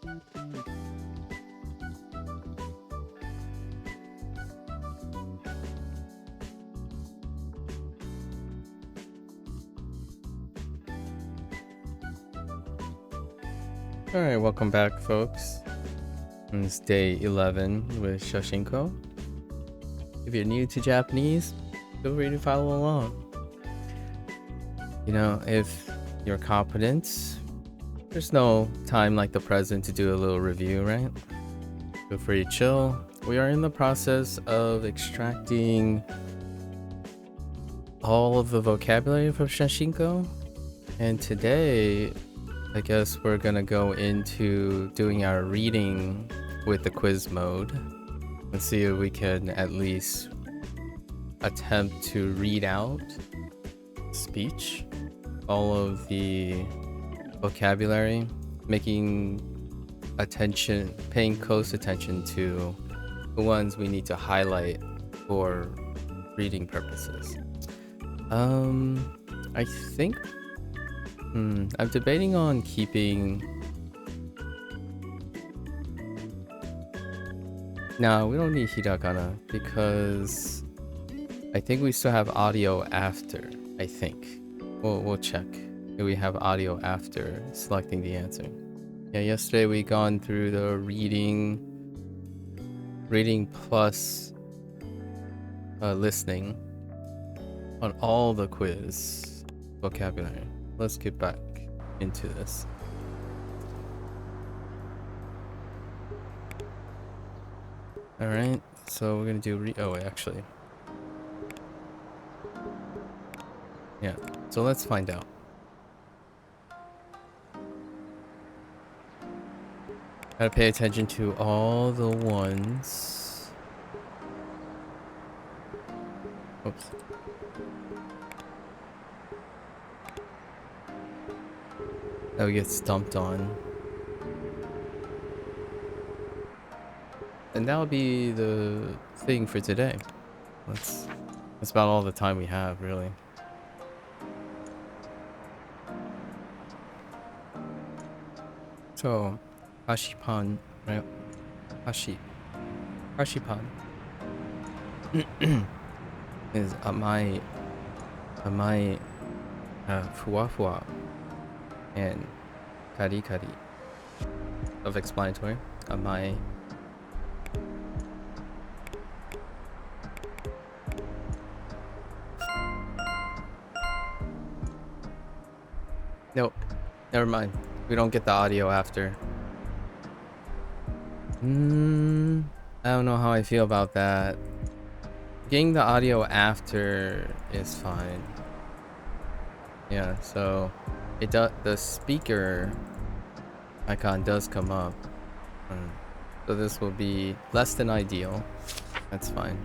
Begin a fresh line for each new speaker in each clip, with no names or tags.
Alright, welcome back, folks. It's day 11 with Shashingo. If you're new to Japanese, feel free to follow along. You know, if you're competent, there's no time like the present to do a little review, right? Feel free to chill. We are in the process of extracting all of the vocabulary from Shashingo, and today I guess we're gonna go into doing our reading with the quiz mode and see if we can at least attempt to read out speech, all of the vocabulary, paying close attention to the ones we need to highlight for reading purposes. I think I'm debating on keeping... No, we don't need hiragana because I think we still have audio after. I think we'll check if we have audio after selecting the answer. Yeah, yesterday we gone through the reading plus listening on all the quiz vocabulary. Let's get back into this. Alright, so we're gonna do actually. Yeah, so let's find out. Gotta pay attention to all the ones. Oops. That we get stumped on. And that'll be the thing for today. That's about all the time we have, really. So, Hashipan, right? Hashipan is amai, fuwa fuwa, and kari kari. Self-explanatory. Amai. Nope, never mind. We don't get the audio after. I don't know how I feel about that. Getting the audio after is fine. Yeah, so the speaker icon does come up. So this will be less than ideal. That's fine.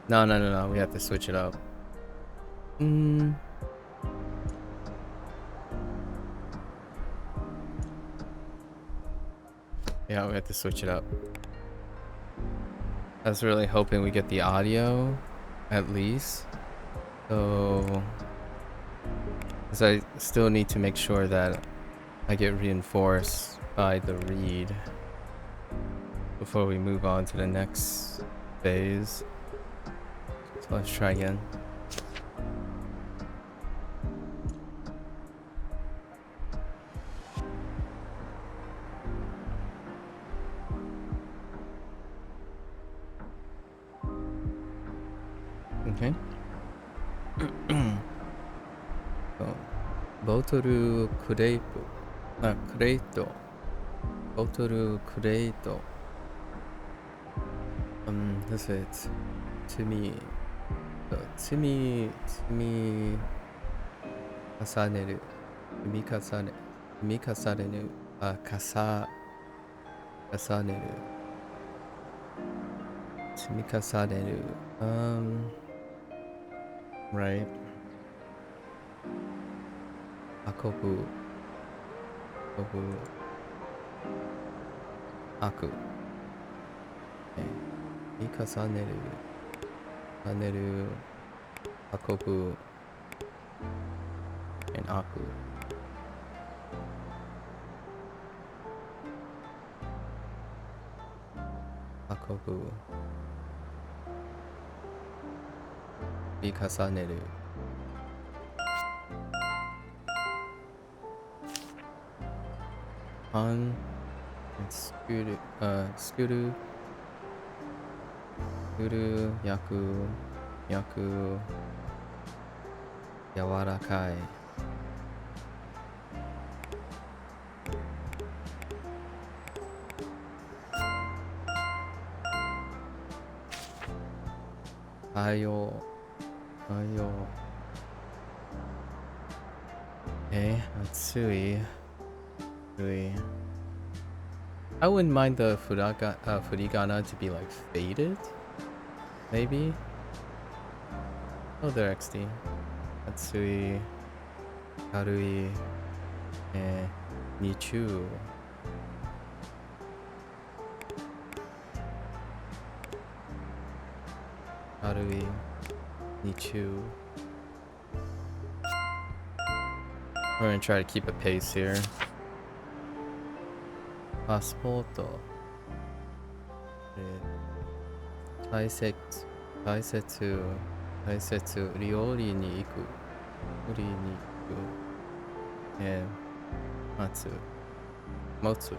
No. We have to switch it up. Yeah, we have to switch it up. I was really hoping we get the audio, at least. So, because I still need to make sure that I get reinforced by the read before we move on to the next phase. So let's try again. Okay. So, bottle crate. Bottle crate. This is to me. Kasaneru. Kasaneru. Kasaneru. Right. Akobu. Aku. Okay. Mikasaneru. Saneru. Akobu. and Aku. Akobu. Bikasaneru. Han and Skuru. Skuru, Yaku, Yawarakai. Ayo. Atsui. I wouldn't mind the furigana to be like faded. Maybe. Oh, they're XD. Atsui. Karui. Nichu. Karui. Nichu. We're gonna try to keep a pace here. Passporto. 料理に行く。持つ。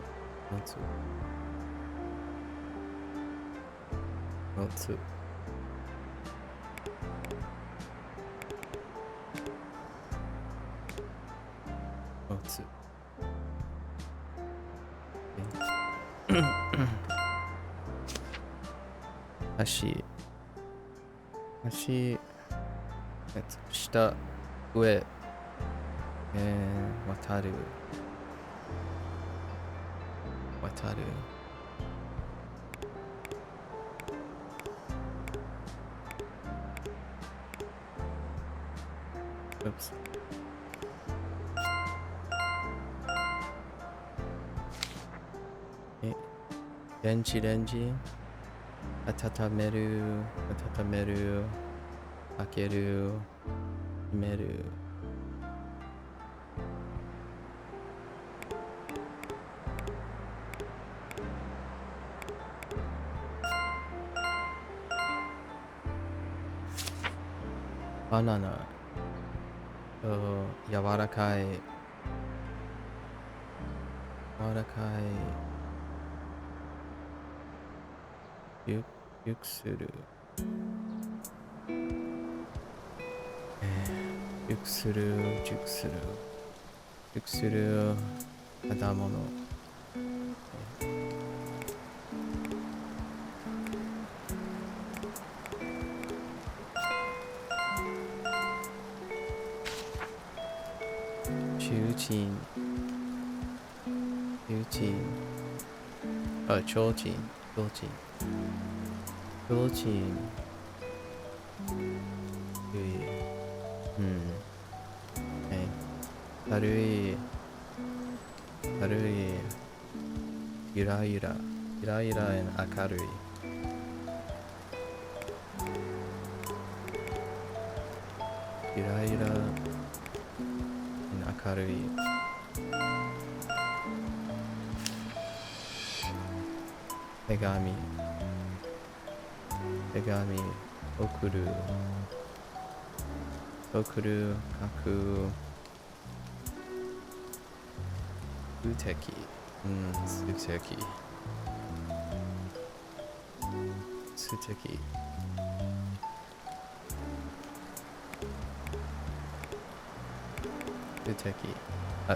足、下、上、渡る。Oops. Lenchy. 温める、開ける、閉める。バナナ、柔らかい。熟する。果物。提灯。軽い。ゆらゆら and 明るい。ゆらゆら and 明るい。手紙。送る。書く。数的。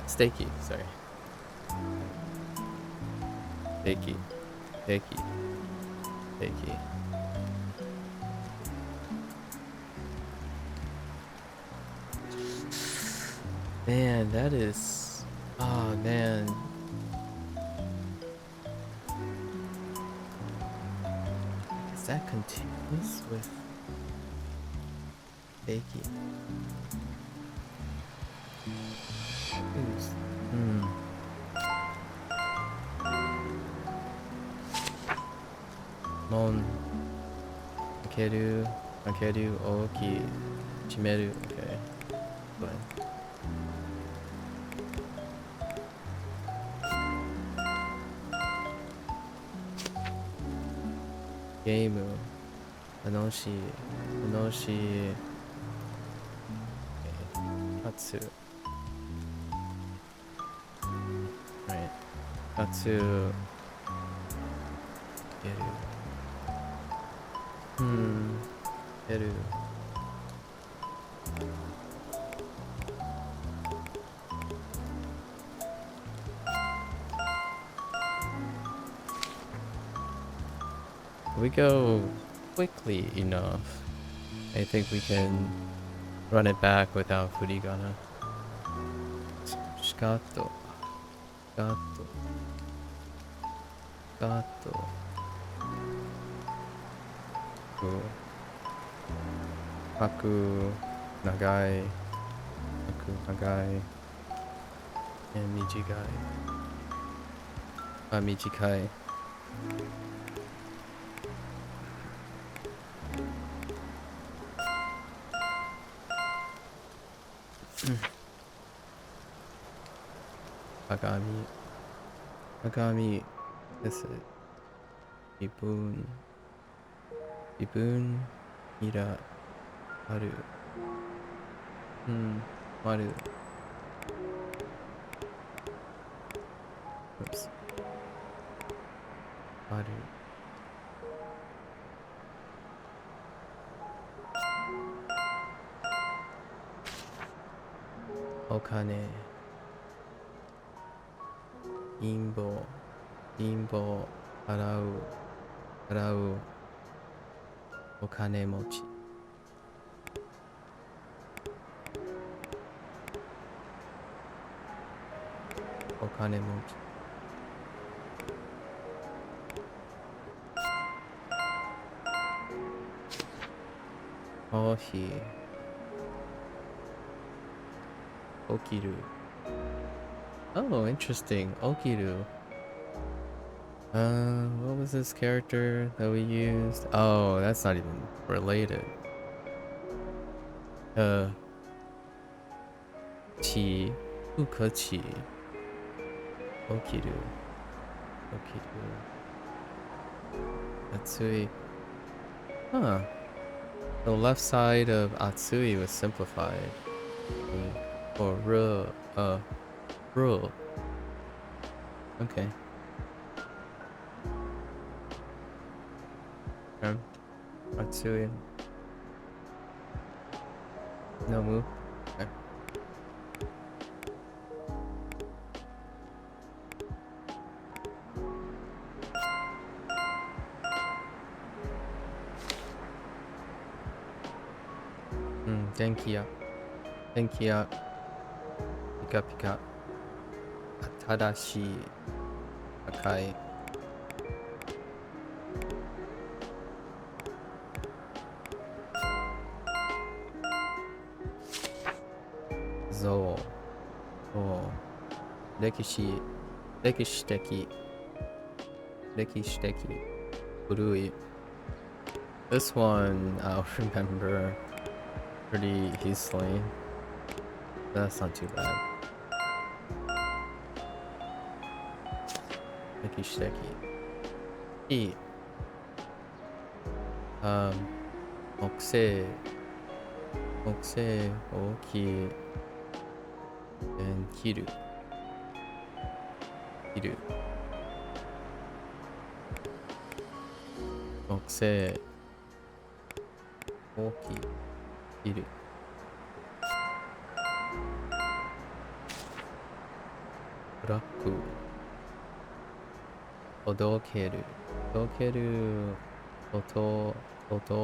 ステーキ sorry ステーキ Man, that is... Oh, man. Is that continuous with baking? Mon. 開ける、大きい、閉める、okay. ゲーム楽しい楽しい勝つ right 勝つゲルゲルWe go quickly enough. I think we can run it back without furigana. Shikato. Shikato. Shikato. Maku. Nagai. Maku nagai. And mijigai. Mijikai. Agami. Agami. This is Ibun. Ibun. Ira. Maru. Maru. Oops. Maru. Okane. Imbo. Imbo. Arau. Arau. Okane mochi. Okane mochi. Ohi. Okiru. Oh, interesting. Okiru. What was this character that we used? Oh, that's not even related. Chi. Ukachi. Okiru. Okiru. Atsui. Huh. The left side of Atsui was simplified. Or Ru. Okay. Atsui. No move. Okay. Denkiya. Denkiya. Pika pika. Tadashi. Akai. Zo. Oh. Rekishi. Rekishiteki. Rekishiteki. Urui. This one I'll remember pretty easily. That's not too bad. Rekishiteki. E. Okse. Okse. Oki. And Kiru. Kiru. Okse. Oki. Kiru. Raku. Odokeru. Odokeru. Oto. Oto.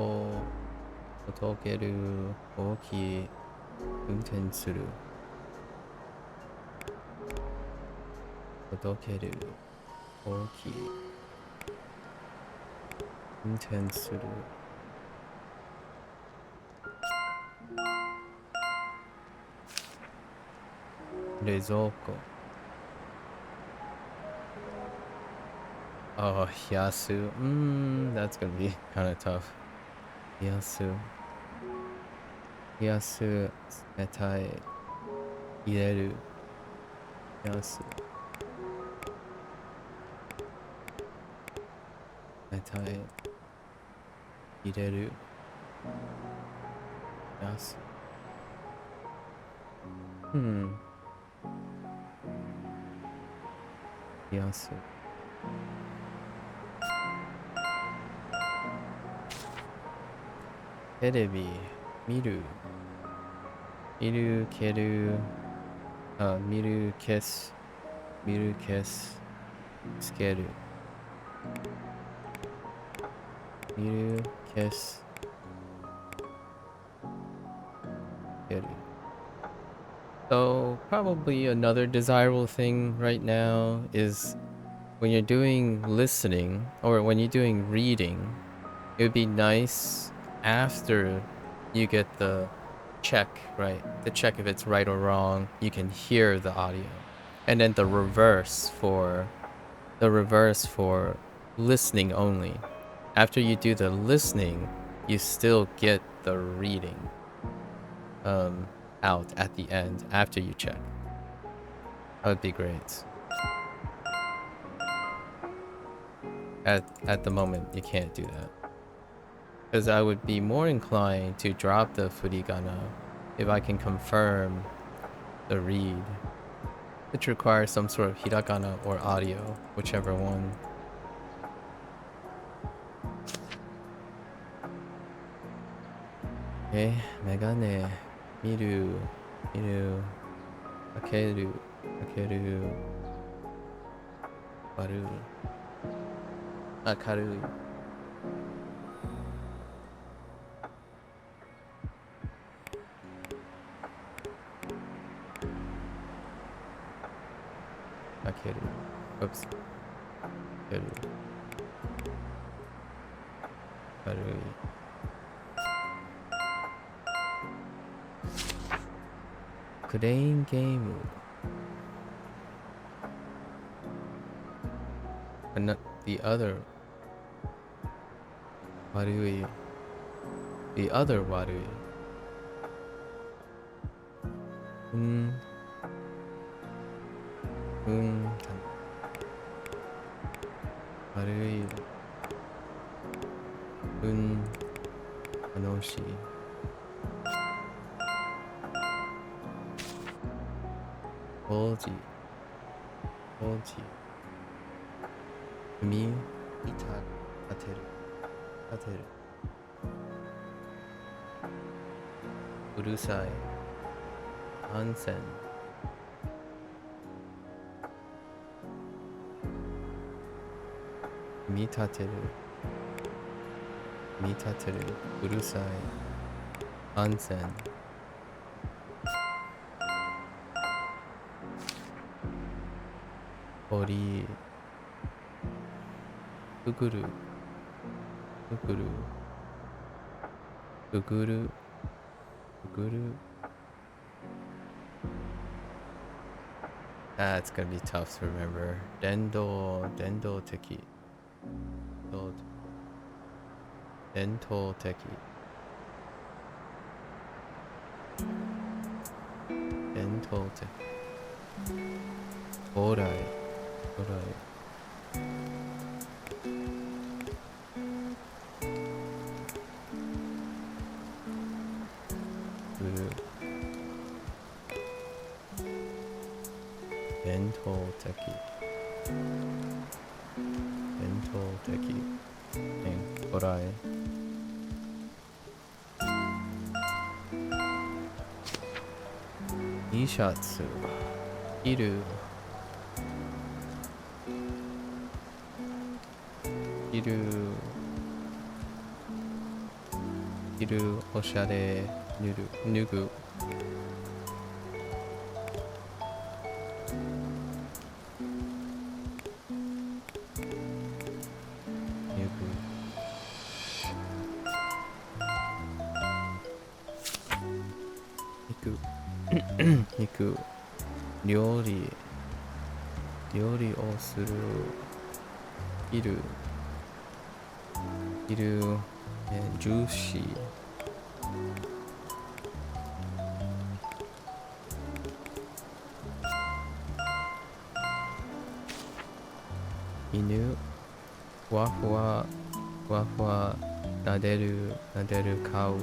Otokeru. Oki. Unten suru. Odokeru. Oki. Unten suru. Rezoko. Oh, Hyasu. That's gonna be kind of tough. Hyasu. Hyasu. Metai. Ireru. Hyasu. Metai. 入れる。やす。やす。テレビ、見る。見る、ける。あ、見る、消す。見る、消す。つける。見る、消す。つける。So, probably another desirable thing right now is when you're doing listening or when you're doing reading, it would be nice after you get the check, right? The check if it's right or wrong, you can hear the audio. And then the reverse for listening only. After you do the listening, you still get the reading out at the end after you check. That would be great. At the moment, you can't do that. Because I would be more inclined to drop the furigana if I can confirm the read, which requires some sort of hiragana or audio, whichever one. Okay, megane, miru, akeru, waru, akaru. Akeru. Oops. Akeru. Karui. Crane game. And not the other. Warui. The other warui. Warui. Anoshi. Oji. Mi. Ita. Ateru. Urusai. Onsen. Mitateru. Urusai. Onsen. Ori. Fuguru. It's gonna be tough to remember. Dendo teki. Dento teki. Orai. Guru. Dento teki. And orai. Ishatsu. Hiru. Oshare. Nugu. Hiku. Ryori. 料理をする。いる。ジューシー。犬。ふわふわ。撫でる顔。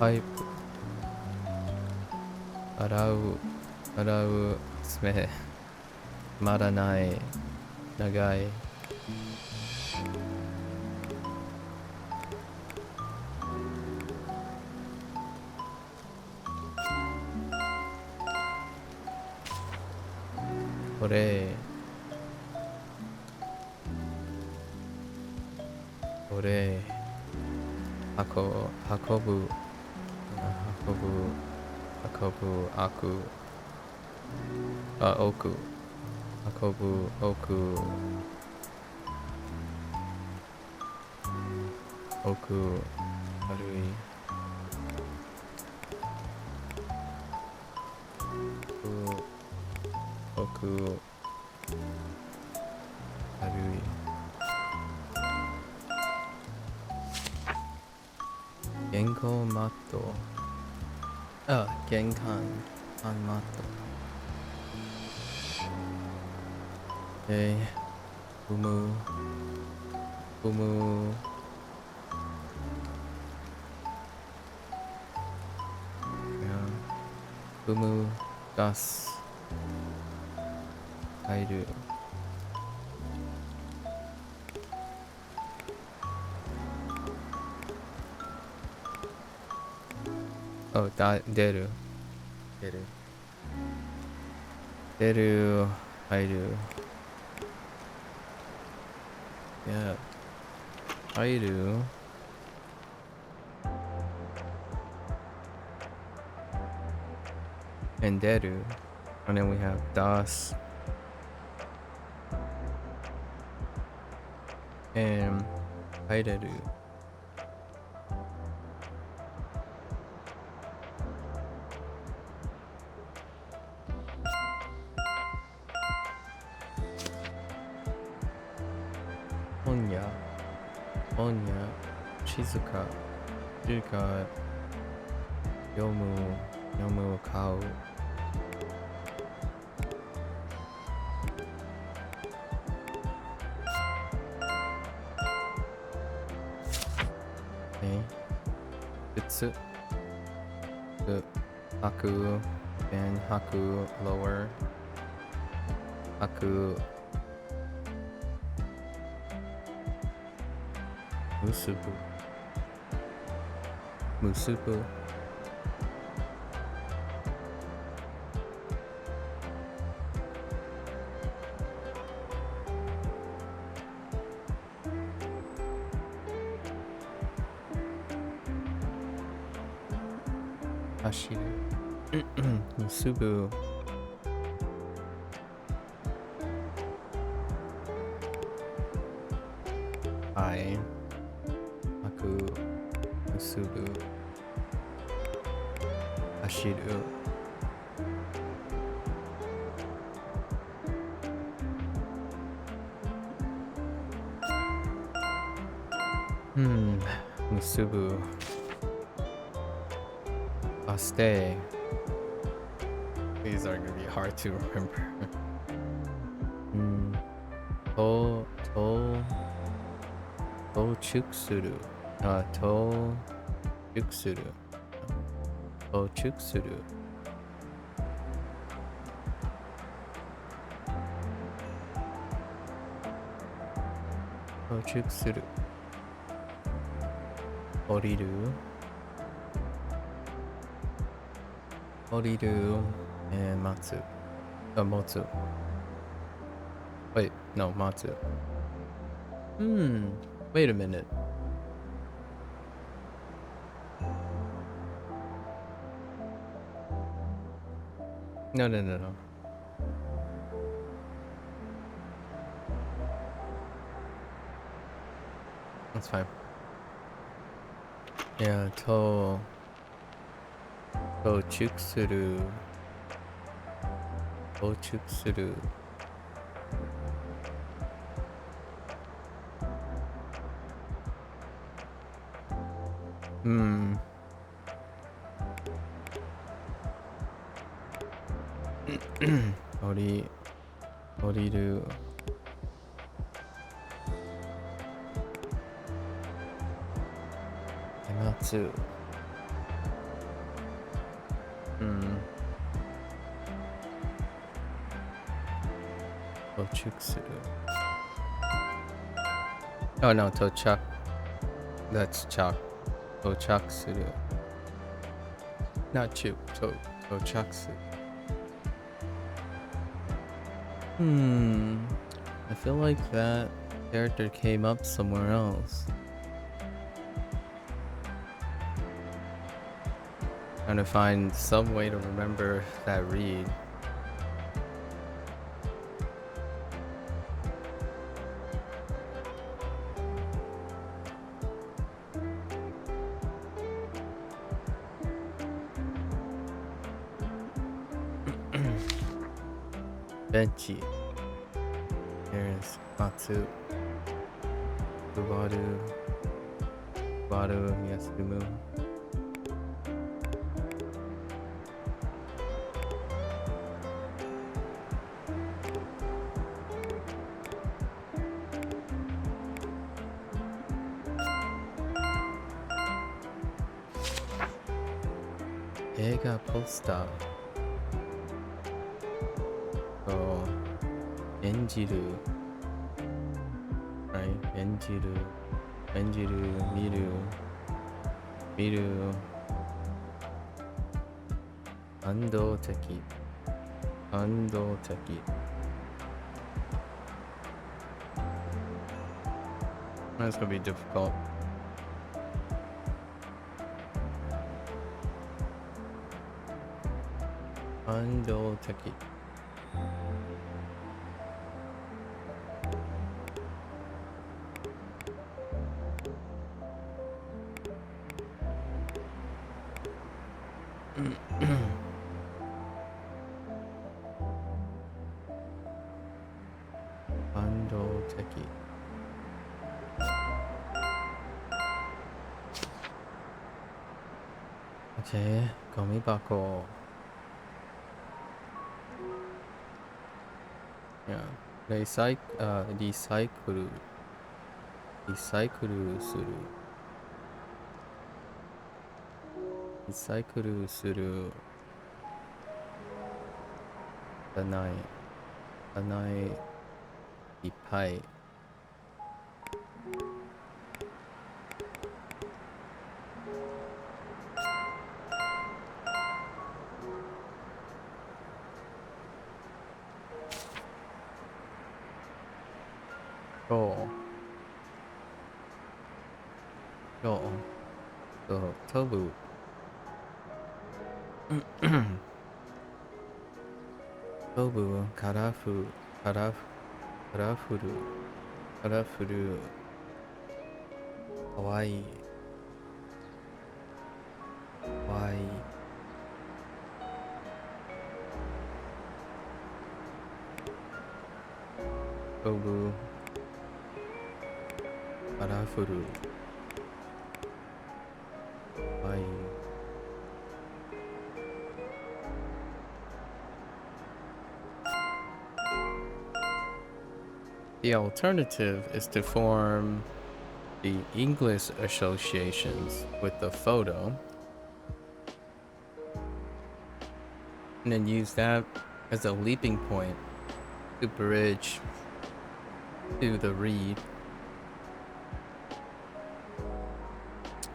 パイプ。洗う爪。まだない。長い。これ。運ぶ。奥。運ぶ、奥。軽い。奥。軽い。玄関マット。玄関マット。踏む。踏む。出す。入る。出る。入る。入る。and 出る。And then we have 出す。and 入れる。本屋、静か、読む、買う。靴、履く、and 履く、lower、履く、結ぶ。走る。結ぶ。はい。履く。結ぶ。走る。結ぶ。stay. These are gonna be hard to remember. 到着する。到着する。到着する。到着する。降りる。降りる。待つ。持つ。Wait, no, 待つ。Wait a minute. No. That's fine. Yeah, 到着する。到着する。Ori, oriru. Ematsu. Tochuksuru. Oh no, tochak. That's chak. Tochaksuru. Not chu. Tochaksu. I feel like that character came up somewhere else. Trying to find some way to remember that read. Benchi. There's Matsu. Ubaru. Ubaru Yasumu. Eiga poster. So, Enjiru. Right? Enjiru. Miru. Andoteki. That's gonna be difficult. Andoteki. Andoteki. Okay, gomibako. Yeah, recycle suru. Recycle suru. Danai ippai. So, tobu. Tobu, karafuru. Kawaii. Tobu, karafuru. Kawaii. The alternative is to form the English associations with the photo and then use that as a leaping point to bridge to the read.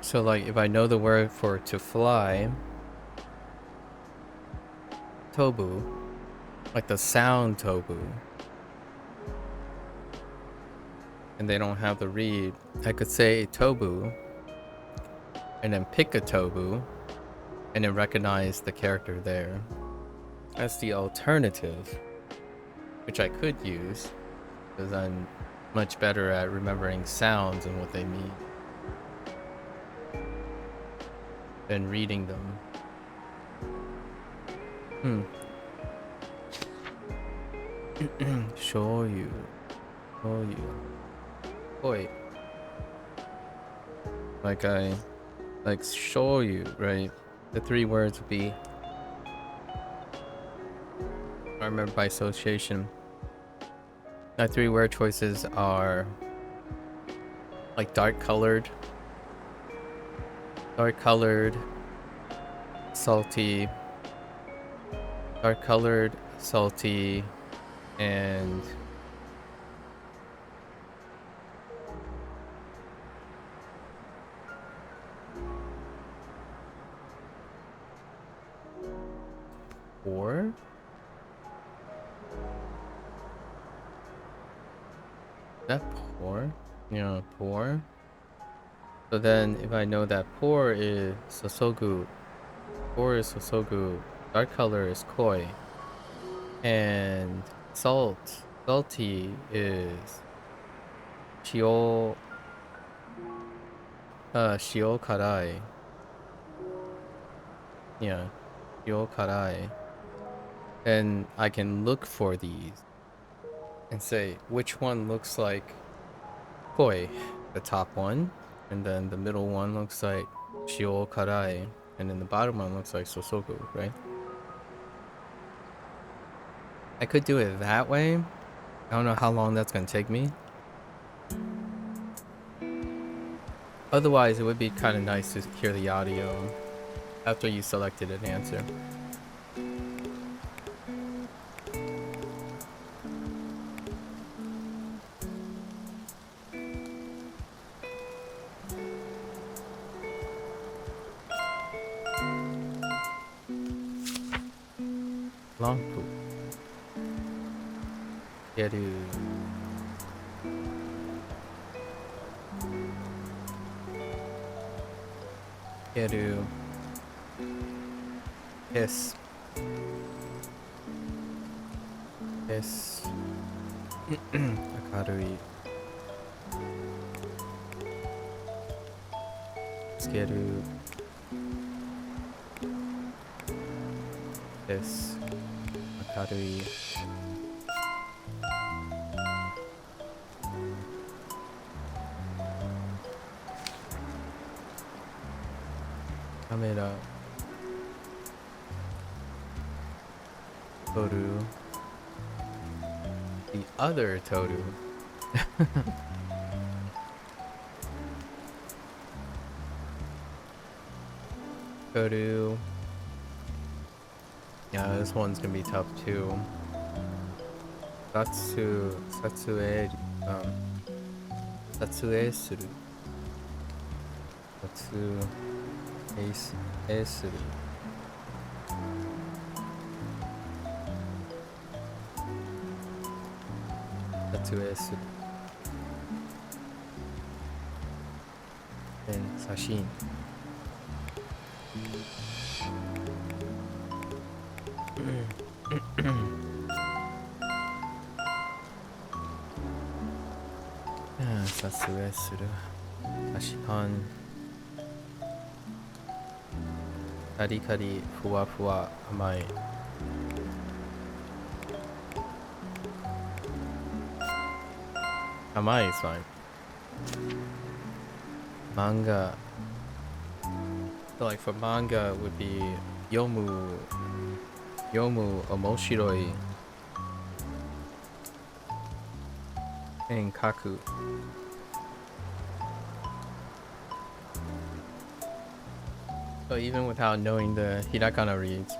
So like if I know the word for to fly, tobu, like the sound tobu, and they don't have the read, I could say tobu and then pick a tobu and then recognize the character there. That's the alternative, which I could use because I'm much better at remembering sounds and what they mean than reading them. Shoyu. Oi. Like shoyu, right? The three words would be I remember by association. My 3 word choices are like dark colored, salty, dark colored, salty, and poor. Is that poor? Yeah, poor. So then if I know that poor is sosogu, dark color is koi, and salty is shio, shio karai. Yeah, shio karai. And I can look for these and say which one looks like koi, the top one, and then the middle one looks like shio karai, and then the bottom one looks like sosoku, right? I could do it that way. I don't know how long that's gonna take me. Otherwise, it would be kind of nice to hear the audio after you selected an answer. Lampu. Geru. Geru. Hiss. Hiss. Akarui. Tsukeru. Hiss. Akarui. Camera. Toru. The other Toru. Toru. Yeah, this one's gonna be tough too. Satsue suru. Satsue suru. Satsue suru. And sashin. Satsue suru. Ashipan. Kari kari, fuwa fuwa, amai. Amai is fine. Manga. So like for manga would be yomu omoshiroi, and kaku. So even without knowing the hiragana reads,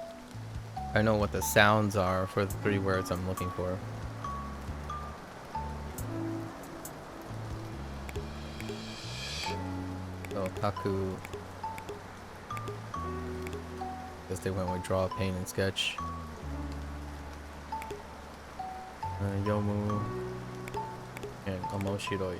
I know what the sounds are for the 3 words I'm looking for. So kaku, because they went with draw, paint, and sketch. Yomu and omoshiroi.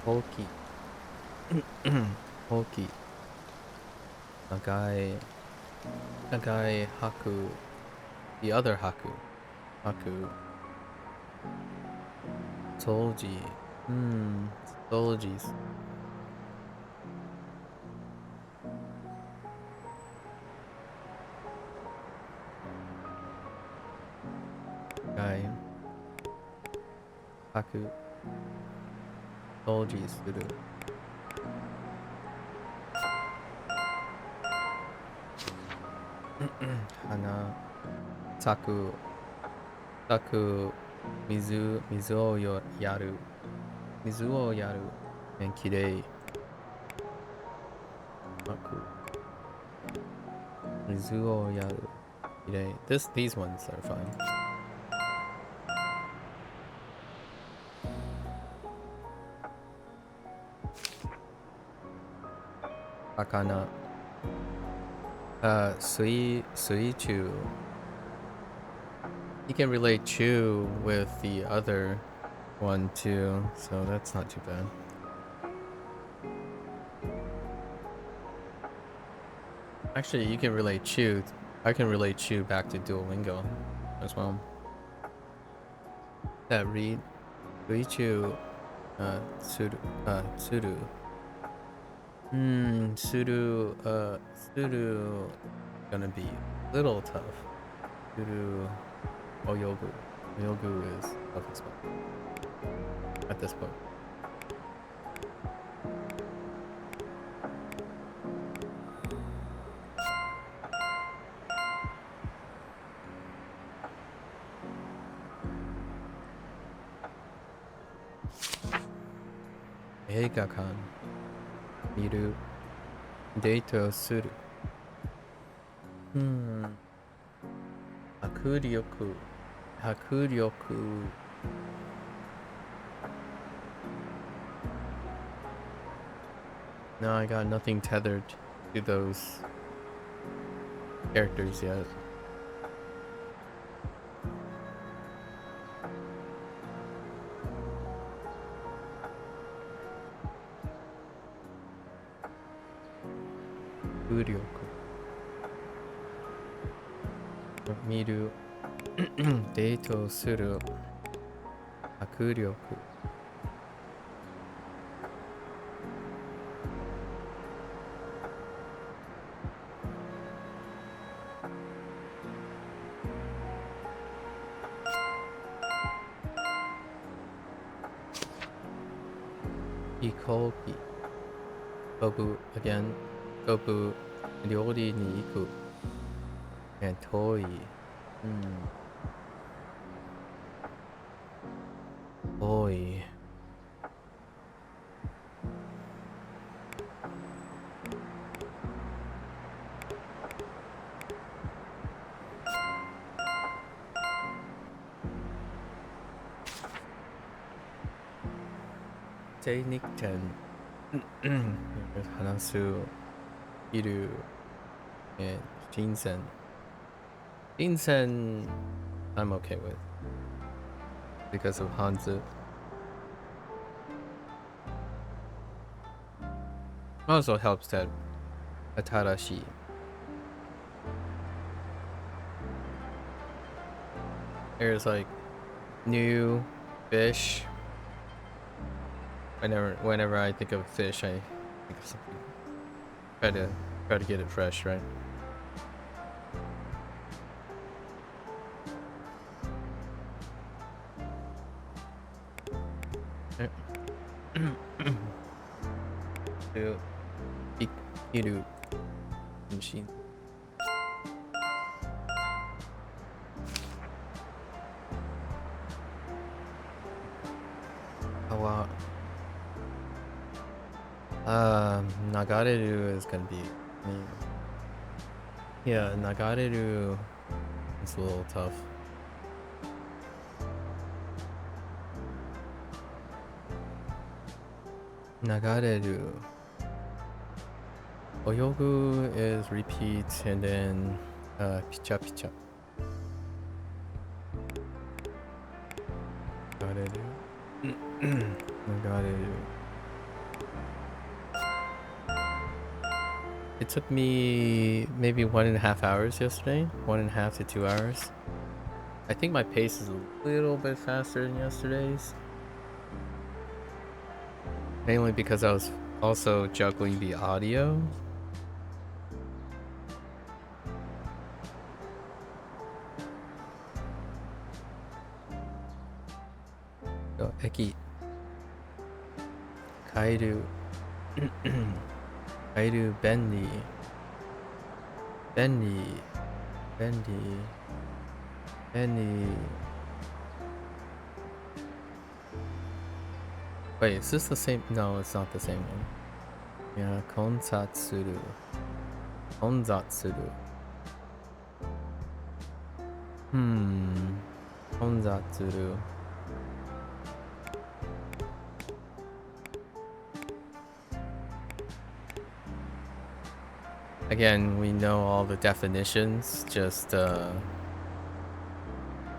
Hoki. Hoki. Nagai haku. The other haku. Haku. Solji. Soljis. Gai. Kaku. Toji suru. Hana. Saku. Saku. Mizu o yaru. Mizu o yaru. And kirei. Maku. Mizu o yaru. Kirei. These ones are fine. Akana. Suichu. You can relate Chu with the other one too, so that's not too bad. Actually, you can relate Chu. I can relate Chu back to Duolingo as well. That read Suichu Tsuru Tsuru gonna be a little tough. Tsuru Oyogu. Oyogu is tough as well at this point. Eigakan. Miru. Date suru. Hakuryoku. Hakuryoku. No, I got nothing tethered to those characters yet. Hakuryoku. Miru. Date suru. Hakuryoku. Ikoki. Kobu again. Kobu. Ryori ni iku. And Toi. Toi. Nikten. Hanasu. Iru. And Shinsen. Shinsen I'm okay with because of Hanzu. Also helps that Atarashi. There's like new fish. Whenever I think of fish, I think of something. Try to get it fresh, right? Ikiru machine. Nagareru is gonna be yeah, Nagareru is a little tough. Nagareru. Oyogu is repeat and then picha picha. Nagareru. Nagareru. It took me maybe 1.5 hours yesterday. 1.5 to 2 hours. I think my pace is a little bit faster than yesterday's. Mainly because I was also juggling the audio. 駅カエルカエル便利便利便利便利 Wait, is this the same? No, it's not the same one. Yeah, konsatsuru. Konsatsuru. Konsatsuru. Again, we know all the definitions, just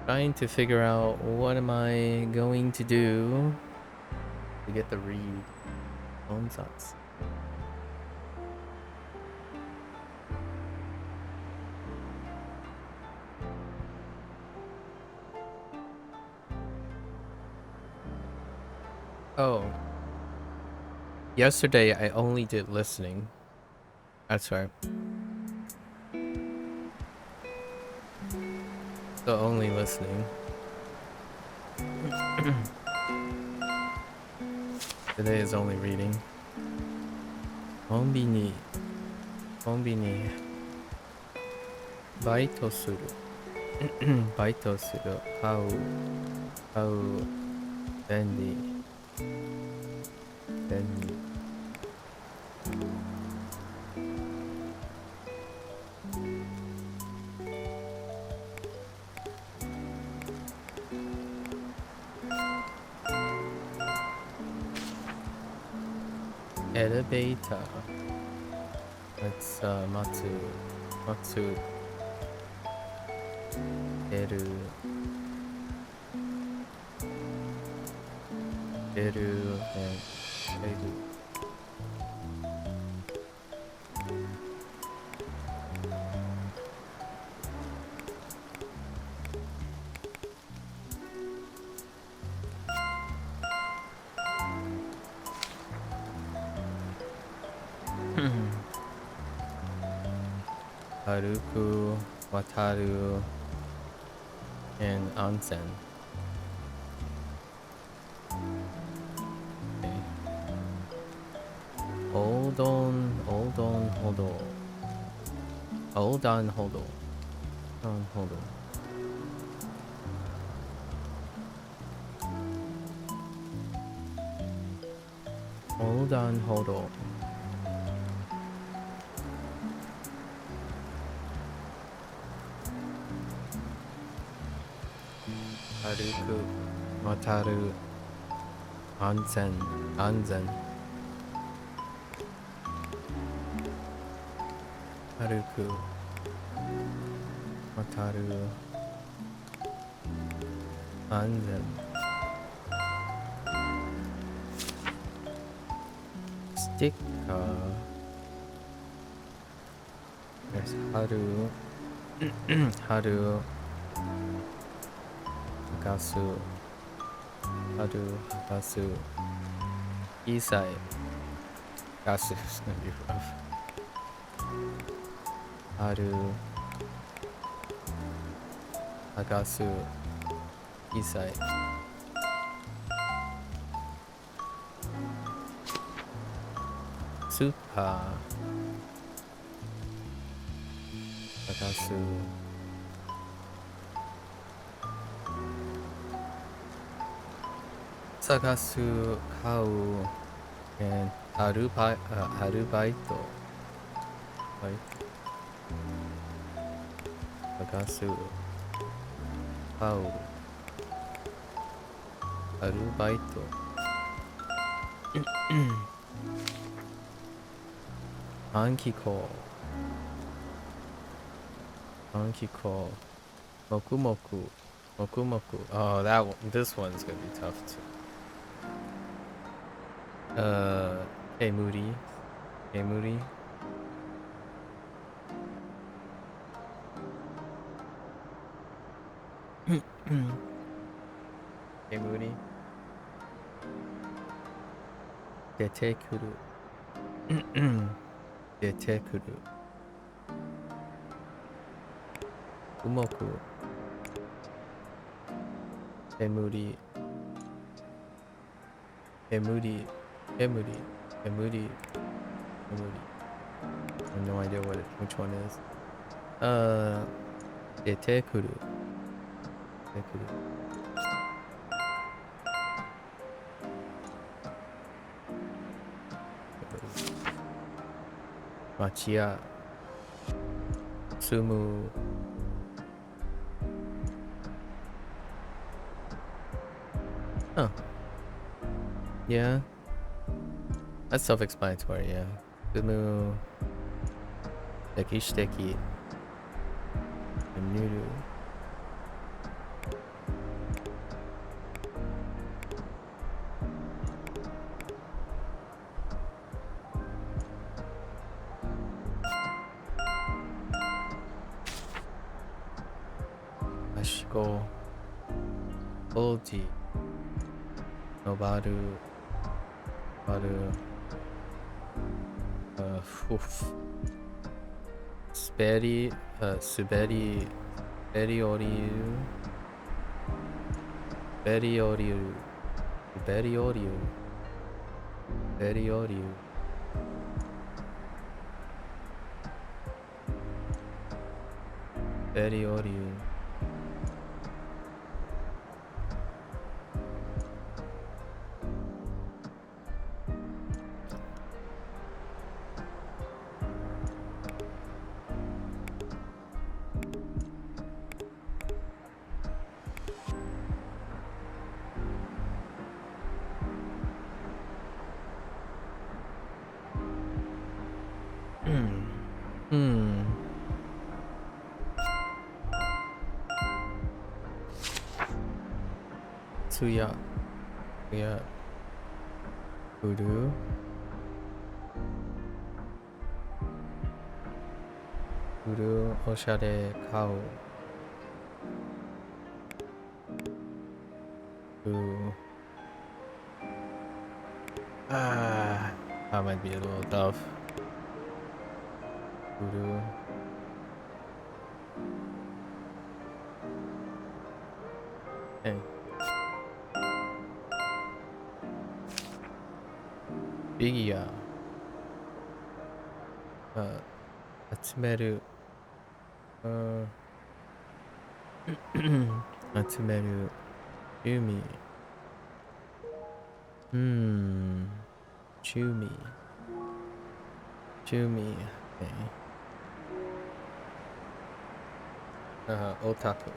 trying to figure out what am I going to do to get the read. Konsatsu. Oh. Yesterday I only did listening. That's right. So only listening. Today is only reading. Konbini. Konbini. Baito suru. Baito suru. How. Bendy. Bendy. Elevator. That's Matsu. Eru. And Eru. Haruku, Wataru, and Onsen. Okay. Hold on. Hold on. Hold on. Haruku, Wataru, Onsen. Haruku, Wataru, Onsen. Sticker. There's Haru. Haru. Hagasu. Isai. Gasu is gonna be rough. Haru. Hagasu. Isai. Super. Hagasu. Sagasu, Kau, and Arubaito. Sagasu, Kau, Arubaito. Anki call. Mokumoku. Oh, that one. This one's gonna be tough too. Kemuri. Kemuri. Detekuru. Detekuru. Umoku. Kemuri. Emuri. Emuri. Emuri. Emuri. I have no idea which one is. Detekuru. Detekuru. Machiya. Sumu. Oh. Yeah. That's self-explanatory, yeah. Sumu. Dekishiteki. Nuru. Ashiko. Oji. Nobaru. Nobaru. Suberi. Suberi oriu. Suberi oriu. Suberi oriu. Suberi oriu. Suberi oriu. Tsuya. Tsuya. Uru. Uru. Oshare. Kao. That might be a little tough. Uru. Okay. Figure. Atsumeru. Atsumeru. Chumi. Chumi. Chumi. Okay. Otaku.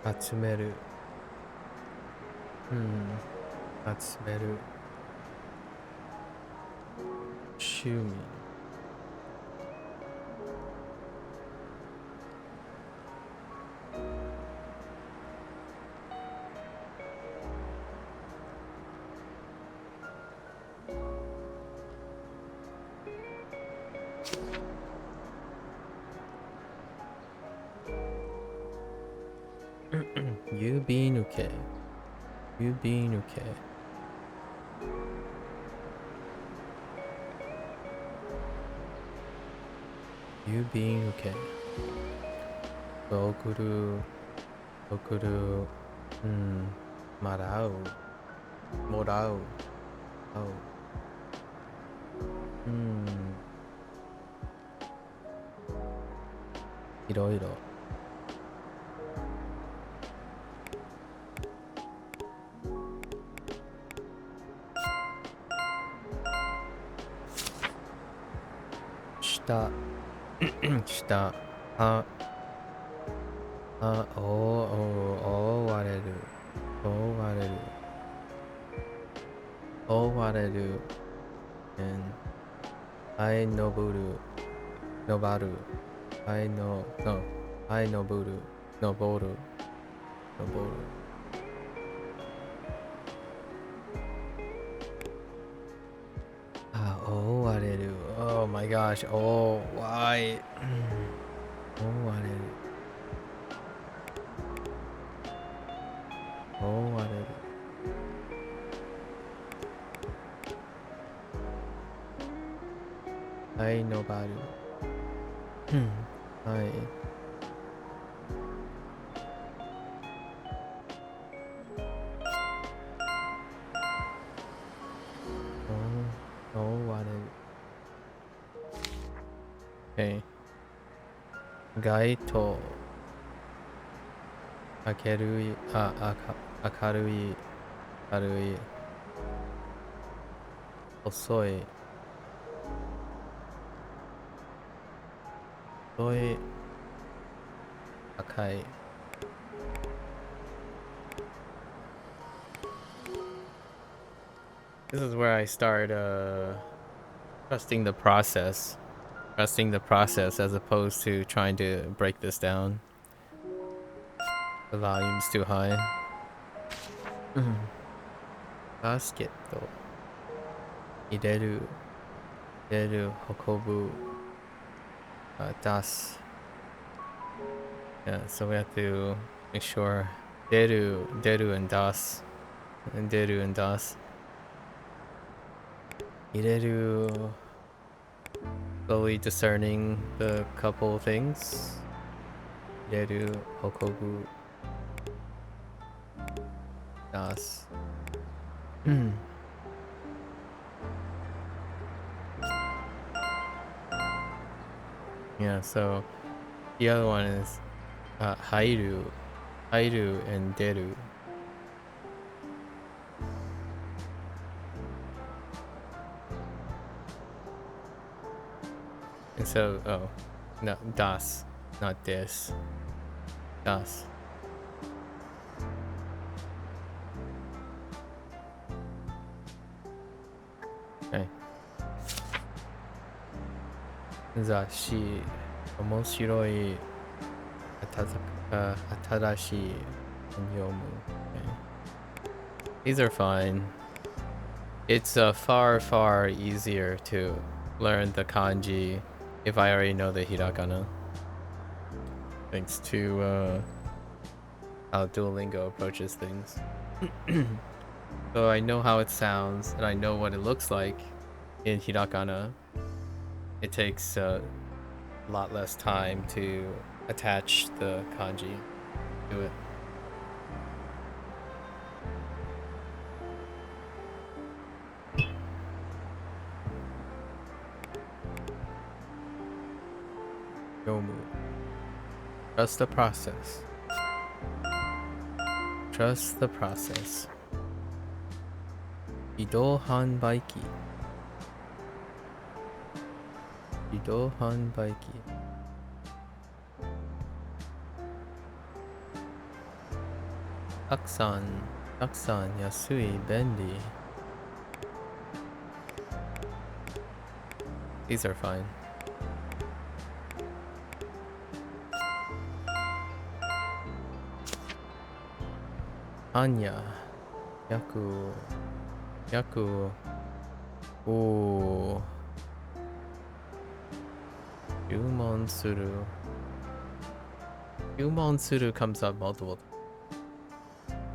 Atsumeru. Atsumeru. Shumi. Yubinuke. Yubinuke. Yubinuke. Okuru. Okuru. Marau. Morau. Oh. Iroiro. Shita. Shita. Owareru. Owareru. Owareru. And I noburu. Nobaru. I noburu. Noboru. Noboru. wareru. Oh my gosh. Oh, why? Oh, wareru. Oh, wareru. Hai nobaru. Hai. Oh, oh, wareru. Okay. Gai to akerui, akarui, karui, osoi, osoi, akai. This is where I start trusting the process. Trusting the process as opposed to trying to break this down. The volume's too high. Basket to ireru, ireru, hokobu, das. Yeah, so we have to make sure deru and das. And deru and das. Ireru, slowly discerning the couple things. Ireru, hokobu, das. Yeah, so the other one is hairu, and deru. And so, oh, no, das, not this. Das. Okay. Zashi, omoshiroi, atarashi, and yomu. Okay. These are fine. It's far easier to learn the kanji if I already know the hiragana. Thanks to how Duolingo approaches things. So I know how it sounds and I know what it looks like in hiragana. It takes a lot less time to attach the kanji to it. Yomu. Trust the process. Trust the process. Ido hanbaiki. Ido hanbaiki. Taksan, yasui, bendy. These are fine. Anya, yaku, ooh, Yumon suru. Yumon suru comes up multiple times.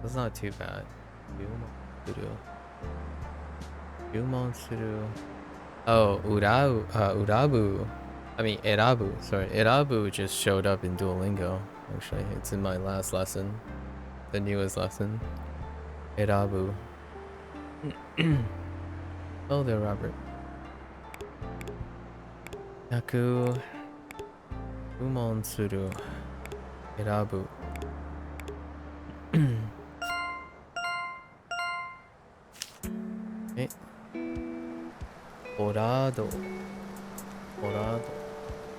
That's not too bad. Yumon suru. Oh, urabu. I mean, erabu. Sorry, erabu just showed up in Duolingo. Actually, it's in my last lesson. The newest lesson. Erabu. Oh there, Robert. Yaku. Umon suru. Erabu. Okay. Orado.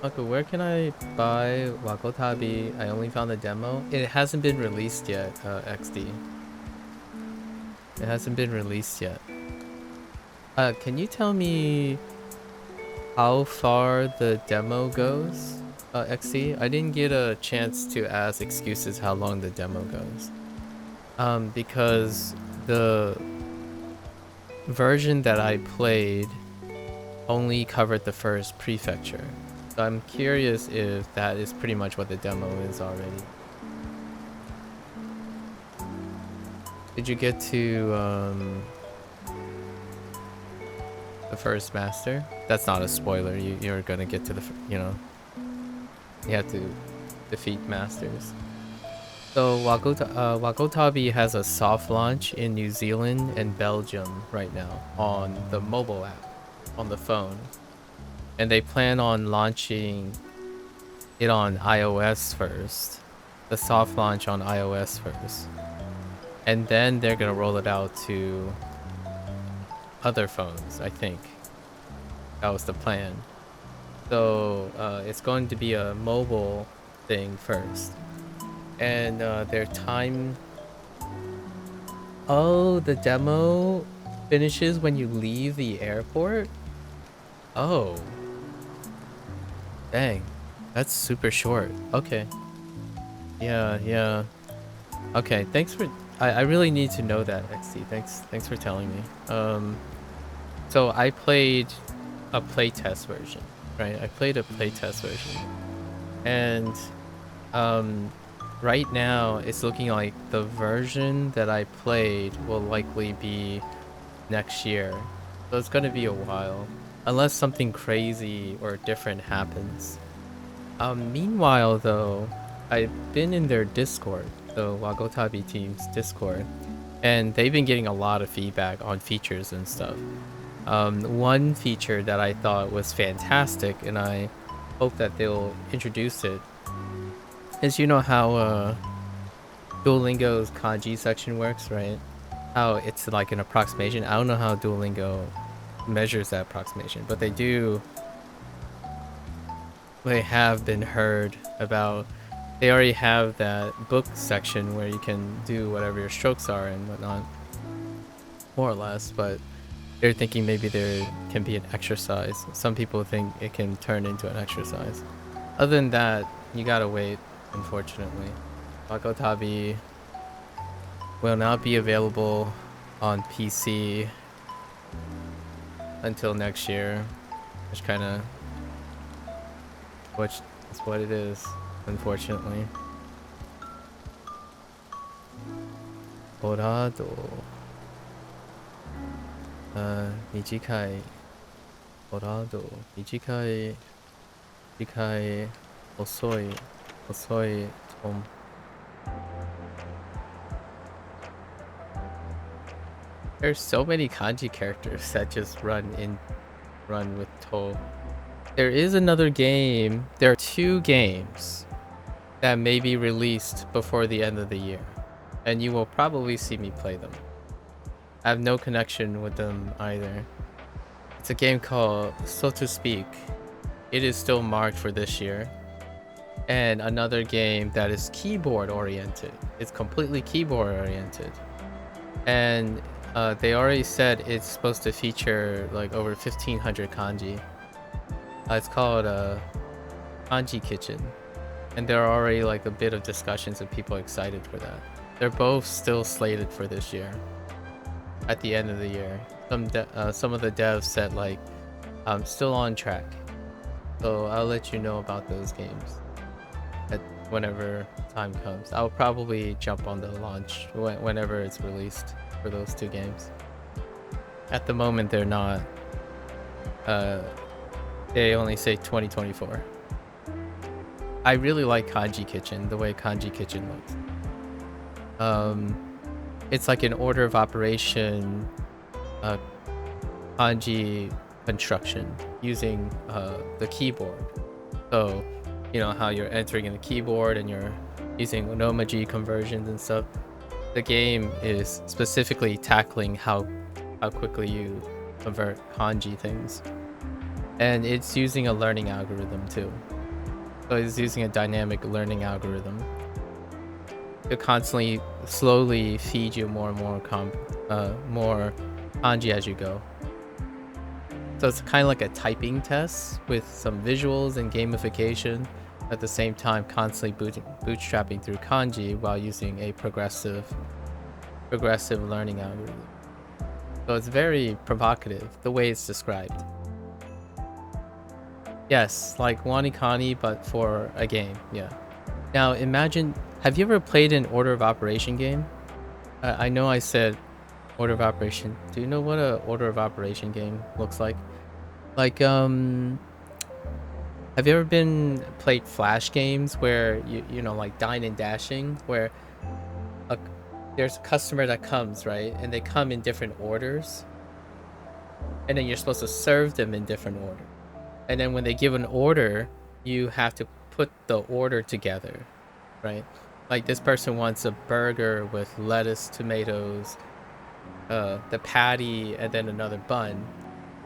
Okay, where can I buy Wakotabi? I only found the demo. It hasn't been released yet, XD. It hasn't been released yet. Can you tell me how far the demo goes, XD? I didn't get a chance to ask excuses how long the demo goes. Because the version that I played only covered the first prefecture. So I'm curious if that is pretty much what the demo is already. Did you get to the first master? That's not a spoiler. You're gonna get to the, you have to defeat masters. So Wakotabi has a soft launch in New Zealand and Belgium right now on the mobile app, on the phone. And they plan on launching it on iOS first. The soft launch on iOS first. And then they're gonna roll it out to other phones, I think. That was the plan. So it's going to be a mobile thing first. And their time... Oh, the demo finishes when you leave the airport? Oh. Dang. That's super short. Okay. Yeah. Okay, thanks for... I really need to know that, XT. Thanks for telling me. So I played a playtest version, right? I played a playtest version. And right now it's looking like the version that I played will likely be next year. So it's gonna be a while. Unless something crazy or different happens. Meanwhile though, I've been in their Discord, the Wagotabi team's Discord, and they've been getting a lot of feedback on features and stuff. One feature that I thought was fantastic, and I hope that they'll introduce it, is, you know how Duolingo's kanji section works, right? How it's like an approximation. I don't know how Duolingo measures that approximation, but they do. They have been heard about. They already have that book section where you can do whatever your strokes are and whatnot, more or less, but they're thinking maybe there can be an exercise. Some people think it can turn into an exercise. Other than that, you gotta wait, unfortunately. Wakotabi will not be available on PC until next year, which kind of... which is what it is, unfortunately. Horado. 短い Horado. 短い 遅い Tom. There's so many kanji characters that just run with to. There is another game. There are 2 games that may be released before the end of the year, and you will probably see me play them. I have no connection with them either. It's a game called So to Speak. It is still marked for this year. And another game that is keyboard oriented. It's completely keyboard oriented. And they already said it's supposed to feature like over 1500 kanji. It's called Kanji Kitchen. And there are already like a bit of discussions and people excited for that. They're both still slated for this year. At the end of the year. Some of the devs said like, I'm still on track. So I'll let you know about those games whenever time comes. I'll probably jump on the launch whenever it's released for those 2 games. At the moment, they're not. They only say 2024. I really like Kanji Kitchen, the way Kanji Kitchen looks. It's like an order of operation kanji construction using the keyboard. So, you know how you're entering in the keyboard and you're using onomaji conversions and stuff. The game is specifically tackling how quickly you convert kanji things. And it's using a learning algorithm too. So it's using a dynamic learning algorithm to constantly, slowly feed you more and more more kanji as you go. So it's kind of like a typing test with some visuals and gamification, at the same time constantly bootstrapping through kanji while using a progressive learning algorithm. So it's very provocative the way it's described. Yes, like Wanikani, but for a game. Yeah. Now imagine, have you ever played an order of operation game? I know I said order of operation. Do you know what a order of operation game looks like? Like, have you ever been played flash games where you know, like Dine and Dashing, where a, there's a customer that comes, right? And they come in different orders, and then you're supposed to serve them in different order. And then when they give an order, you have to put the order together, right? Like this person wants a burger with lettuce, tomatoes, the patty, and then another bun.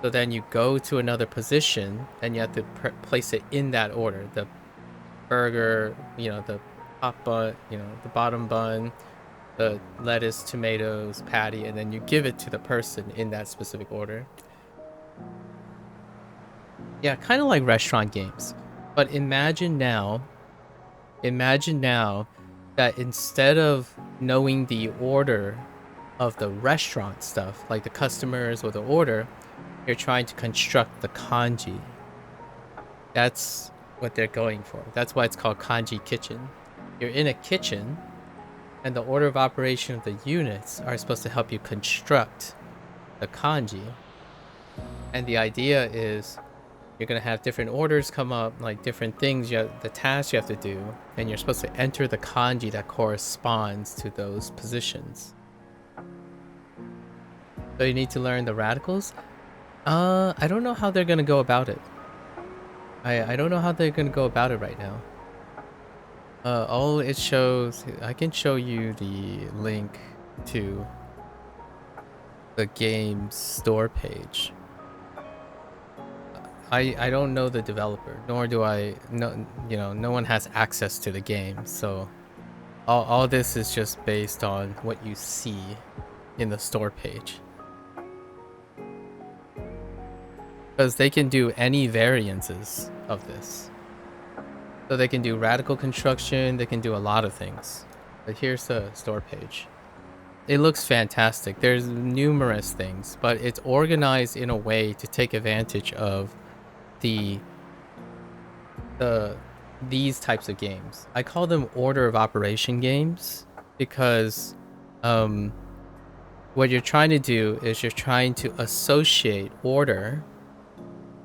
So then you go to another position and you have to place it in that order. The burger, you know, the top bun, you know, the bottom bun, the lettuce, tomatoes, patty, and then you give it to the person in that specific order. Yeah, kind of like restaurant games. But imagine now that instead of knowing the order of the restaurant stuff, like the customers or the order, you're trying to construct the kanji. That's what they're going for. That's why it's called kanji kitchen. You're in a kitchen, and the order of operation of the units are supposed to help you construct the kanji. And the idea is you're going to have different orders come up, like different things, the tasks you have to do, and you're supposed to enter the kanji that corresponds to those positions. So you need to learn the radicals. I don't know how they're going to go about it. I don't know how they're going to go about it right now. All it shows, I can show you the link to the game's store page. I don't know the developer, nor do I know, you know, no one has access to the game, so all this is just based on what you see in the store page. Because they can do any variances of this. So they can do radical construction, they can do a lot of things. But here's the store page. It looks fantastic. There's numerous things, but it's organized in a way to take advantage of these types of games. I call them order of operation games because what you're trying to do is you're trying to associate order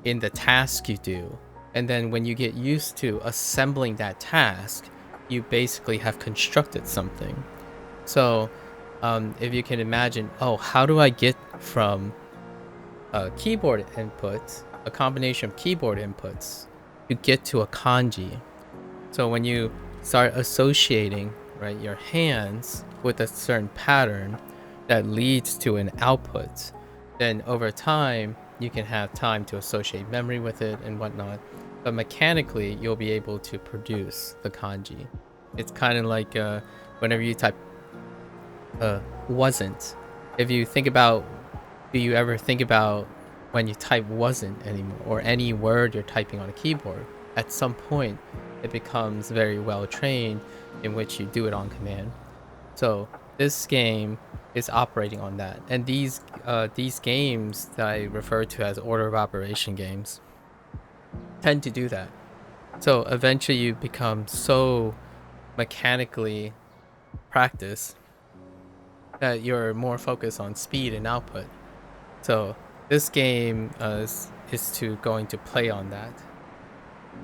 in the task you do, and then when you get used to assembling that task, you basically have constructed something. So if you can imagine, oh, how do I get from a keyboard input, a combination of keyboard inputs, to get to a kanji? So when you start associating, right, your hands with a certain pattern that leads to an output, then over time you can have time to associate memory with it and whatnot, but mechanically you'll be able to produce the kanji. It's kind of like whenever you type wasn't, if you think about, do you ever think about when you type wasn't anymore, or any word you're typing on a keyboard, at some point it becomes very well trained in which you do it on command. So this game is operating on that, and these games that I refer to as order of operation games tend to do that. So eventually you become so mechanically practiced that you're more focused on speed and output. So this game is going to play on that.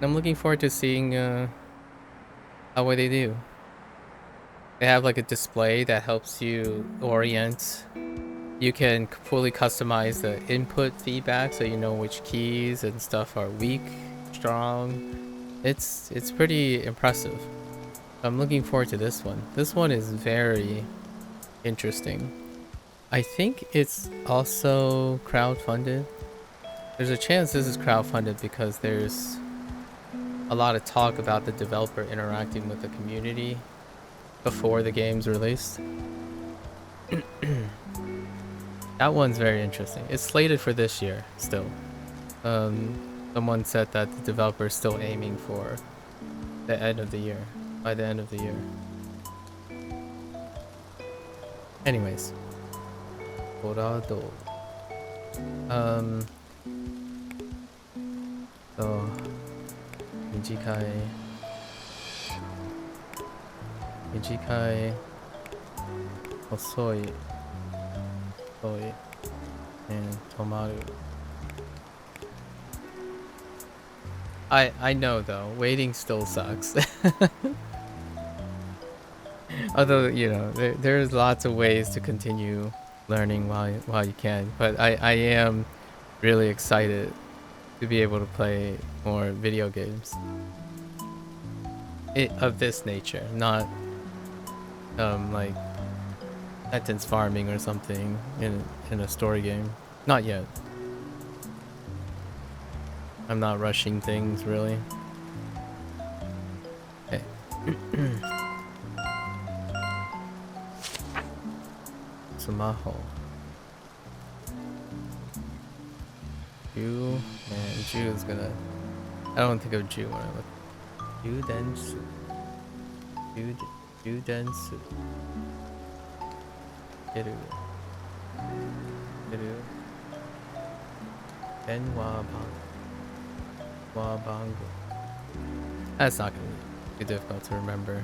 I'm looking forward to seeing how what they do. They have like a display that helps you orient. You can fully customize the input feedback so you know which keys and stuff are weak, strong. It's pretty impressive. I'm looking forward to this one. This one is very interesting. I think it's also crowdfunded. There's a chance this is crowdfunded because there's a lot of talk about the developer interacting with the community before the game's released. That one's very interesting. It's slated for this year still. Someone said that the developer is still aiming for the end of the year. By the end of the year. Anyways. Dorado. So Ijikai. Ijikai. Osoi. Osoi. And Tomaru. I know though, waiting still sucks. Although, you know, there's lots of ways to continue learning while you can. But I am really excited to be able to play more video games of this nature, not like sentence farming or something in a story game. Not yet. I'm not rushing things really. Okay. Sumaho. Ju and Ju is gonna. I don't think of Ju when I look. Ju Densu. Ju Densu. Kiru. Kiru. Denwa Bango. That's not gonna be too difficult to remember.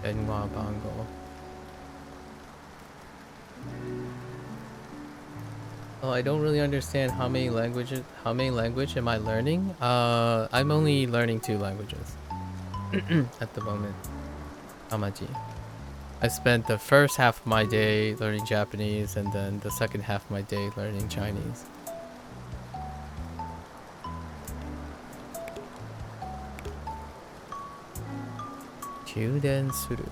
Denwa Bango. Oh, I don't really understand how many language am I learning? I'm only learning 2 languages at the moment. Hamaji. I spent the first half of my day learning Japanese and then the second half of my day learning Chinese. Kyuden suru.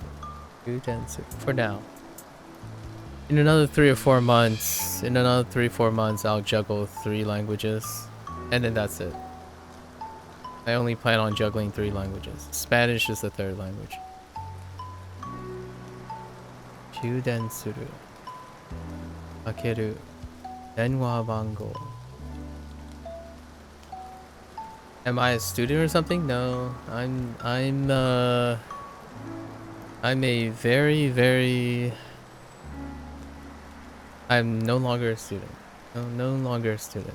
For now. In another 3 or 4 months, I'll juggle 3 languages, and then that's it. I only plan on juggling 3 languages. Spanish is the 3rd language. Kyuden suru. Akeru. Denwa bango. Am I a student or something? No, I'm a very I'm no longer a student. No longer a student.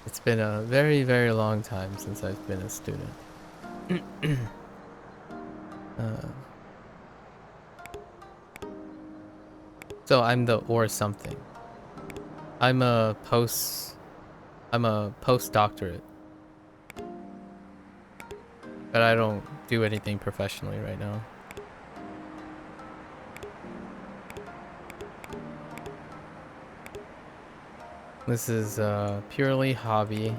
It's been a very long time since I've been a student. So I'm the or something. I'm a postdoctorate. But I don't do anything professionally right now. This is purely hobby.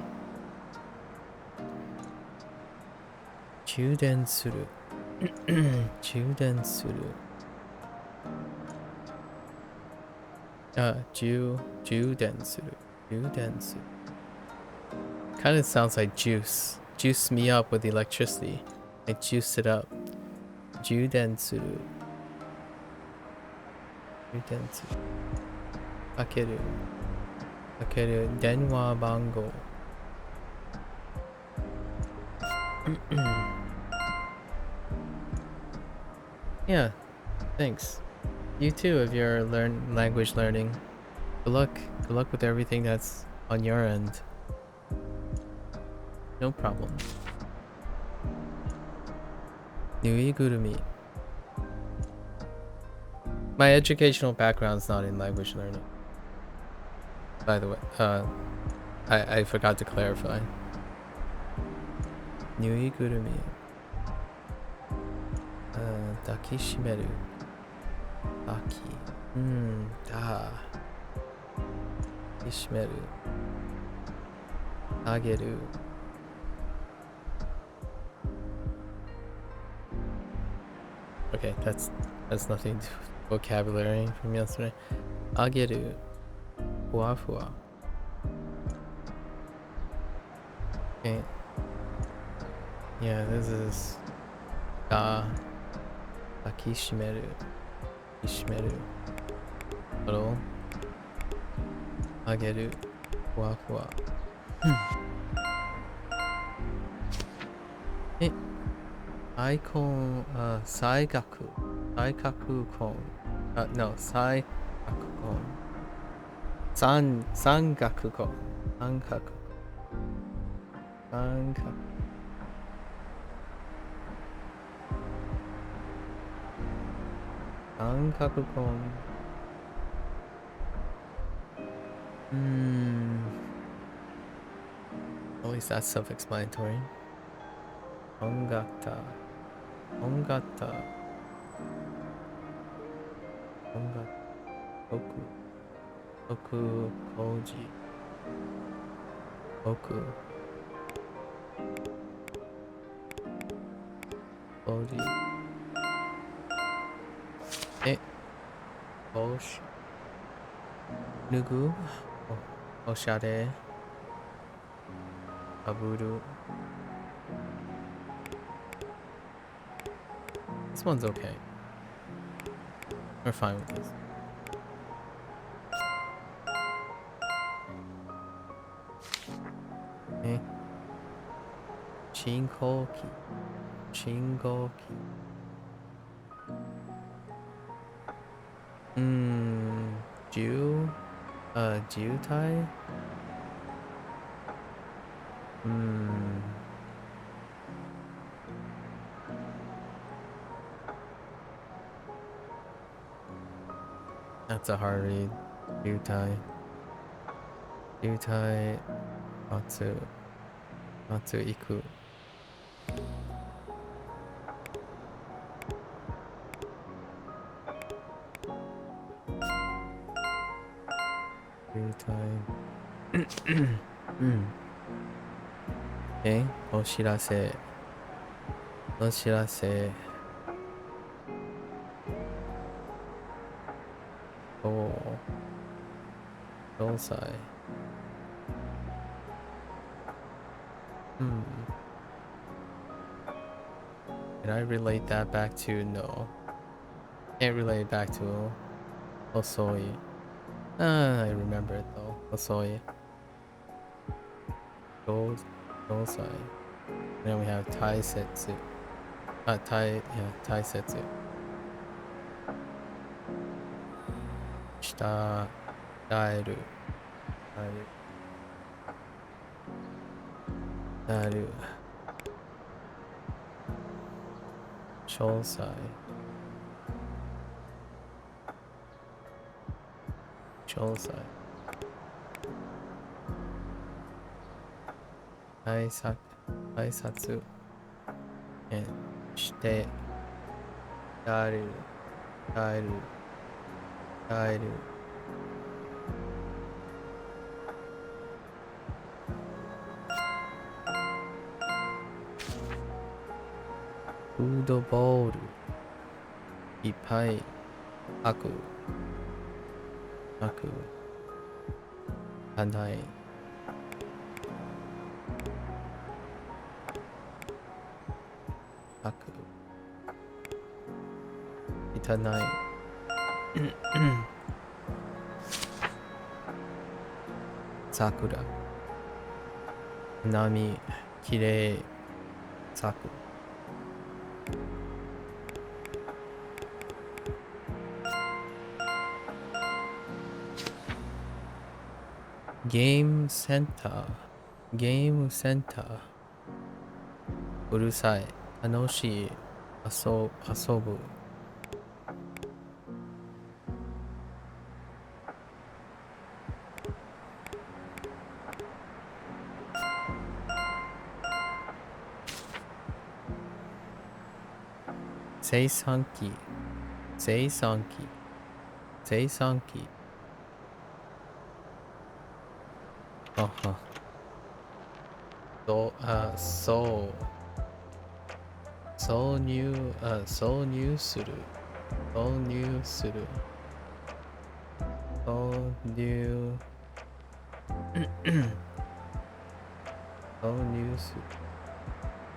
Chuden suru. Chuden suru. Juden suru. Juden suru. Kind of sounds like juice. Juice me up with electricity. I juice it up. Juden suru. Juden suru. Akeru. Akeru denwa bango. Yeah, thanks. You too if you're language learning. Good luck with everything that's on your end. No problem. Nuigurumi. My educational background's not in language learning. By the way, I forgot to clarify. Nuigurumi. Takishimeru. Taki. Da. Kishimeru. Ageru. Okay, that's nothing to vocabulary from yesterday. Ageru. Fuwa. Okay. Yeah, this is Akishimeru. Kishimeru. Little. Ageru. Fuwa. Hey. Icon Saigaku. Saikaku kon. No, Saigaku kon. Sangaku kon. Sangaku. 三角コン。At least that's self-explanatory. 音楽音楽音楽奥奥工事奥工事おし脱ぐおしゃれかぶる This one's okay. We're fine with this. Okay. 信号機信号機渋滞That's a hard read. 渋滞夏行く渋滞お知らせ詳細Can I relate that back to no? Can't relate it back to Osoi. I remember it though. Osoi. Gosai. Then we have Taisetsu. Taisetsu. Daeru. Shosai. 挨拶して帰るフードボールいっぱい吐くない吐く汚い桜波きれい咲くゲームセンターうるさい楽しい遊ぶ生産機挿入する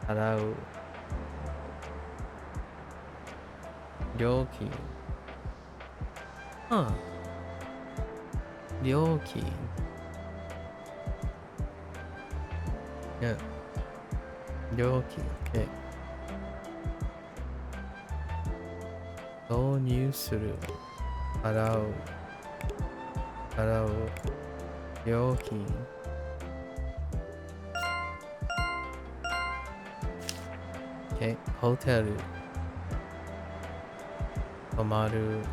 払う料金料金導入する払う料金ホテル Tomaru.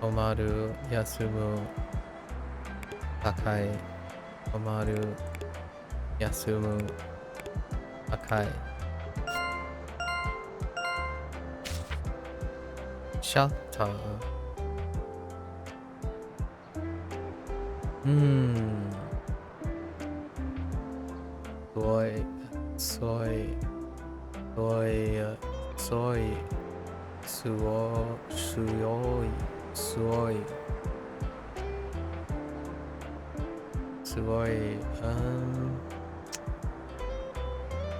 Tomaru. Yasumu. Takai. Tomaru. Yasumu. Takai. Shutter. Soy. Soy. Soy. Soy. Suoi. Suoi. Suoi.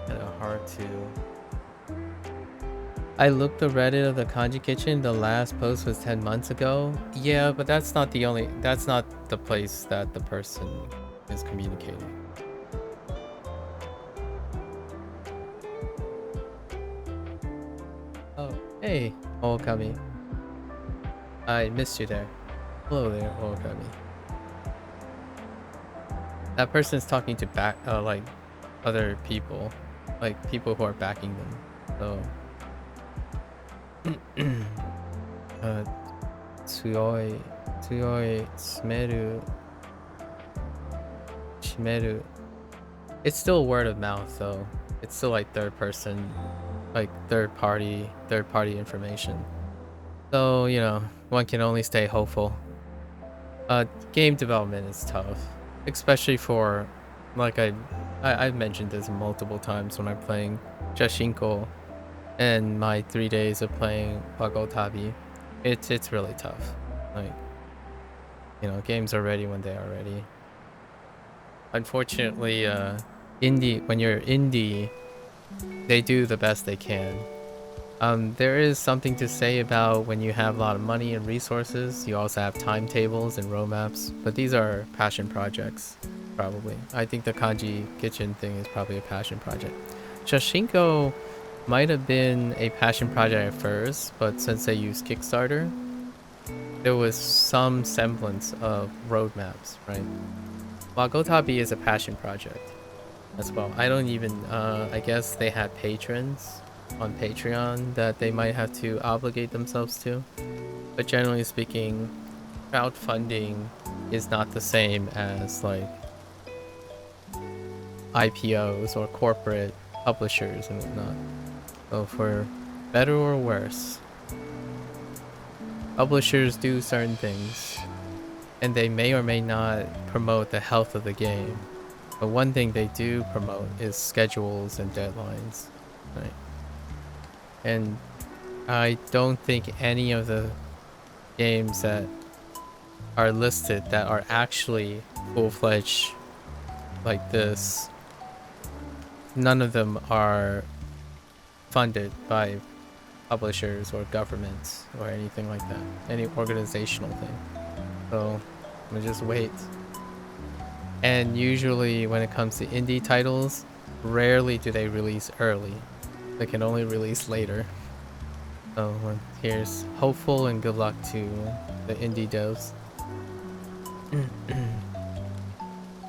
Kind of hard to. I looked the Reddit of the Kanji Kitchen. The last post was 10 months ago. Yeah, but that's not the only. That's not the place that the person is communicating. Oh, hey, Okami. I missed you there. Hello there, Okami. That person's talking to like other people, like people who are backing them. So. Tsuyoi shimeru. It's still word of mouth though. It's still like third person, like third party information. So, you know, one can only stay hopeful. Game development is tough, especially for, like I've mentioned this multiple times when I'm playing Shashingo and my 3 days of playing Wagotabi. It's really tough. Like, you know, games are ready when they are ready. Unfortunately, when you're indie, they do the best they can. There is something to say about when you have a lot of money and resources, you also have timetables and roadmaps, but these are passion projects, probably. I think the Kanji Kitchen thing is probably a passion project. Shashinko might have been a passion project at first, but since they use Kickstarter, there was some semblance of roadmaps, right? Wagotabi is a passion project as well. I don't even, I guess they had patrons on Patreon that they might have to obligate themselves to. But generally speaking, crowdfunding is not the same as like IPOs or corporate publishers and whatnot. So for better or worse, publishers do certain things and they may or may not promote the health of the game. But one thing they do promote is schedules and deadlines, right? And I don't think any of the games that are listed that are actually full-fledged like this, none of them are funded by publishers or governments or anything like that, any organizational thing. So I'm gonna just wait. And usually when it comes to indie titles, rarely do they release early. They can only release later. So here's hopeful and good luck to the indie devs.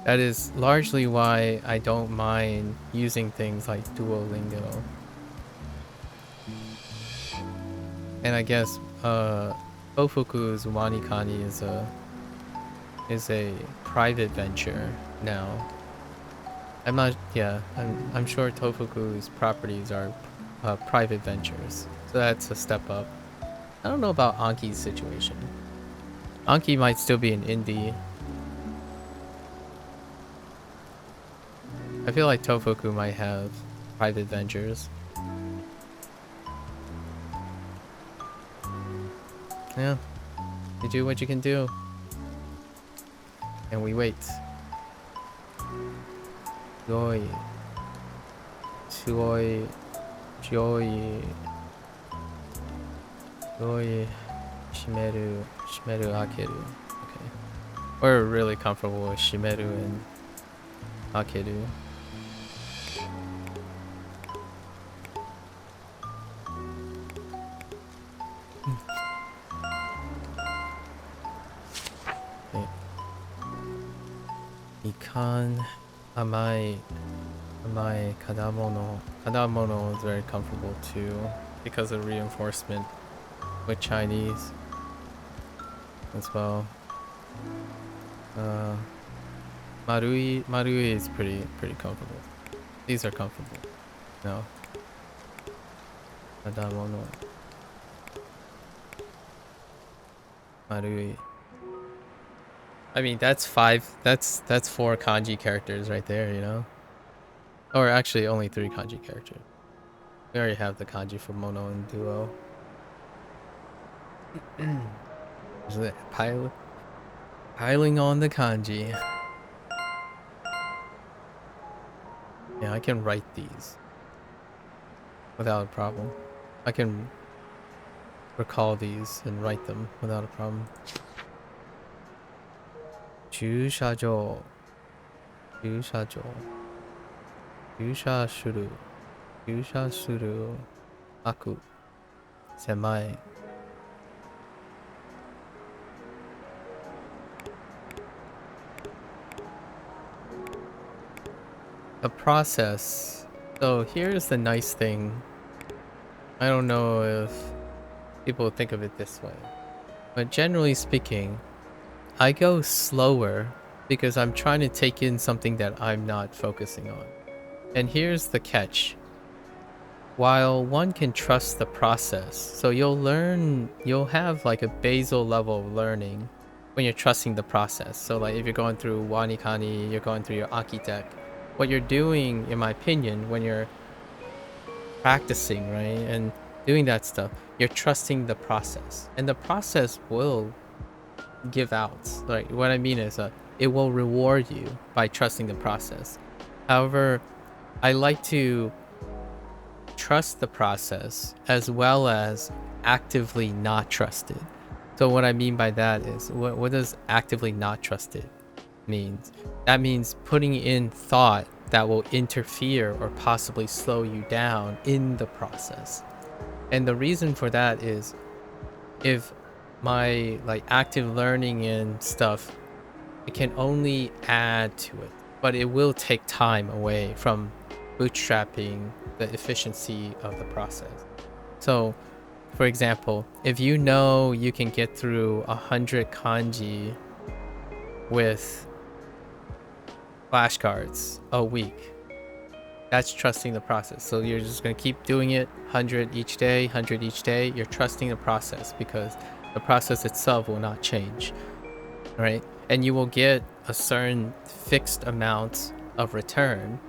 That is largely why I don't mind using things like Duolingo. And I guess Ofuku's Wanikani is a private venture now. I'm sure Tofuku's properties are private ventures, so that's a step up. I don't know about Anki's situation. Anki might still be an indie. I feel like Tofuku might have private ventures. Yeah, you do what you can do. And we wait. Joy. Joy. Joy. Joy. Shimeru. Shimeru Akeru. Okay. We're really comfortable with Shimeru and Akeru. Ikan amai kadamono. Kadamono is very comfortable too. because of reinforcement with Chinese as well. Marui is pretty comfortable. These are comfortable. No. Adamono. Marui. I mean, that's 4 kanji characters right there, you know? Or actually only 3 kanji characters. We already have the kanji for mono and duo. Piling on the kanji. Yeah, I can write these without a problem. I can recall these and write them without a problem. 駐車場駐車場駐車する駐車する悪狭い A process. So here's the nice thing. I don't know if people think of it this way, but generally speaking, I go slower because I'm trying to take in something that I'm not focusing on. And here's the catch. While one can trust the process, so you'll have like a basal level of learning when you're trusting the process. So like if you're going through Wanikani, you're going through your Architect, what you're doing, in my opinion, when you're practicing, right, and doing that stuff, you're trusting the process. And the process will give out. Like what I mean is it will reward you by trusting the process. However, I like to trust the process as well as actively not trust it. So what I mean by that is, what does actively not trust it mean? That means putting in thought that will interfere or possibly slow you down in the process. And the reason for that is, if my like active learning and stuff, it can only add to it, but it will take time away from bootstrapping the efficiency of the process. So for example, if you know you can get through 100 kanji with flashcards a week, that's trusting the process. So you're just going to keep doing it 100 each day, 100 each day. You're trusting the process because the process itself will not change, right? And you will get a certain fixed amount of return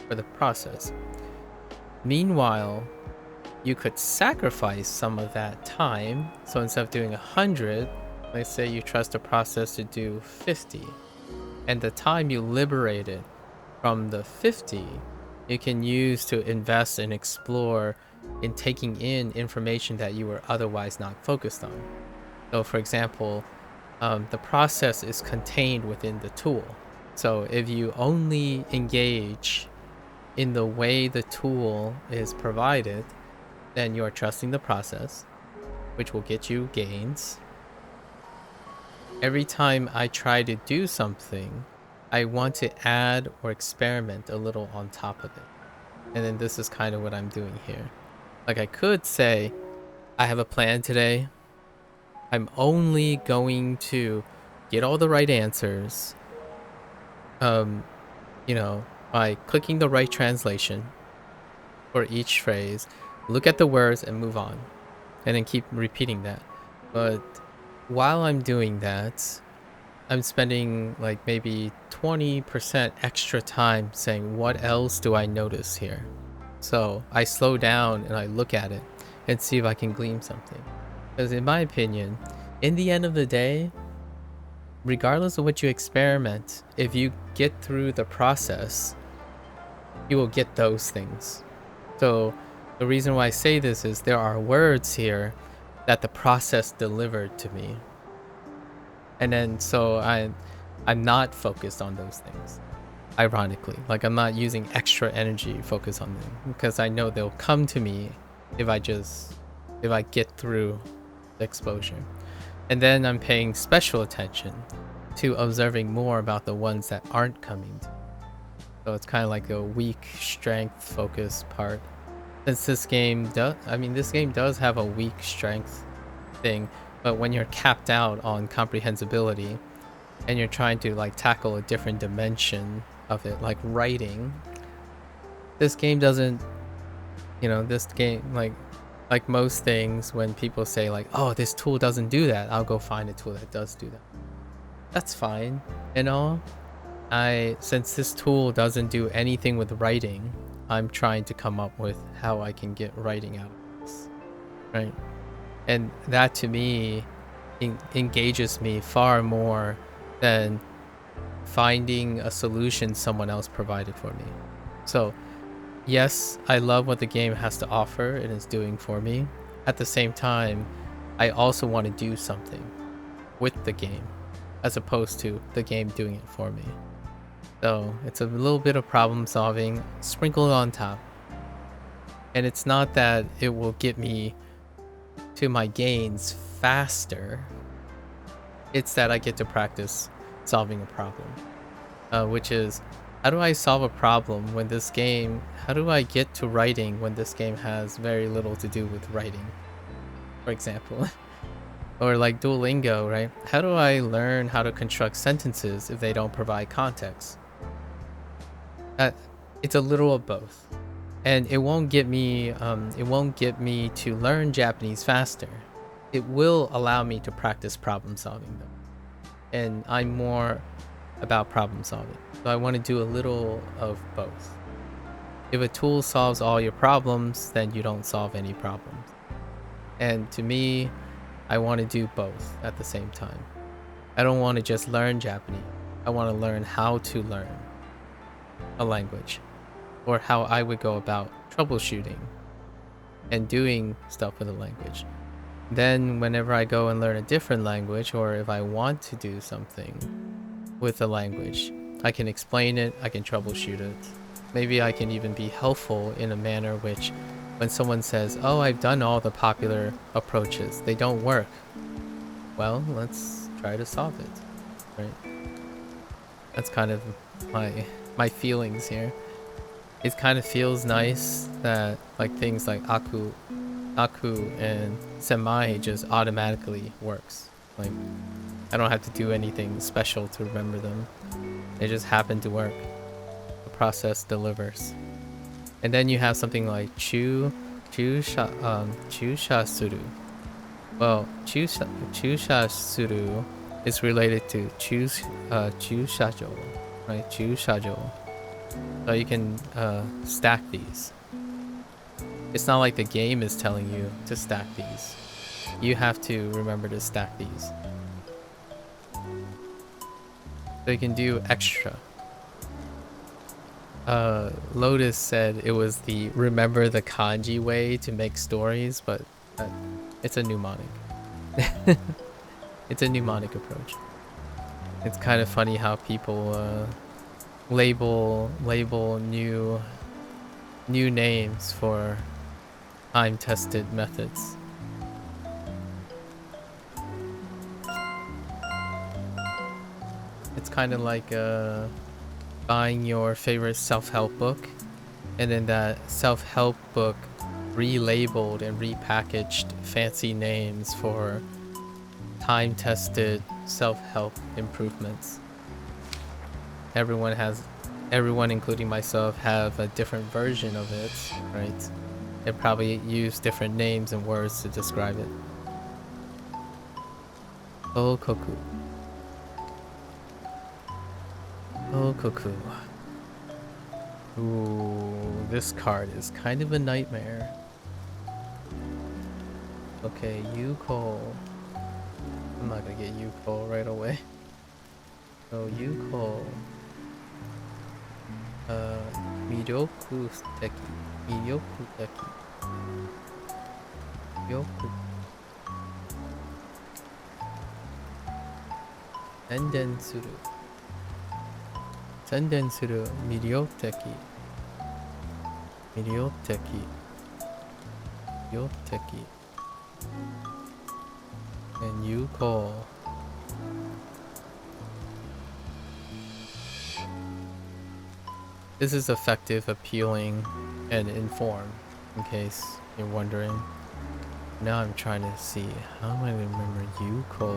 for the process. Meanwhile, you could sacrifice some of that time. So instead of doing 100, let's say you trust the process to do 50, and the time you liberated from the 50 you can use to invest and explore in taking in information that you were otherwise not focused on. So for example, the process is contained within the tool. So if you only engage in the way the tool is provided, then you are trusting the process, which will get you gains. Every time I try to do something, I want to add or experiment a little on top of it. And then this is kind of what I'm doing here. Like I could say, I have a plan today. I'm only going to get all the right answers, you know, by clicking the right translation for each phrase, look at the words and move on, and then keep repeating that. But while I'm doing that, I'm spending like maybe 20% extra time saying, what else do I notice here? So I slow down and I look at it and see if I can glean something. Because in my opinion, in the end of the day, regardless of what you experiment, if you get through the process, you will get those things. So the reason why I say this is there are words here that the process delivered to me. And then so I'm not focused on those things. Ironically, like I'm not using extra energy focus on them because I know they'll come to me if I get through the exposure. And then I'm paying special attention to observing more about the ones that aren't coming to me. So it's kind of like a weak strength focus part. Since this game does, I mean, this game does have a weak strength thing, but when you're capped out on comprehensibility and you're trying to like tackle a different dimension of it, like writing, this game doesn't, this game, like most things, when people say like, oh, this tool doesn't do that, I'll go find a tool that does do that. That's fine and all. Since this tool doesn't do anything with writing, I'm trying to come up with how I can get writing out of this, right? And that to me engages me far more than finding a solution someone else provided for me. So yes, I love what the game has to offer and is doing for me. At the same time, I also want to do something with the game as opposed to the game doing it for me. So it's a little bit of problem solving sprinkled on top. And it's not that it will get me to my gains faster. It's that I get to practice solving a problem. Which is, how do I solve a problem when this game... How do I get to writing when this game has very little to do with writing? For example. Or like Duolingo, right? How do I learn how to construct sentences if they don't provide context? It's a little of both, and it won't get me to learn Japanese faster. It will allow me to practice problem solving though, and I'm more about problem solving, so I want to do a little of both. If a tool solves all your problems, then you don't solve any problems, and to me, I want to do both at the same time. I don't want to just learn Japanese. I want to learn how to learn a language, or how I would go about troubleshooting and doing stuff with a language. Then whenever I go and learn a different language, or if I want to do something with a language, I can explain it, I can troubleshoot it. Maybe I can even be helpful in a manner which, when someone says, oh, I've done all the popular approaches, they don't work. Well, let's try to solve it, right? That's kind of my feelings here. It kind of feels nice that like things like aku and senmai just automatically works. Like I don't have to do anything special to remember them. They just happen to work. The process delivers. And then you have something like chusha suru. Well, chusha suru is related to chushajo. Right, chushajo. So you can stack these. It's not like the game is telling you to stack these. You have to remember to stack these. So you can do extra. Lotus said it was the remember the kanji way to make stories, but it's a mnemonic. It's a mnemonic approach. It's kind of funny how people label new names for time-tested methods. It's kind of like buying your favorite self-help book, and then that self-help book relabeled and repackaged fancy names for time-tested self-help improvements. Everyone including myself have a different version of it, right? They probably use different names and words to describe it. Okoku. Okoku. Ooh, this card is kind of a nightmare. Okay, Yuko. I'm not gonna get Yuko right away. So Yuko. Miroku teki. Miroku teki. Yoku. Senden suru. Senden suru miryoteki. Miryoteki. Yoteki. And you call. This is effective, appealing, and informed. in case you're wondering. Now I'm trying to see how am I gonna remember Yuko.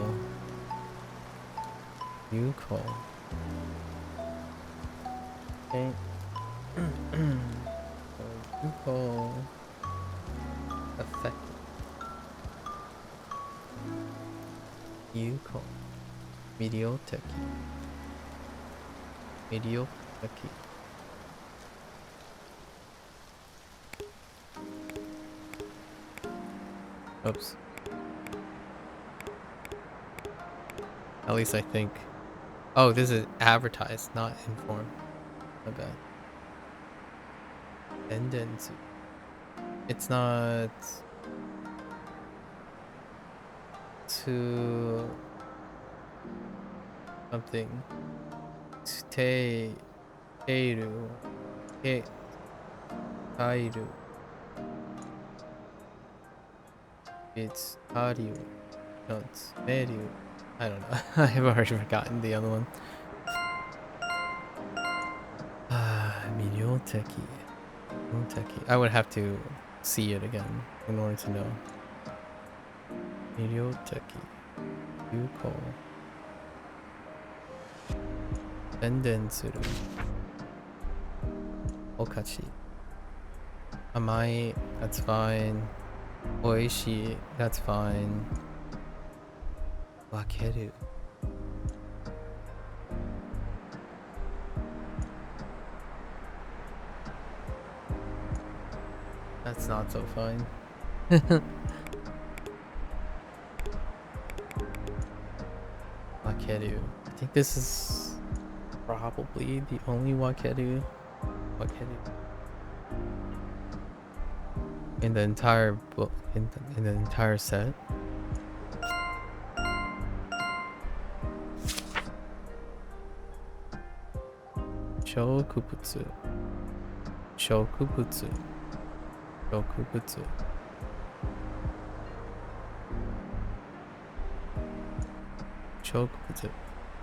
Yuko. Okay. So Yuko affected. Yuko. Medioteki. Medioteki. Oops. At least I think. Oh, this is advertised, not informed. My bad. Tendency. It's not to something. Teiru. Tairu. It's Tariu. No, it's Meriu. I don't know. I've already forgotten the other one. Medioteki. I would have to see it again in order to know. Medioteki. Yuko. Senden suru. Okachi. Amai, that's fine. Oishi, that's fine. Wakeru. That's not so fine. Wakeru. I think this is probably the only Wakeru. In the entire book, in the entire set. Shokubutsu. Shokubutsu. Shokubutsu. Shokubutsu.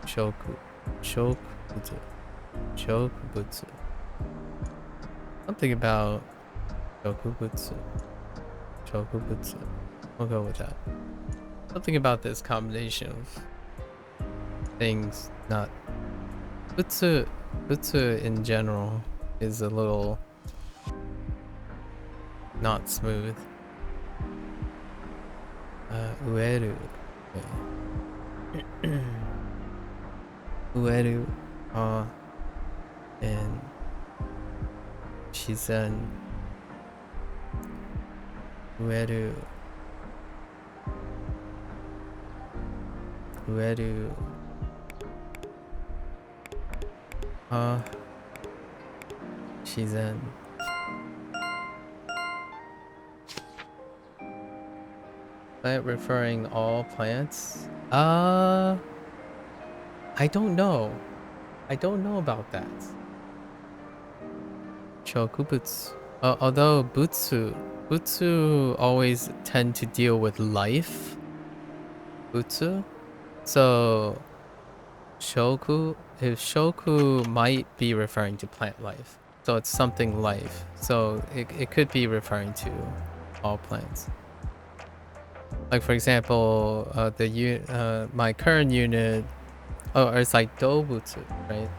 Shokubutsu. Shokubutsu. Something about Shokubutsu. Shokubutsu. We'll go with that. Something about this combination of things, not Butsu in general is a little not smooth. Ueru. Ueru. And Shizen. Ueru. Shizen. Plant referring all plants? I don't know. I don't know about that. Shokubutsu. Although Butsu always tend to deal with life. Butsu. So Shoku might be referring to plant life. So it's something life. So it could be referring to all plants. Like for example, my current unit, it's like Dobutsu, right?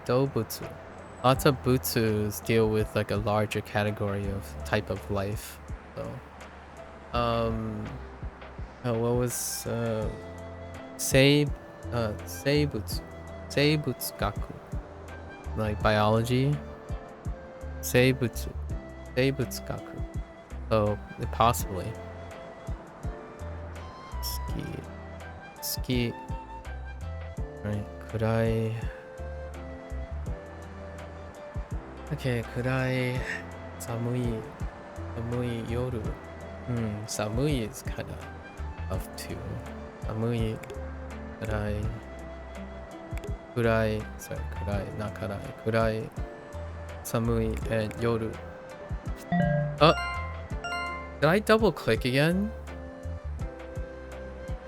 Dobutsu. Lots of butsus deal with like a larger category of type of life. So, what was Seibutsugaku, like biology. Seibutsugaku. So possibly. Ski. Right. Kurai. Okay, kurai. Samui yoru. Samui is kind of tough too. Samui. Kurai. Sorry, kurai, not karai. Kurai. Samui and yoru. Oh! Did I double click again?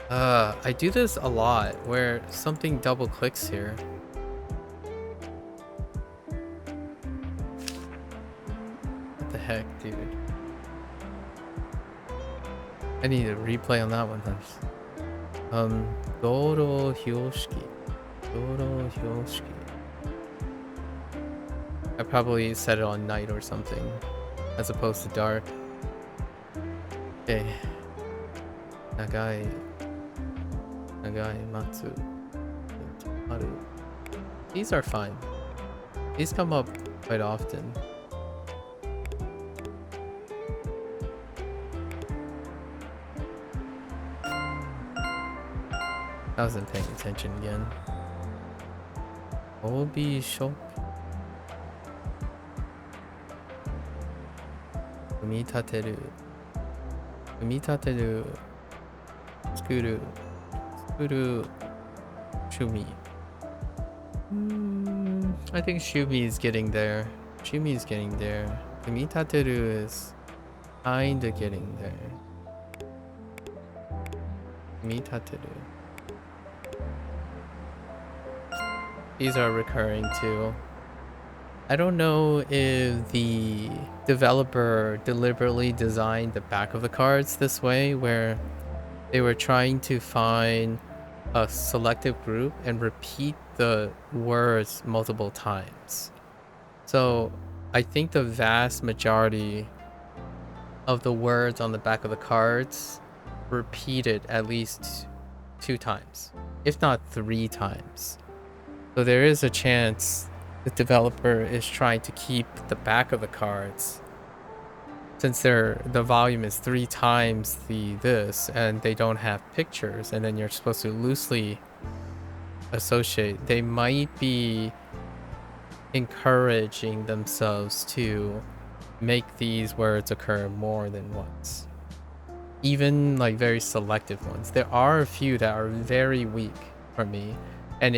I do this a lot where something double clicks here. What the heck, dude? I need a replay on that one. Doro Hyoshiki. Doro Hyoshiki. I probably set it on night or something, as opposed to dark. Okay. Nagai Matsu. Haru. These are fine. These come up quite often. I wasn't paying attention again. Obi shop. Umitateru. Umitateru. Tsukuru. Tsukuru. Shumi. I think Shumi is getting there. Shumi is getting there. Umitateru is kinda getting there. Umitateru. These are recurring too. I don't know if the developer deliberately designed the back of the cards this way, where they were trying to find a selective group and repeat the words multiple times. So I think the vast majority of the words on the back of the cards repeated at least 2 times, if not 3 times. So there is a chance the developer is trying to keep the back of the cards, since the volume is 3 times this and they don't have pictures, and then you're supposed to loosely associate. They might be encouraging themselves to make these words occur more than once, even like very selective ones. There are a few that are very weak for me, and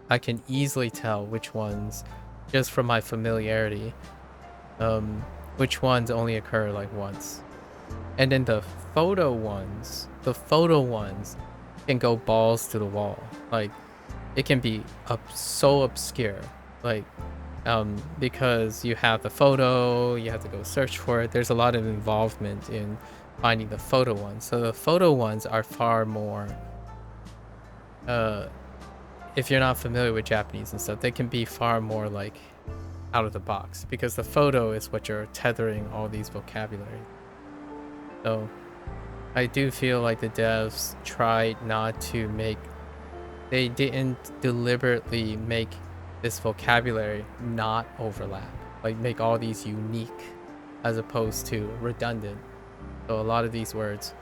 I can easily tell which ones, just from my familiarity, which ones only occur like once. And then the photo ones can go balls to the wall. Like, it can be so obscure, like because you have the photo, you have to go search for it. There's a lot of involvement in finding the photo ones. So the photo ones are far more if you're not familiar with Japanese and stuff, they can be far more like out of the box, because the photo is what you're tethering all these vocabulary. So I do feel like the devs tried not to they didn't deliberately make this vocabulary not overlap, like make all these unique as opposed to redundant. So a lot of these words,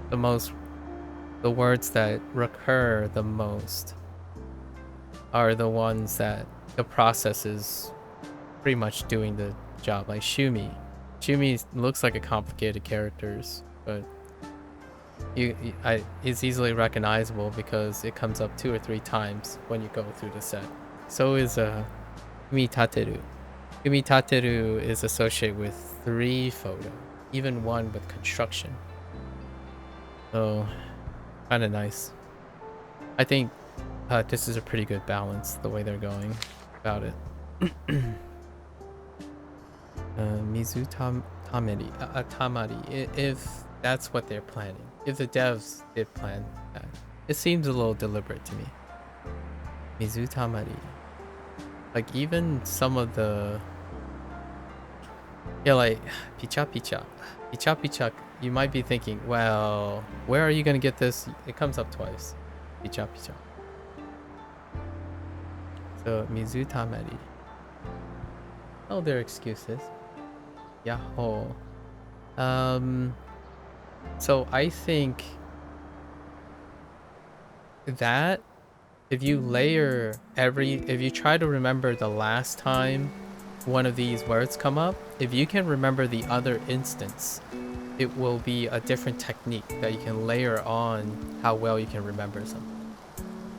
the words that recur the most are the ones that the process is pretty much doing the job. Like Shumi looks like a complicated characters, but it's easily recognizable because it comes up 2 or 3 times when you go through the set. So is Umitateru. Umitateru is associated with 3 photo, even 1 with construction. So kind of nice. I think this is a pretty good balance, the way they're going about it. Mizu Tamari, if that's what they're planning. If the devs did plan that. It seems a little deliberate to me. Mizu Tamari. Like, even some of the... Yeah, like, Picha Picha. Picha Picha, you might be thinking, well, where are you gonna get this? It comes up twice. Picha Picha. So, Mizu Tamari. Oh, there are excuses. Yahoo. So I think that if you try to remember the last time one of these words come up, if you can remember the other instance, it will be a different technique that you can layer on how well you can remember something.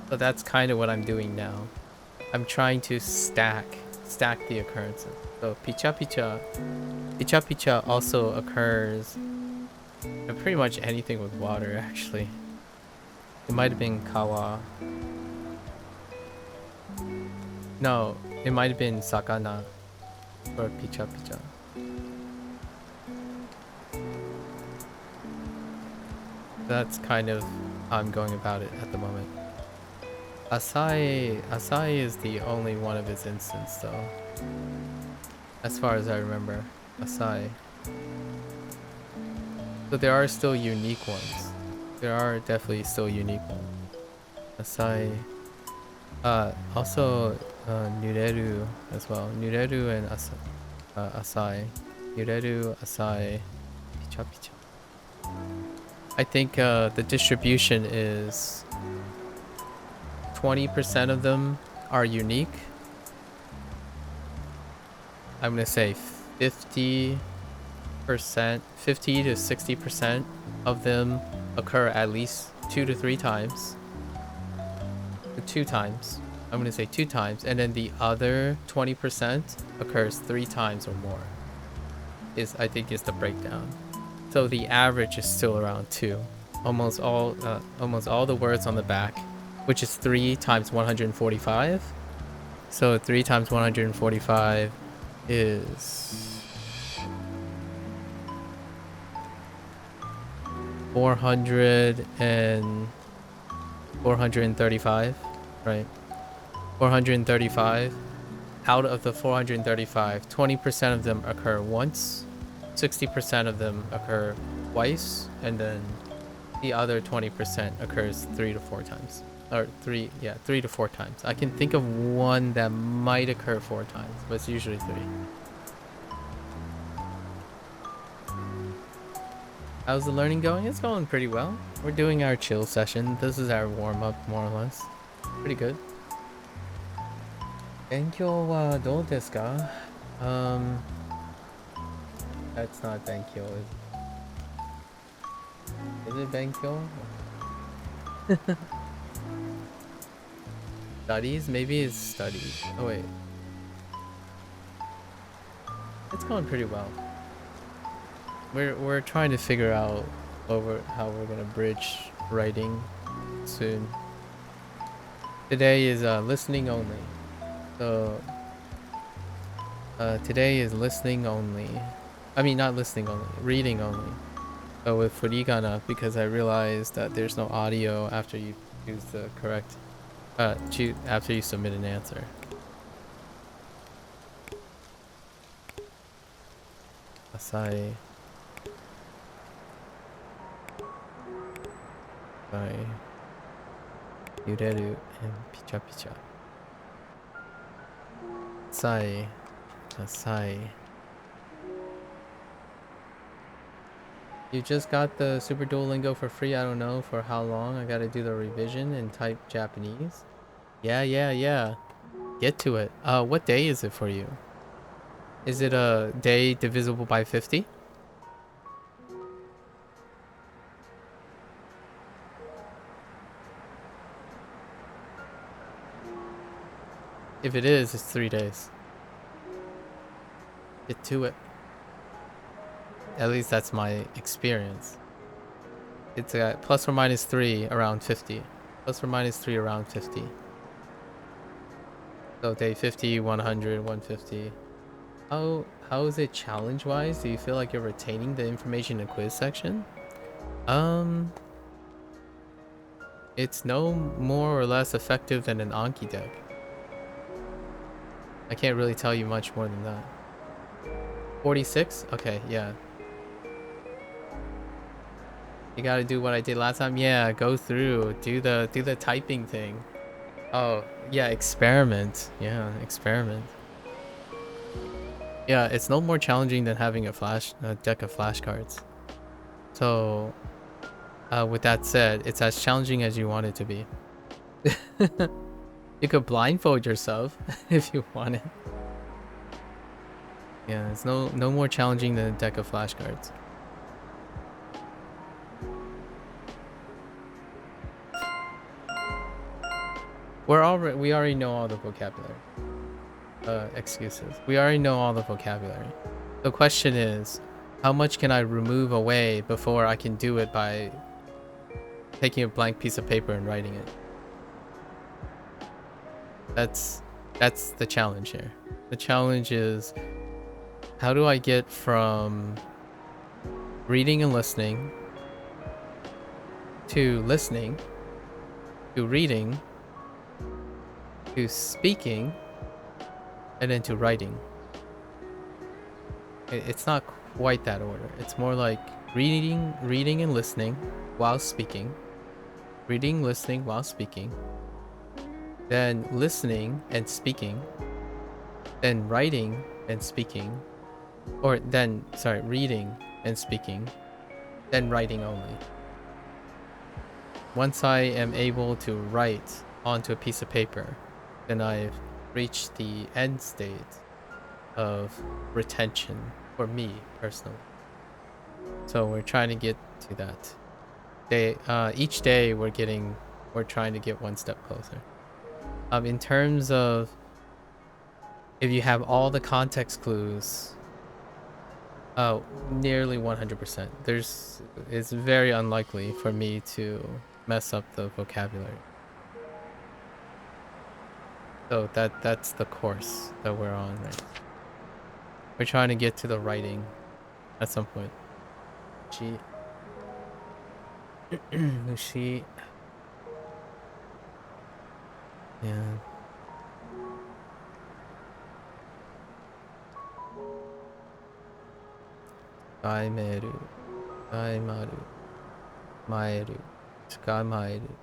So that's kind of what I'm doing now. I'm trying to stack the occurrences. So Picha Picha also occurs in pretty much anything with water, actually. It might have been Kawa. No, it might have been Sakana for Picha Picha. That's kind of how I'm going about it at the moment. Asai is the only one of its instance though. As far as I remember. Asai. So there are still unique ones. There are definitely still unique ones. Asai. Also Nureru as well. Nureru and Asai. Nureru, Asai, Picha Picha. I think the distribution is 20% of them are unique. I'm gonna say 50%, 50 to 60% of them occur at least 2 to 3 times. 2 times. I'm gonna say 2 times, and then the other 20% occurs 3 times or more. I think is the breakdown. So the average is still around 2. Almost all the words on the back, which is 3 times 145. So 3 times 145 is 435, right? 435. Out of the 435, 20% of them occur once, 60% of them occur twice, and then the other 20% occurs 3 to 4 times. Or 3 to 4 times. I can think of one that might occur 4 times, but it's usually 3. How's the learning going? It's going pretty well. We're doing our chill session. This is our warm-up, more or less. Pretty good. 勉強はどうですか? That's not 勉強. Is it 勉強? Studies? Maybe it's studies. Oh wait. It's going pretty well. We're trying to figure out how we're gonna bridge writing soon. Today is listening only. So today is listening only. I mean, not listening only, reading only. So with furigana, because I realized that there's no audio after you choose the correct after you submit an answer. Asai. Asai. Yureru and Picha Picha. Asai. Asai. You just got the Super Duolingo for free. I don't know for how long. I gotta do the revision and type Japanese. Yeah. Get to it. What day is it for you? Is it a day divisible by 50? If it is, it's 3 days. Get to it. At least that's my experience. It's plus or minus 3 around 50. Plus or minus 3 around 50. So day 50, 100, 150. How is it challenge-wise? Do you feel like you're retaining the information in the quiz section? It's no more or less effective than an Anki deck. I can't really tell you much more than that. 46? Okay, yeah. You gotta do what I did last time. Yeah, go through, do the typing thing. Oh, yeah, experiment. Yeah, experiment. Yeah, it's no more challenging than having a deck of flashcards. So, with that said, it's as challenging as you want it to be. You could blindfold yourself if you want it. Yeah, it's no more challenging than a deck of flashcards. We already know all the vocabulary. Excuses. We already know all the vocabulary. The question is, how much can I remove away before I can do it by taking a blank piece of paper and writing it? That's the challenge here. The challenge is, how do I get from reading and listening to listening, to reading, to speaking, and then to writing. It's not quite that order. It's more like reading and listening while speaking, reading, listening while speaking, then listening and speaking, then writing and speaking, or then, sorry, reading and speaking, then writing only. Once I am able to write onto a piece of paper, then I've reached the end state of retention for me personally. So we're trying to get to that. Each day we're trying to get one step closer. In terms of if you have all the context clues, nearly 100%. It's very unlikely for me to mess up the vocabulary. So that's the course that we're on right now. We're trying to get to the writing at some point. She yeah. Gaimeru, Gaimaru, Maeru, Skamaeru.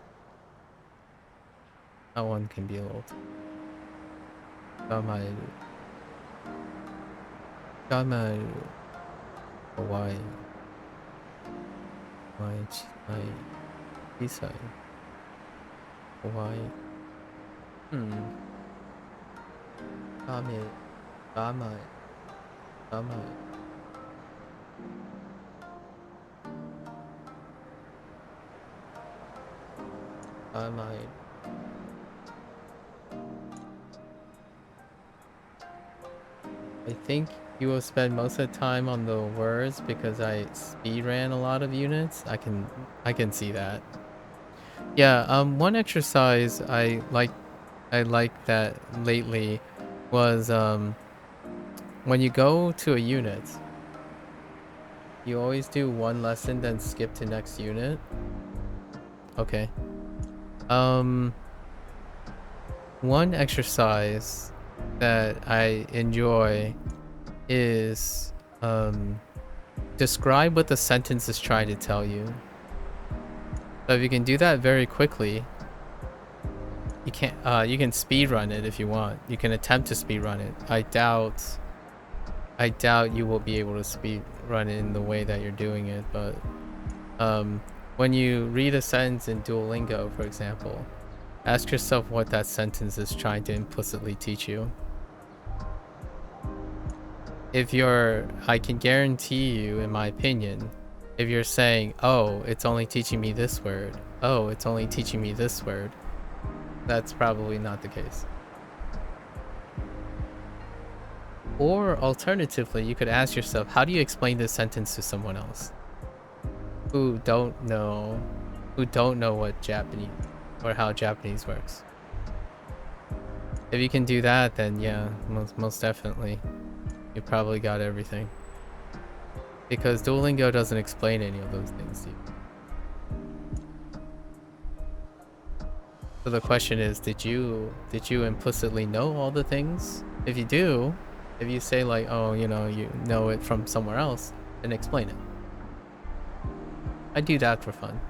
That one can be a little. Skamaeru, Skamaeru, Hawaii, Hawaii, Chai, Isai, Hawaii. Kame, Gamai, Gamai. I think you will spend most of the time on the words because I speed ran a lot of units. I can see that. Yeah, one exercise I like that lately was when you go to a unit, you always do one lesson then skip to next unit. Okay. One exercise that I enjoy is describe what the sentence is trying to tell you. So if you can do that very quickly, you can speed run it if you want. You can attempt to speed run it. I doubt you will be able to speed run it in the way that you're doing it, but when you read a sentence in Duolingo, for example, ask yourself what that sentence is trying to implicitly teach you. I can guarantee you, in my opinion, if you're saying, oh, it's only teaching me this word, oh, it's only teaching me this word, that's probably not the case. Or alternatively, you could ask yourself, how do you explain this sentence to someone else who don't know what Japanese or how Japanese works? If you can do that, then yeah, most definitely. You probably got everything. Because Duolingo doesn't explain any of those things to you. So the question is, did you implicitly know all the things? If you do, if you say like, oh, you know it from somewhere else, then explain it. I do that for fun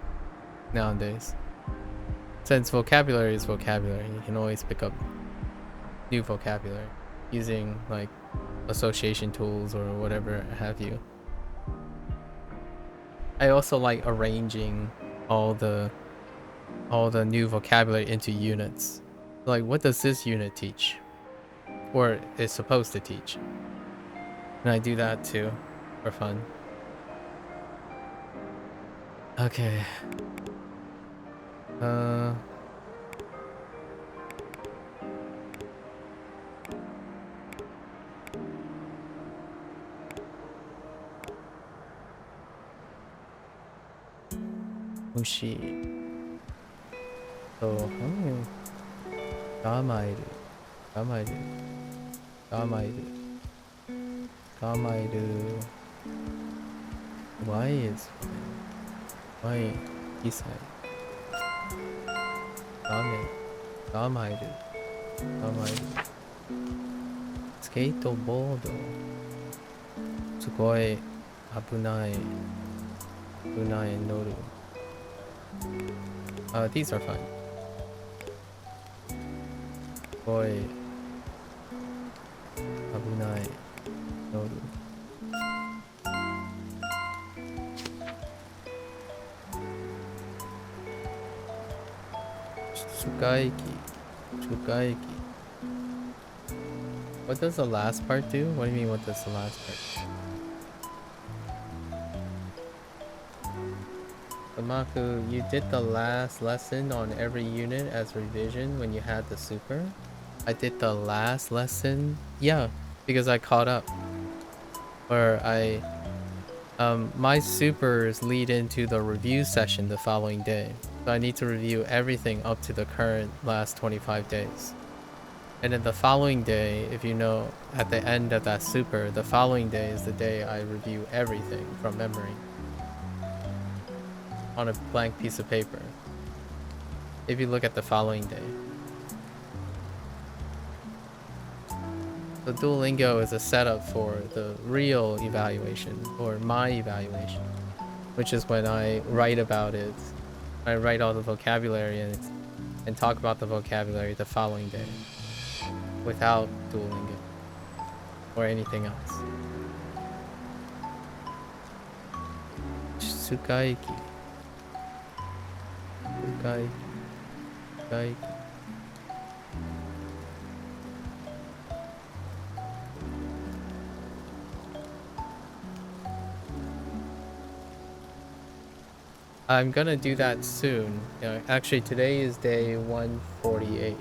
nowadays. Since vocabulary is vocabulary, you can always pick up new vocabulary using like association tools or whatever have you. I also like arranging all the new vocabulary into units. Like, what does this unit teach? Or is supposed to teach? And I do that too, for fun. Okay. Mushi. So, Gamairu. Why is Isai? Ramen. Gamairu. Gamairu. Skateboard. Sugoi. Abunai. Abunai noru. These are fine. Sugoi. Abunai noru. Tsukaiki. Tsukaiki. What does the last part do? What do you mean, what does the last part do? MAKU, you did the last lesson on every unit as revision when you had the super? I did the last lesson? Yeah, because I caught up. Or my supers lead into the review session the following day. So I need to review everything up to the current last 25 days. And then the following day, if you know, at the end of that super, the following day is the day I review everything from memory. On a blank piece of paper. If you look at the following day. The Duolingo is a setup for the real evaluation, or my evaluation. Which is when I write about it. I write all the vocabulary and talk about the vocabulary the following day. Without Duolingo. Or anything else. Tsukaiki. Tsukaiki. Tsukaiki. I'm gonna do that soon. Actually, today is day 148.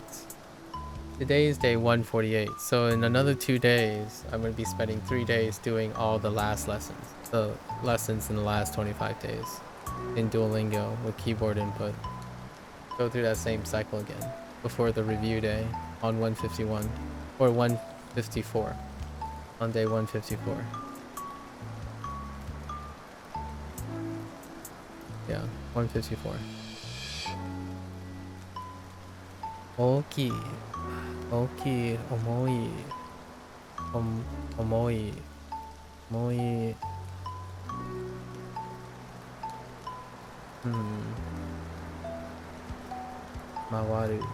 Today is day 148. So in another 2 days, I'm gonna be spending 3 days doing all the last lessons. The lessons in the last 25 days. In Duolingo with keyboard input. Go through that same cycle again. Before the review day on 151. Or 154. On day 154. Yeah, 154. Oki. Oki. Omoi. Omoi. Omoi. Mawaru.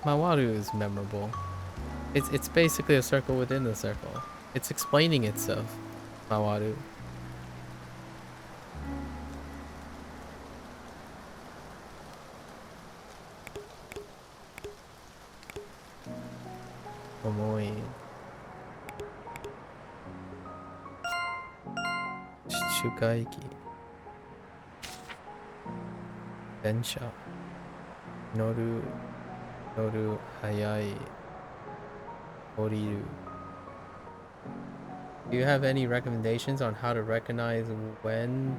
Mawaru is memorable. It's basically a circle within the circle. It's explaining itself. Mawaru. Omoi. Shukaiki. Densha. Noru. Noru hayai. Oriru. Do you have any recommendations on how to recognize when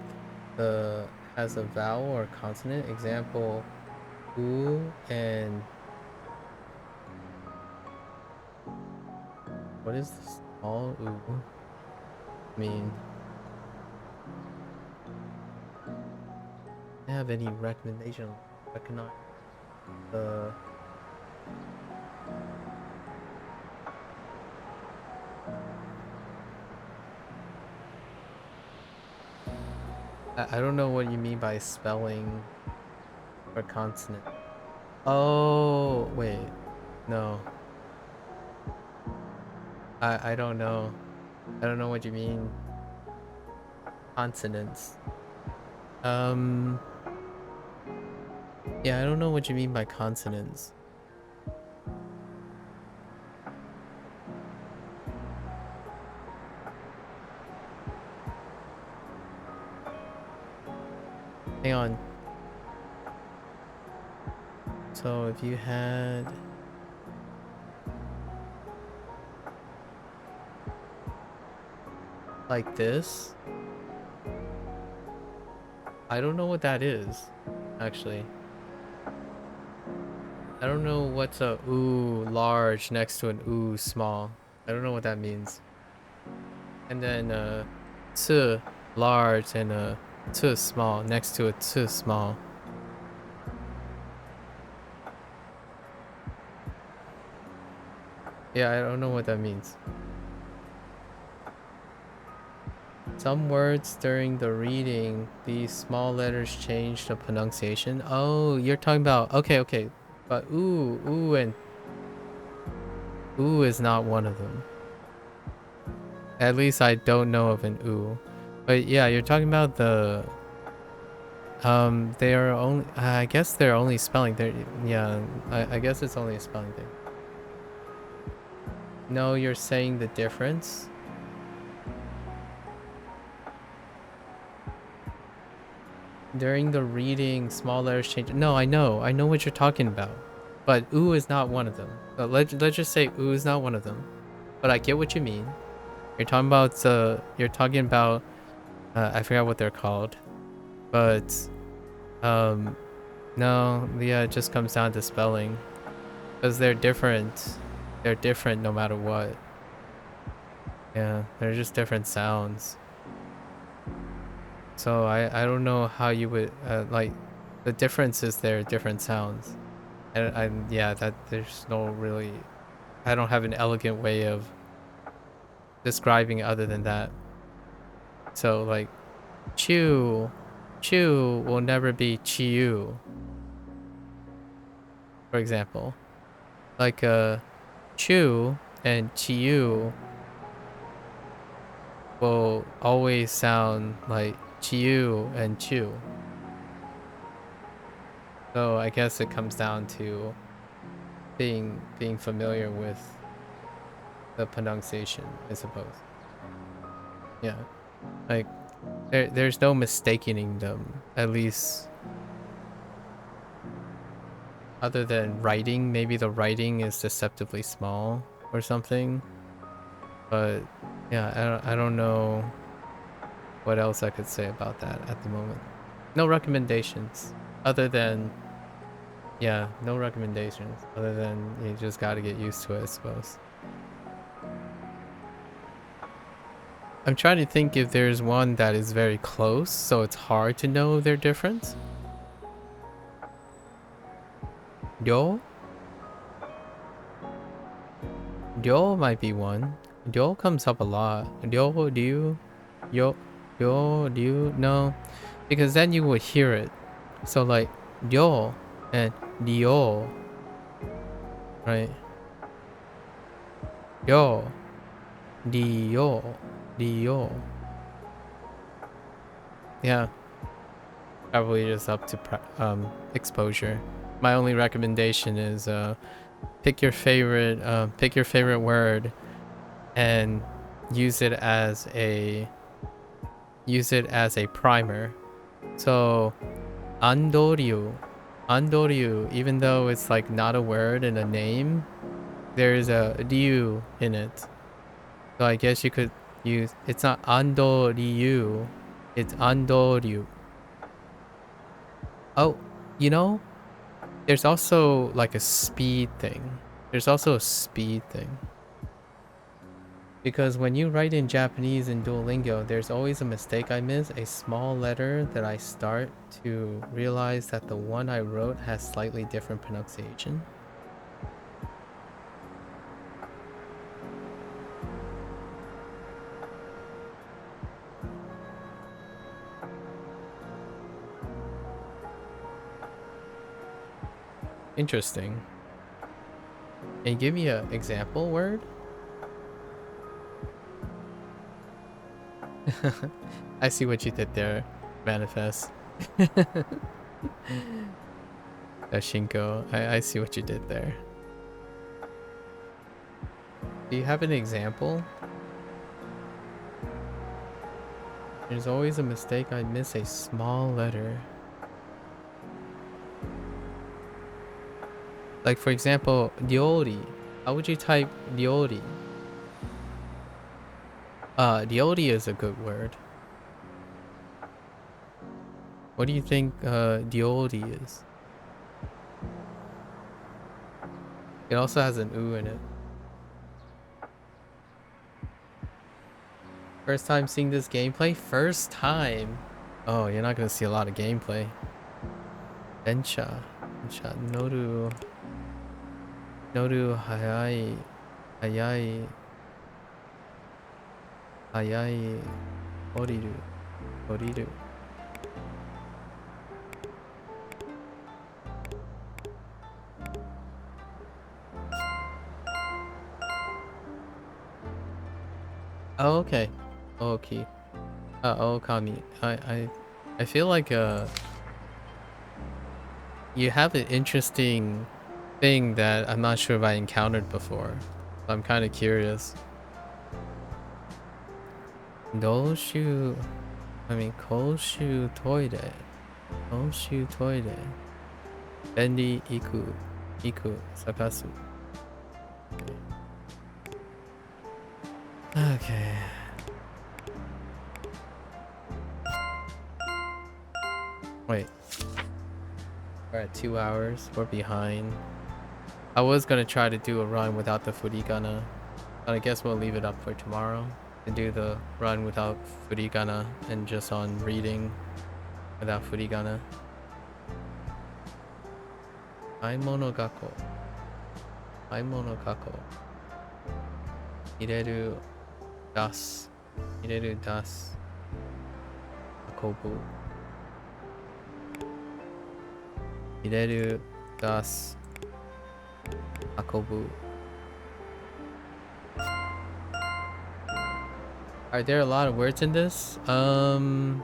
the has a vowel or consonant? Example, u and what is this? All u mean? Do you have any recommendation on recognize the I don't know what you mean by spelling or consonant. Oh, wait. No. I don't know. I don't know what you mean. Consonants. Yeah, I don't know what you mean by consonants. Hang on. So if you had like this, I don't know what that is, actually. I don't know what's a ooh large next to an ooh small. I don't know what that means. And then t large and t small next to a t small. Yeah, I don't know what that means. Some words during the reading, these small letters change the pronunciation. Oh, you're talking about, okay. But ooh, and ooh is not one of them. At least I don't know of an ooh. But yeah, you're talking about the, they are only, I guess they're only spelling. Yeah, I guess it's only a spelling thing. No, you're saying the difference. During the reading, small letters change. No, I know what you're talking about. But ooh is not one of them. Let's just say ooh is not one of them. But I get what you mean. You're talking about I forgot what they're called. But no, yeah, it just comes down to spelling. Because they're different. They're different no matter what. Yeah, they're just different sounds. So I don't know how you would like the difference is they're different sounds. And yeah, that there's no really, I don't have an elegant way of describing it other than that. So like chew will never be chew, for example. Like chew and chew will always sound like chew and chew. So I guess it comes down to being familiar with the pronunciation, I suppose. Yeah. Like there's no mistaking them, at least other than writing. Maybe the writing is deceptively small or something. But yeah, I don't know what else I could say about that at the moment. No recommendations other than, yeah, no recommendations other than you just got to get used to it, I suppose. I'm trying to think if there's one that is very close, so it's hard to know their difference. Yo? Yo might be one. Yo comes up a lot. Yo, do you? Yo, do you? No. Because then you would hear it. So like, yo and dio, right? Yo, dio. Yeah, probably just up to exposure. My only recommendation is pick your favorite word and use it as a primer. So andoryu, even though it's like not a word and a name, there's a ryu in it. So I guess you could use, it's not andoryu, it's andoryu. Oh, you know, there's also like a speed thing. Because when you write in Japanese in Duolingo, there's always a mistake I miss, a small letter that I start to realize that the one I wrote has slightly different pronunciation. Interesting. Can you give me an example word? I see what you did there, Manifest. Shashingo, I see what you did there. Do you have an example? There's always a mistake, I miss a small letter. Like for example, ryori. How would you type ryori? Ryori is a good word. What do you think ryori is? It also has an U in it. First time seeing this gameplay? First time! Oh, you're not gonna see a lot of gameplay. Bensha. Noru hayai. Hayai. Hayai. Oriru. Oriru. Oh, okay. Okay. Okami. I feel like you have an interesting thing that I'm not sure if I encountered before. I'm kind of curious. Doshu, I mean Koshu toire. Koshu toire. Bendi iku sakasu. Okay. Wait. We're at 2 hours. We're behind. I was gonna try to do a run without the furigana, but I guess we'll leave it up for tomorrow to do the run without furigana and just on reading without furigana. Aimono gakko. Aimono gakko. Ireru das. Ireru das. Akobu. Ireru das. Akobu. Are there a lot of words in this? No,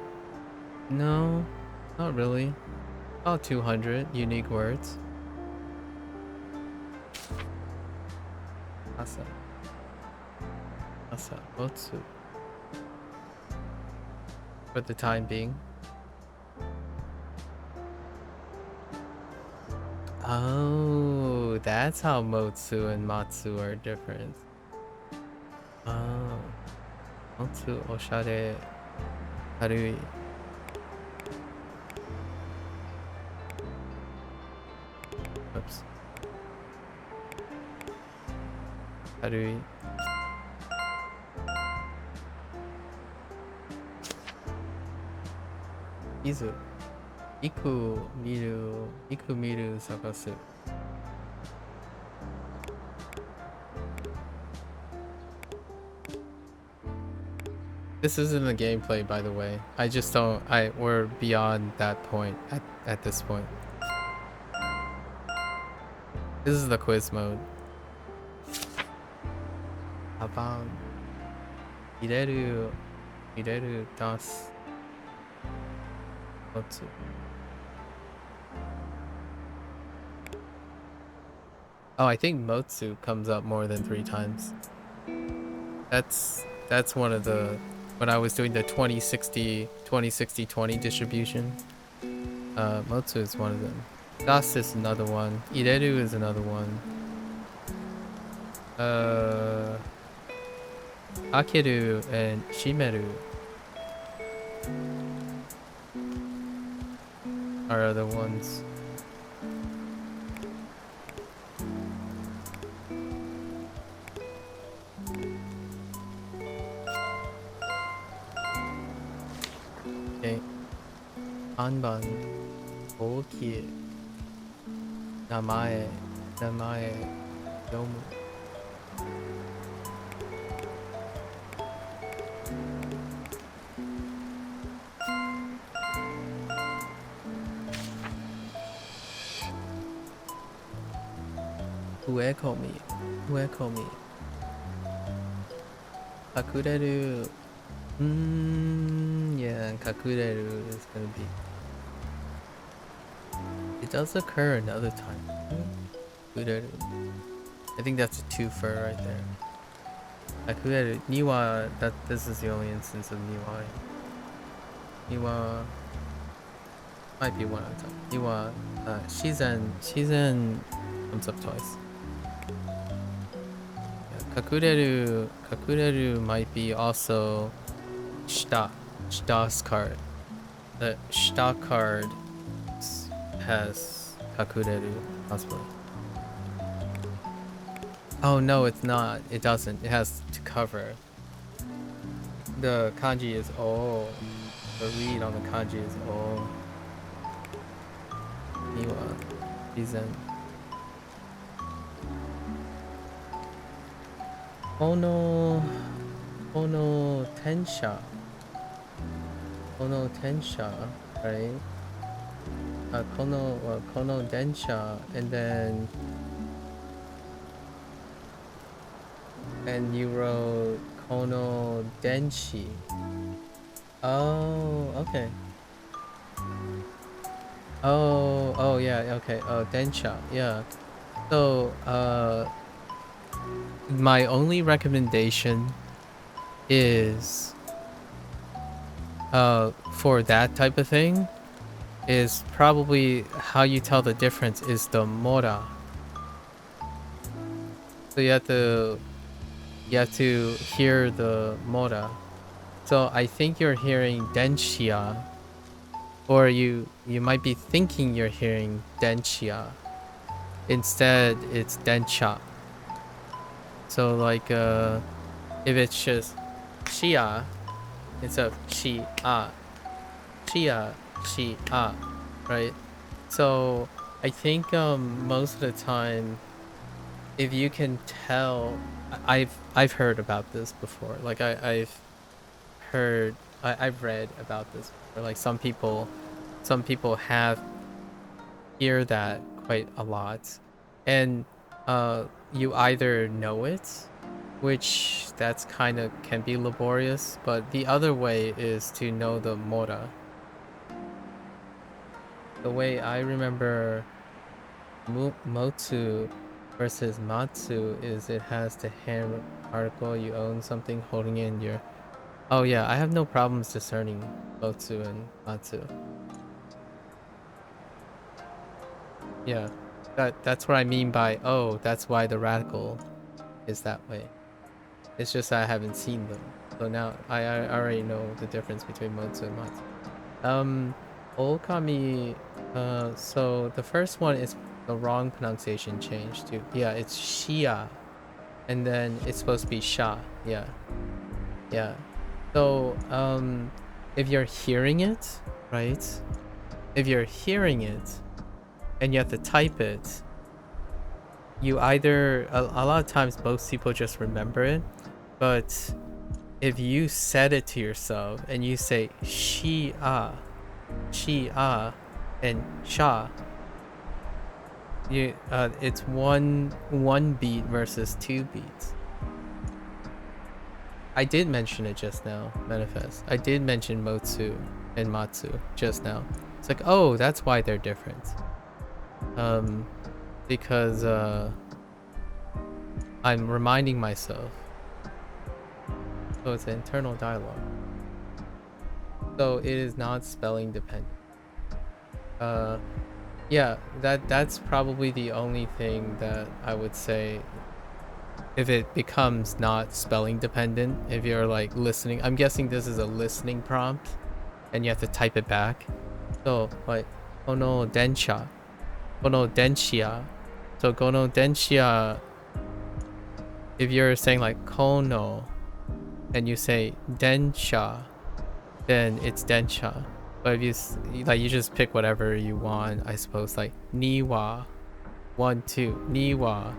not really. About 200 unique words. Asa. Asa. Otsu. For the time being. Oh, that's how Motsu and Matsu are different. Oh. Motsu, oshare, harui. Oops. Harui. Izu. Iku miru sakasu. This isn't the gameplay, by the way. I just don't. We're beyond that point at this point. This is the quiz mode. Aban. Ireru das. Otsu. Oh, I think Motsu comes up more than 3 times. That's one of the, when I was doing the 20-60-20 distribution. Motsu is one of them. Das is another one. Ireru is another one. Akeru and Shimeru are other ones. Okay. Anban. Okie. Namae. Yomu. Uekomi. Kakureru. Yeah, kakureru is gonna be. It does occur another time. Kakureru. I think that's a twofer right there. Kakureru. Niwa. This is the only instance of Niwa. Niwa. Might be one at a time. Niwa. Shizen comes up twice. Kakureru might be also Shita's card. The Shita card has Kakureru possibly. Oh no, it's not. It doesn't. It has to cover. The kanji is O. The read on the kanji is O. Niwa. Shizen. Kono Tensha. Kono Tensha, right? Kono Densha, and you wrote Kono Denshi. Oh, okay. Oh, yeah, okay. Oh, Densha, yeah. So, my only recommendation is, for that type of thing, is probably how you tell the difference is the mora. So you have to hear the mora. So I think you're hearing denshia, or you might be thinking you're hearing denshia. Instead, it's densha. So like if it's just shia instead of shia, right? So I think most of the time, if you can tell, I've heard about this before. Like I've heard, I've read about this before. Like some people have hear that quite a lot, and you either know it, which that's kind of can be laborious, but the other way is to know the mora. The way I remember motu versus matsu is it has the hand article, you own something holding it in your... Oh yeah, I have no problems discerning motu and matsu. Yeah, that's what I mean by, oh, that's why the radical is that way. It's just I haven't seen them. So now I already know the difference between motu and matsu. Okami, so the first one is the wrong pronunciation change to, yeah, it's Shia, and then it's supposed to be Sha, yeah. Yeah. So, if you're hearing it, right? If you're hearing it, and you have to type it, you either, a lot of times most people just remember it, but if you said it to yourself and you say Shia, and Sha, you it's one beat versus 2 beats. I did mention it just now, Manifest. I did mention Motsu and Matsu just now. It's like, oh, that's why they're different. Because I'm reminding myself. So it's an internal dialogue. So it is not spelling dependent. Yeah, that's probably the only thing that I would say. If it becomes not spelling dependent, if you're like listening, I'm guessing this is a listening prompt and you have to type it back. So like kono densha, kono denshia. So kono denshia, if you're saying like kono and you say densha, then it's densha. But if you just pick whatever you want, I suppose, like niwa, 1 2 niwa.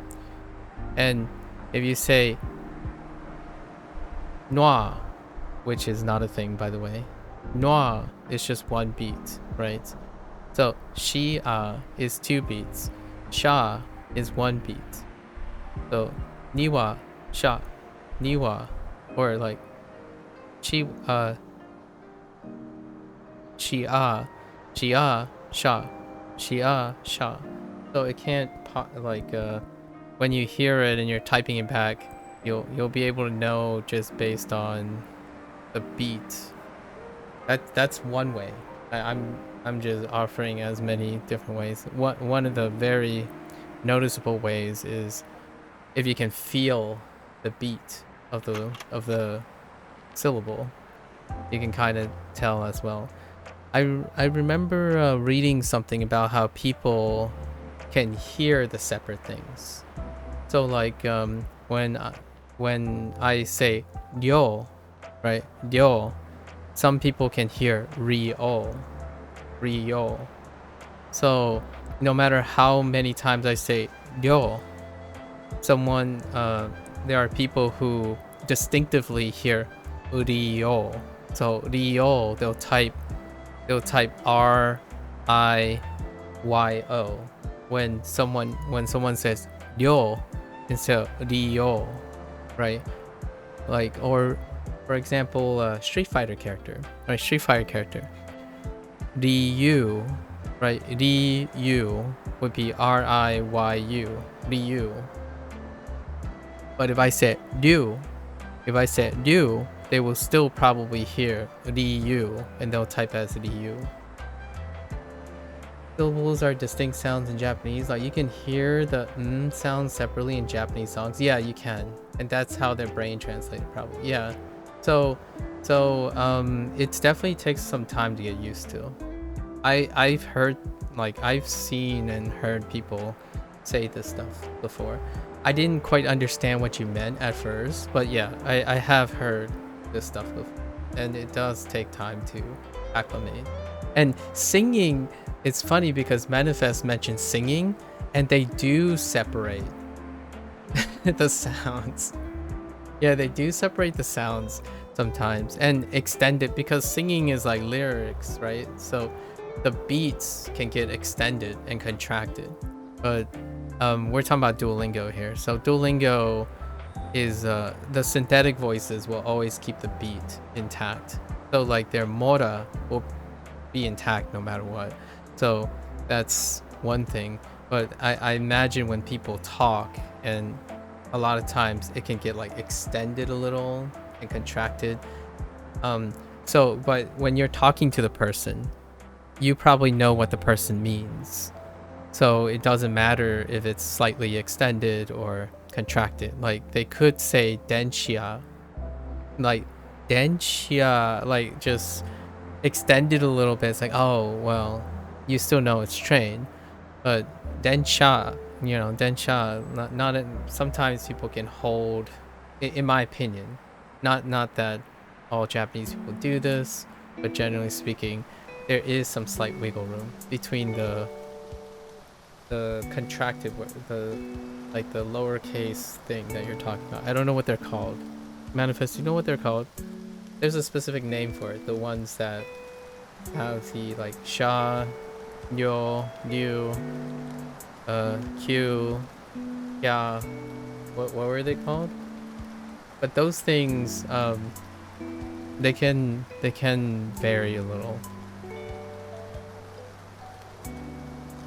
And if you say noir, which is not a thing, by the way, noir is just 1 beat, right? So shia is 2 beats, sha is 1 beat. So niwa, sha, niwa, or like shia, sha, shia, sha. So it can't like when you hear it and you're typing it back, you'll be able to know just based on the beat. That's one way. I'm just offering as many different ways. One of the very noticeable ways is if you can feel the beat of the syllable, you can kind of tell as well. I remember reading something about how people can hear the separate things. So like when I say ryo, right? Ryo, some people can hear ryo. So no matter how many times I say ryo, someone there are people who distinctively hear Ryo. So Ryo, they'll type RIYO when someone says Ryo instead of Ryo, right? Like, or for example, Street Fighter character, right? Street Fighter character, Ryu, right? Ryu would be RIYU, Ryu. But if I said Ryu, they will still probably hear Ryu and they'll type as Ryu. Syllables are distinct sounds in Japanese. Like, you can hear the sound separately in Japanese songs. Yeah, you can, and that's how their brain translated probably. Yeah, so it definitely takes some time to get used to. I've heard, like, I've seen and heard people say this stuff before. I didn't quite understand what you meant at first, but yeah, I have heard this stuff before, and it does take time to acclimate. And singing, it's funny because Manifest mentioned singing, and they do separate the sounds. Yeah, they do separate the sounds sometimes and extend it, because singing is like lyrics, right? So the beats can get extended and contracted. But we're talking about Duolingo here. So Duolingo is the synthetic voices will always keep the beat intact. So like their mora will be intact no matter what. So that's one thing. But I imagine when people talk, and a lot of times it can get like extended a little and contracted. But when you're talking to the person, you probably know what the person means. So it doesn't matter if it's slightly extended or contracted. Like they could say denshia, like just extended a little bit. It's like, oh well, you still know it's train. But densha, not sometimes people can hold, in my opinion, not that all Japanese people do this, but generally speaking, there is some slight wiggle room between the contracted, the lowercase thing that you're talking about. I don't know what they're called. Manifest, you know what they're called? There's a specific name for it. The ones that have the like sha, yo, liu, q, ya. What were they called? But those things, they can vary a little.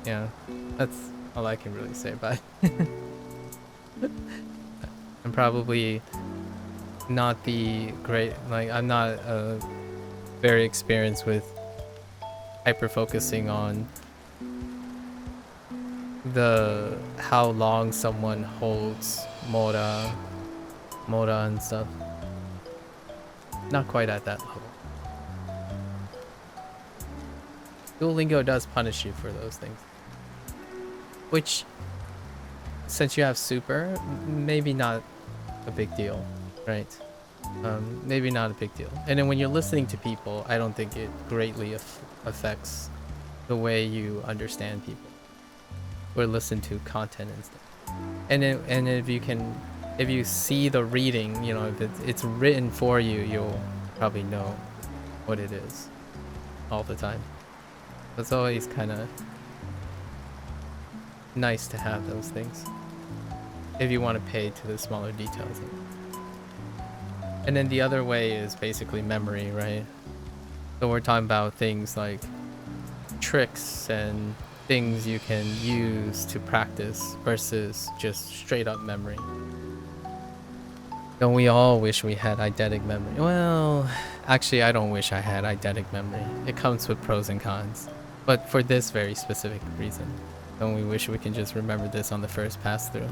Yeah, that's all I can really say about it. I'm probably not the great, like, I'm not very experienced with hyper focusing on how long someone holds mora and stuff. Not quite at that level. Duolingo does punish you for those things, which, since you have super, maybe not a big deal, right? Maybe not a big deal. And then when you're listening to people, I don't think it greatly affects the way you understand people or listen to content and stuff. And if you see the reading, if it's written for you, you'll probably know what it is all the time. It's always kind of nice to have those things if you want to pay to the smaller details. And then the other way is basically memory, right? So we're talking about things like tricks and things you can use to practice versus just straight up memory. Don't we all wish we had eidetic memory? Well, actually, I don't wish I had eidetic memory. It comes with pros and cons. But for this very specific reason, don't we wish we can just remember this on the first pass through?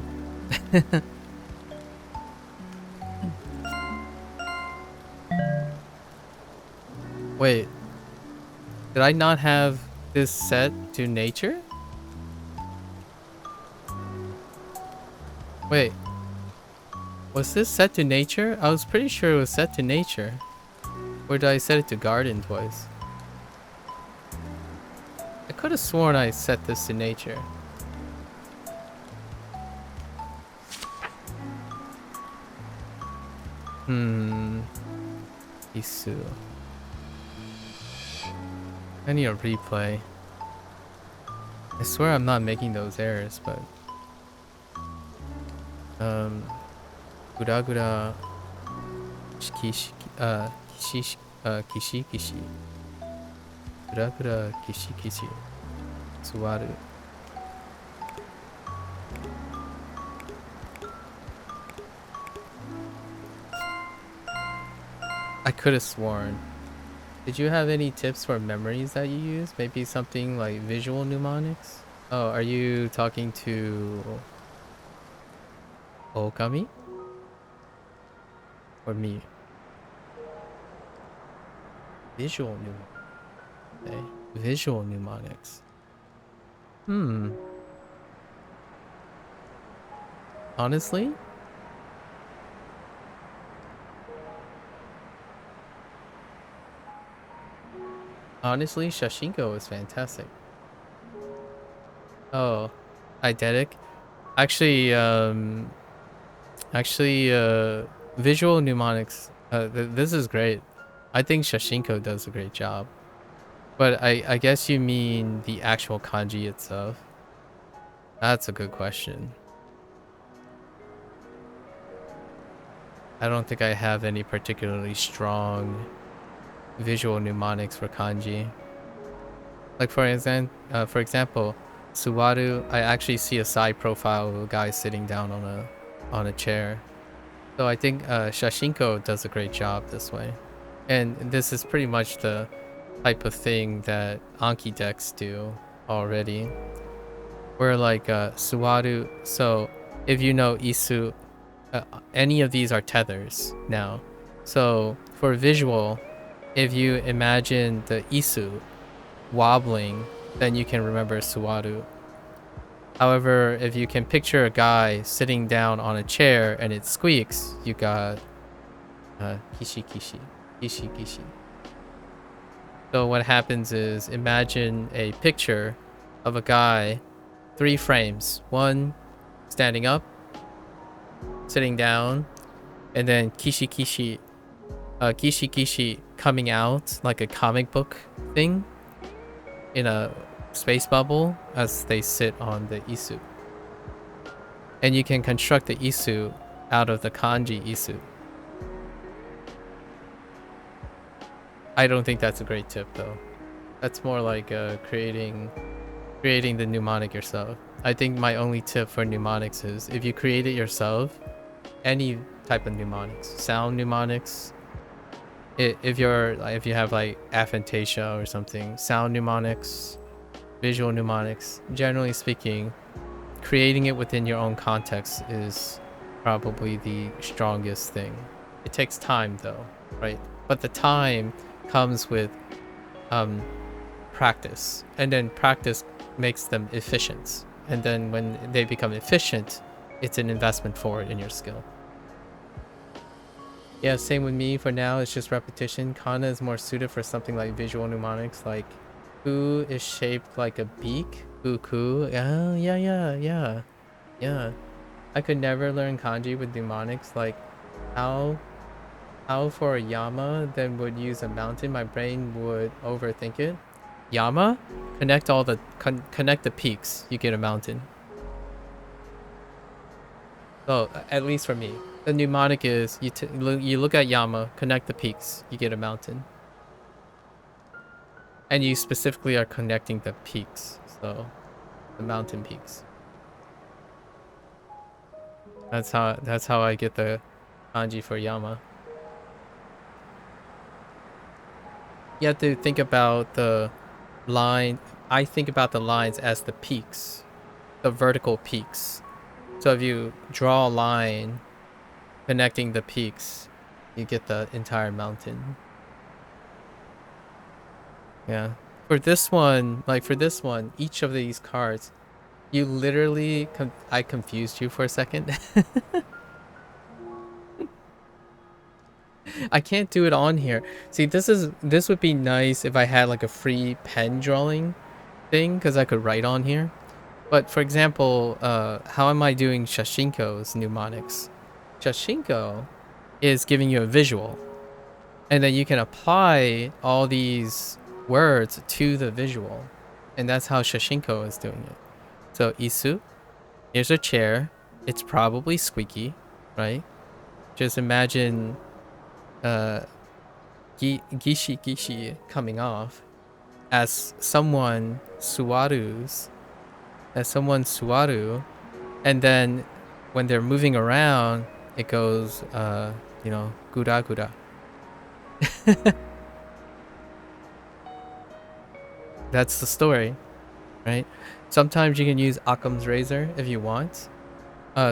Wait, did I not have this set to nature? Wait, was this set to nature? I was pretty sure it was set to nature. Or did I set it to garden twice? I could have sworn I set this to nature. Isu. I need a replay. I swear I'm not making those errors, but gura gura kishi kishi kishi kishi gura gura kishi kishi suwaru. I could have sworn. Did you have any tips for memories that you use? Maybe something like visual mnemonics? Oh, are you talking to Okami? Or me? Visual mnemonics. Okay. Visual mnemonics. Honestly? Honestly, Shashingo is fantastic. Oh, eidetic. Actually, visual mnemonics. This is great. I think Shashinko does a great job. But I guess you mean the actual kanji itself. That's a good question. I don't think I have any particularly strong visual mnemonics for kanji. Like for example, Suwaru, I actually see a side profile of a guy sitting down on a chair. So I think Shashinko does a great job this way. And this is pretty much the type of thing that Anki decks do already. Where like Suwaru, so if you know Isu, any of these are tethers now. So for visual, if you imagine the Isu wobbling, then you can remember Suwaru. However, if you can picture a guy sitting down on a chair and it squeaks, you got Kishi Kishi. Kishi Kishi. So what happens is, imagine a picture of a guy, 3 frames. One standing up, sitting down, and then Kishi Kishi. Kishi Kishi coming out like a comic book thing in a space bubble as they sit on the Isu. And you can construct the Isu out of the kanji Isu. I don't think that's a great tip though. That's more like creating the mnemonic yourself. I think my only tip for mnemonics is if you create it yourself, any type of mnemonics, sound mnemonics, if you have like aphantasia or something, sound mnemonics, visual mnemonics, generally speaking, creating it within your own context is probably the strongest thing. It takes time though, right? But the time comes with practice, and then practice makes them efficient, and then when they become efficient, it's an investment forward in your skill. Yeah, same with me. For now, it's just repetition. Kana is more suited for something like visual mnemonics, like Ku is shaped like a beak. Ku. Oh, yeah. I could never learn kanji with mnemonics. Like, how for a Yama then would use a mountain? My brain would overthink it. Yama, connect the peaks. You get a mountain. So at least for me, the mnemonic is you look at Yama, connect the peaks, you get a mountain. And you specifically are connecting the peaks, so the mountain peaks. That's how I get the kanji for Yama. You have to think about the line. I think about the lines as the peaks, the vertical peaks. So if you draw a line connecting the peaks, you get the entire mountain. Yeah. For this one, each of these cards, you literally I confused you for a second. I can't do it on here. See, this would be nice if I had like a free pen drawing thing, because I could write on here. But for example, how am I doing Shashinko's mnemonics? Shashinko is giving you a visual. And then you can apply all these words to the visual. And that's how Shashingo is doing it. So isu, here's a chair. It's probably squeaky, right? Just imagine gishi gishi coming off as someone suwaru, and then when they're moving around, it goes, gura gura. That's the story, right? Sometimes you can use Occam's razor if you want.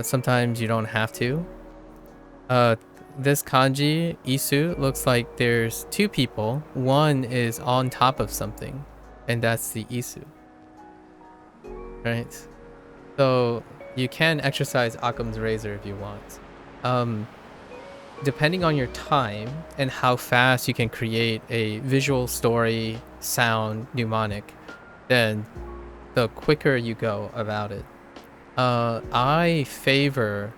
Sometimes you don't have to. This kanji, isu, looks like there's two people. One is on top of something, and that's the isu. Right? So you can exercise Occam's razor if you want. Depending on your time and how fast you can create a visual story, sound, mnemonic, then the quicker you go about it. I favor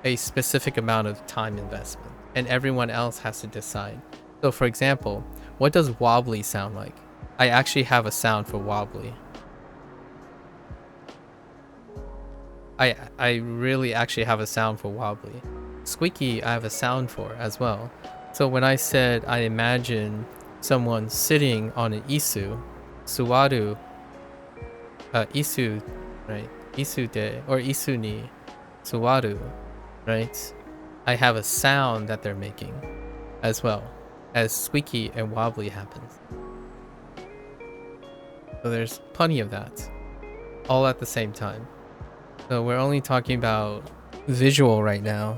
a specific amount of time investment, and everyone else has to decide. So for example, what does wobbly sound like? I actually have a sound for wobbly. I really actually have a sound for wobbly. Squeaky, I have a sound for as well. So when I said I imagine someone sitting on an isu, suwaru, isu, right? Isu de, or isu ni suwaru, right? I have a sound that they're making as well as squeaky and wobbly happens. So there's plenty of that, all at the same time. So we're only talking about visual right now,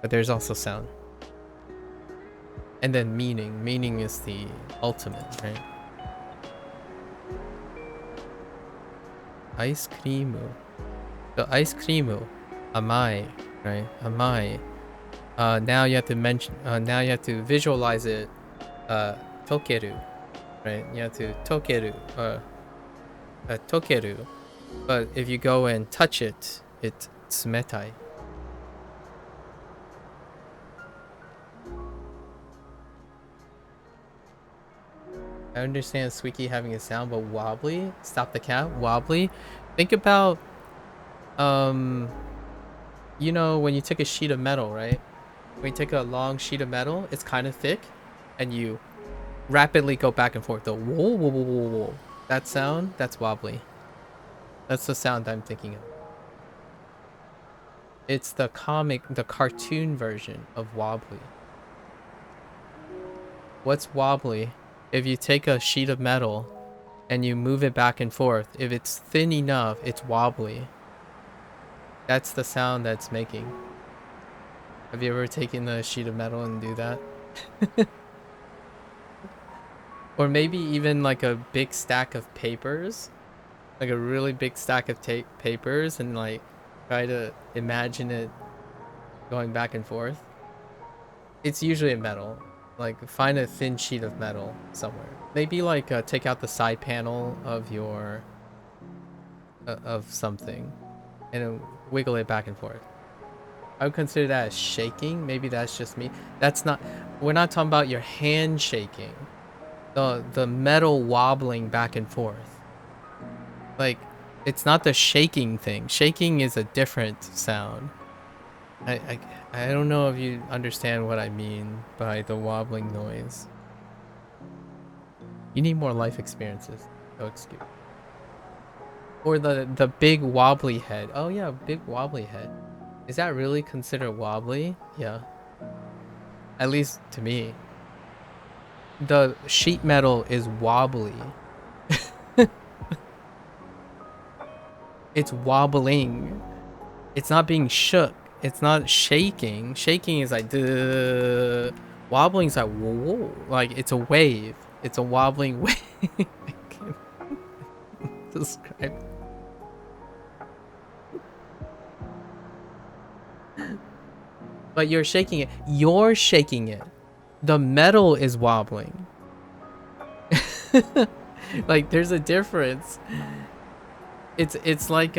but there's also sound. And then meaning. Meaning is the ultimate, right? Ice cream. So ice cream, amai, right? Amai. Now you have to mention. Now you have to visualize it. Tokeru, right? You have to tokeru. Tokeru. But if you go and touch it, it's tsumetai. I understand squeaky having a sound, but wobbly? Stop the cat? Wobbly? Think about, when you take a sheet of metal, right? When you take a long sheet of metal, it's kind of thick, and you rapidly go back and forth. The whoa, whoa, whoa, whoa, whoa. That sound, that's wobbly. That's the sound I'm thinking of. It's the cartoon version of wobbly. What's wobbly? If you take a sheet of metal and you move it back and forth, if it's thin enough, it's wobbly. That's the sound that's making. Have you ever taken a sheet of metal and do that? Or maybe even like a big stack of papers. Like a really big stack of papers, and like try to imagine it going back and forth. It's usually a metal. Like find a thin sheet of metal somewhere. Maybe like take out the side panel of your of something and wiggle it back and forth. I would consider that as shaking. Maybe that's just me. That's not. We're not talking about your hand shaking. The metal wobbling back and forth. Like, it's not the shaking thing. Shaking is a different sound. I don't know if you understand what I mean by the wobbling noise. You need more life experiences. Oh, excuse me. Or the big wobbly head. Oh yeah, big wobbly head. Is that really considered wobbly? Yeah. At least to me. The sheet metal is wobbly. It's wobbling. It's not being shook. It's not shaking. Shaking is like duh. Wobbling is like whoa. Like it's a wave. It's a wobbling wave. I can't describe. But you're shaking it. You're shaking it. The metal is wobbling. Like there's a difference. It's like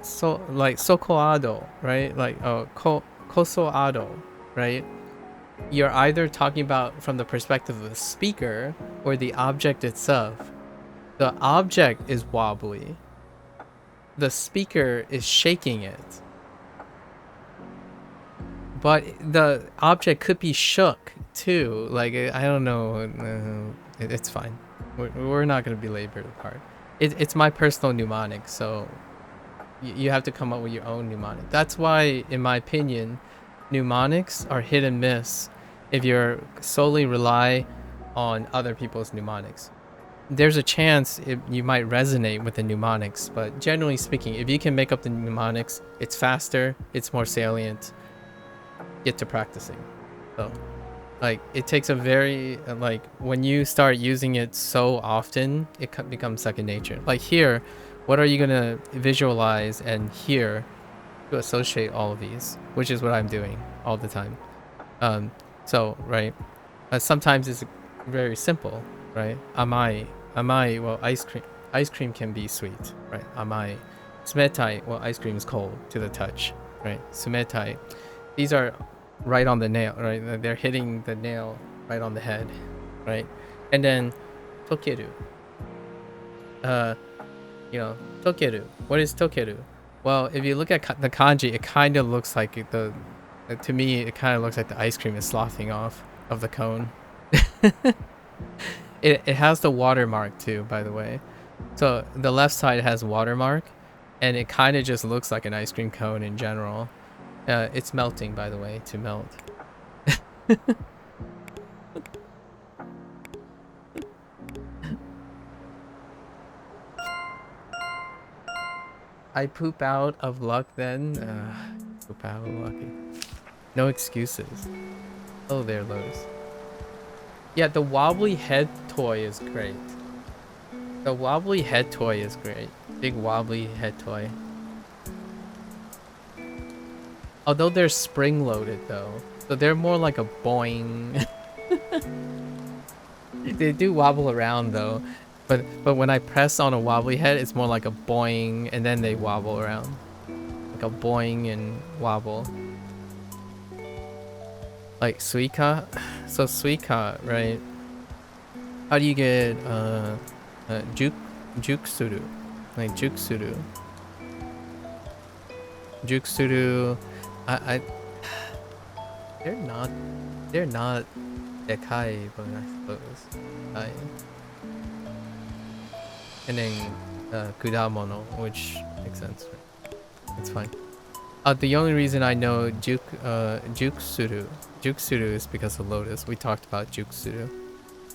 so like sokoado, right? Like kosoado, right? You're either talking about from the perspective of the speaker or the object itself. The object is wobbly. The speaker is shaking it. But the object could be shook too. Like, I don't know. It's fine. We're not going to belabor the part. It's my personal mnemonic, so you have to come up with your own mnemonic. That's why, in my opinion, mnemonics are hit and miss if you're solely rely on other people's mnemonics. There's a chance you might resonate with the mnemonics, but generally speaking, if you can make up the mnemonics, it's faster, it's more salient. Get to practicing. So, like, it takes a very, like, when you start using it so often, it becomes second nature. Like here, what are you gonna visualize and hear to associate all of these, which is what I'm doing all the time. So, right, sometimes it's very simple, right? Amai, well, ice cream can be sweet, right? Amai. Sumetai, well, ice cream is cold to the touch, right? Sumetai. These are right on the nail, right? They're hitting the nail right on the head, right? And then tokeru. Tokeru. What is tokeru? Well, if you look at the kanji, it kind of looks like to me, it kind of looks like the ice cream is sloughing off of the cone. It has the watermark too, by the way. So the left side has watermark, and it kind of just looks like an ice cream cone in general. It's melting, by the way, to melt. I poop out of luck then. Poop out of luck. No excuses. Oh, there, Lotus. Yeah, the wobbly head toy is great. The wobbly head toy is great. Big wobbly head toy. Although they're spring-loaded though, so they're more like a boing. They do wobble around though, but when I press on a wobbly head, it's more like a boing, and then they wobble around, like a boing and wobble. Like suika, so suika, right? How do you get juksuru, like juksuru? Juksuru. They're not dekai, but I suppose. And then kudamono, which makes sense. Right? It's fine. The only reason I know juksuru is because of Lotus. We talked about juksuru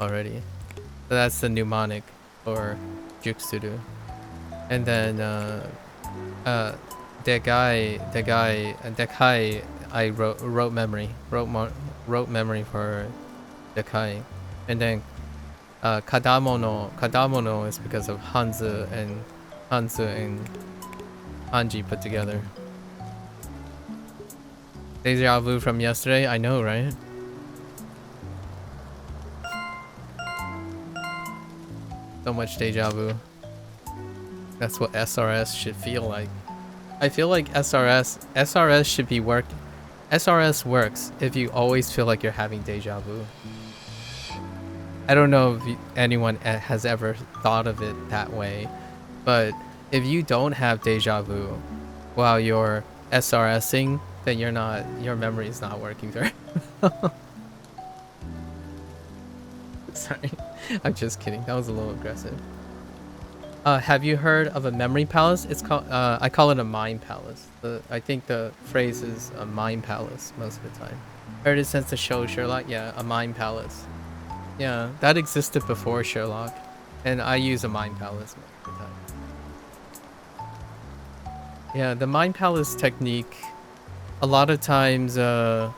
already. So that's the mnemonic for juksuru. And then dekai, I wrote memory for dekai. And then kadamono is because of Hanzu and Hanji put together. Deja vu from yesterday, I know, right? So much deja vu. That's what SRS should feel like. I feel like SRS should be SRS works if you always feel like you're having deja vu. I don't know if anyone has ever thought of it that way, but if you don't have deja vu while you're SRSing, then your memory is not working very well. Sorry, I'm just kidding. That was a little aggressive. Have you heard of a memory palace? It's called, I call it a mind palace. I think the phrase is a mind palace most of the time. Heard it since the show Sherlock? Yeah, a mind palace. Yeah, that existed before Sherlock. And I use a mind palace most of the time. Yeah, the mind palace technique, a lot of times, no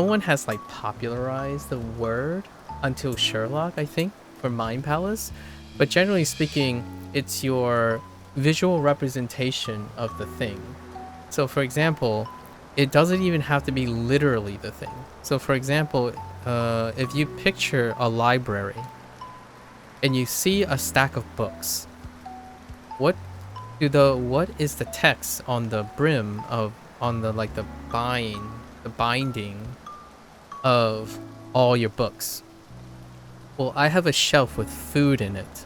one has like popularized the word until Sherlock, I think, for mind palace. But generally speaking, it's your visual representation of the thing. So for example, it doesn't even have to be literally the thing. So for example, if you picture a library and you see a stack of books, what is the text on the brim of the binding of all your books? Well, I have a shelf with food in it,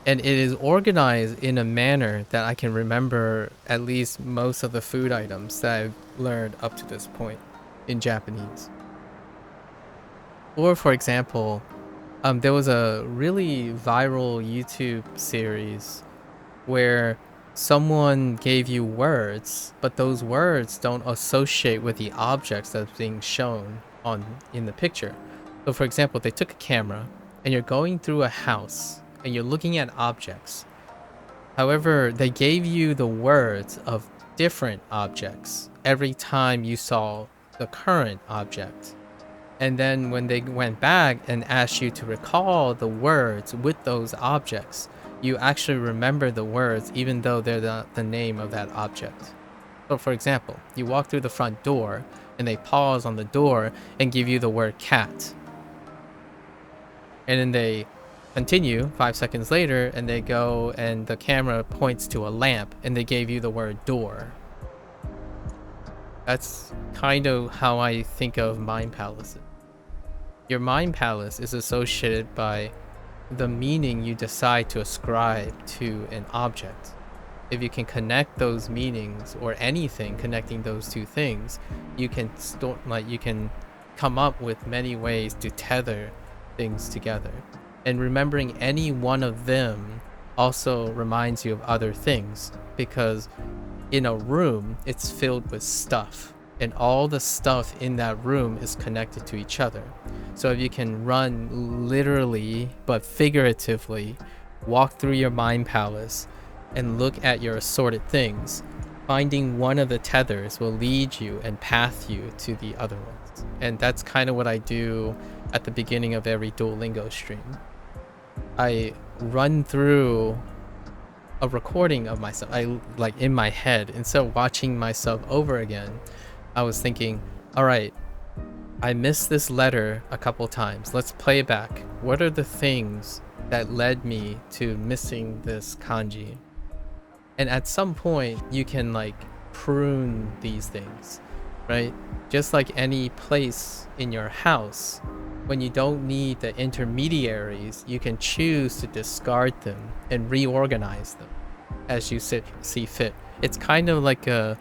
and it is organized in a manner that I can remember at least most of the food items that I've learned up to this point in Japanese. Or for example, there was a really viral YouTube series where someone gave you words, but those words don't associate with the objects that's being shown in the picture. So for example, they took a camera and you're going through a house and you're looking at objects. However, they gave you the words of different objects every time you saw the current object. And then when they went back and asked you to recall the words with those objects, you actually remember the words even though they're the name of that object. So for example, you walk through the front door and they pause on the door and give you the word cat. And then they continue 5 seconds later and they go and the camera points to a lamp and they gave you the word door. That's kind of how I think of mind palaces. Your mind palace is associated by the meaning you decide to ascribe to an object. If you can connect those meanings or anything connecting those two things, you can come up with many ways to tether things together. And remembering any one of them also reminds you of other things, because in a room, it's filled with stuff, and all the stuff in that room is connected to each other. So if you can run literally, but figuratively, walk through your mind palace and look at your assorted things, finding one of the tethers will lead you and path you to the other ones. And that's kind of what I do at the beginning of every Duolingo stream. I run through a recording of myself, in my head. Instead of watching myself over again, I was thinking, all right, I missed this letter a couple times. Let's play it back. What are the things that led me to missing this kanji? And at some point, you can prune these things, right? Just like any place in your house, when you don't need the intermediaries, you can choose to discard them and reorganize them as you see fit. It's kind of like a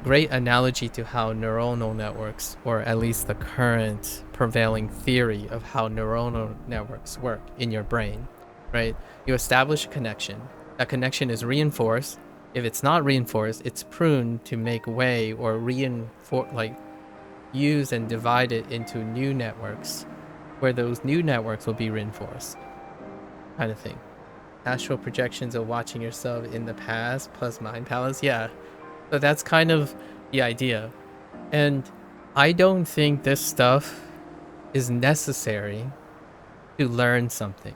great analogy to how neuronal networks, or at least the current prevailing theory of how neuronal networks work in your brain, right? You establish a connection. That connection is reinforced. If it's not reinforced, it's pruned to make way or use and divide it into new networks, where those new networks will be reinforced, kind of thing. Astral projections of watching yourself in the past plus mind palace, yeah. So that's kind of the idea. And I don't think this stuff is necessary to learn something.